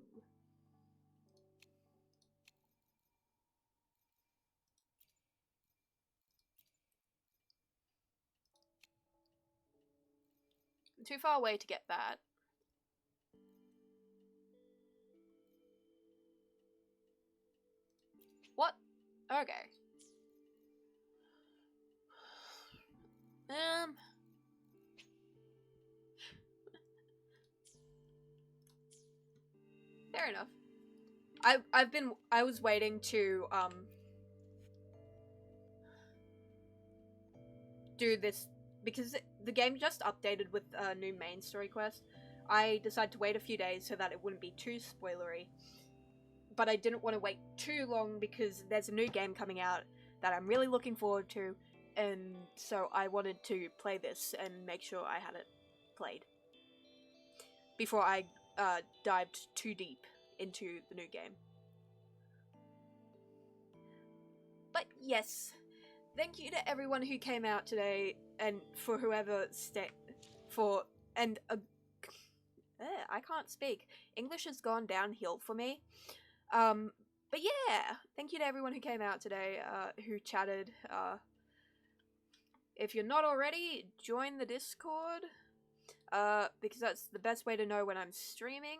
I'm too far away to get that. What? Okay. Fair enough. I was waiting to do this because the game just updated with a new main story quest. I decided to wait a few days so that it wouldn't be too spoilery. But I didn't want to wait too long because there's a new game coming out that I'm really looking forward to, and so I wanted to play this and make sure I had it played before I dived too deep into the new game. But yes, thank you to everyone who came out today, and for whoever I can't speak. English has gone downhill for me. But yeah, thank you to everyone who came out today, who chatted. If you're not already, join the Discord, because that's the best way to know when I'm streaming.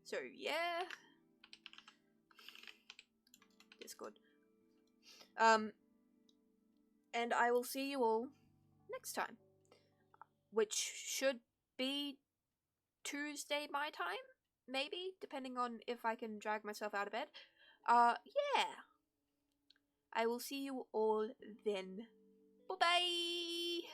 So yeah. Discord. And I will see you all next time, which should be Tuesday my time, maybe, depending on if I can drag myself out of bed. Yeah. I will see you all then. Bye-bye!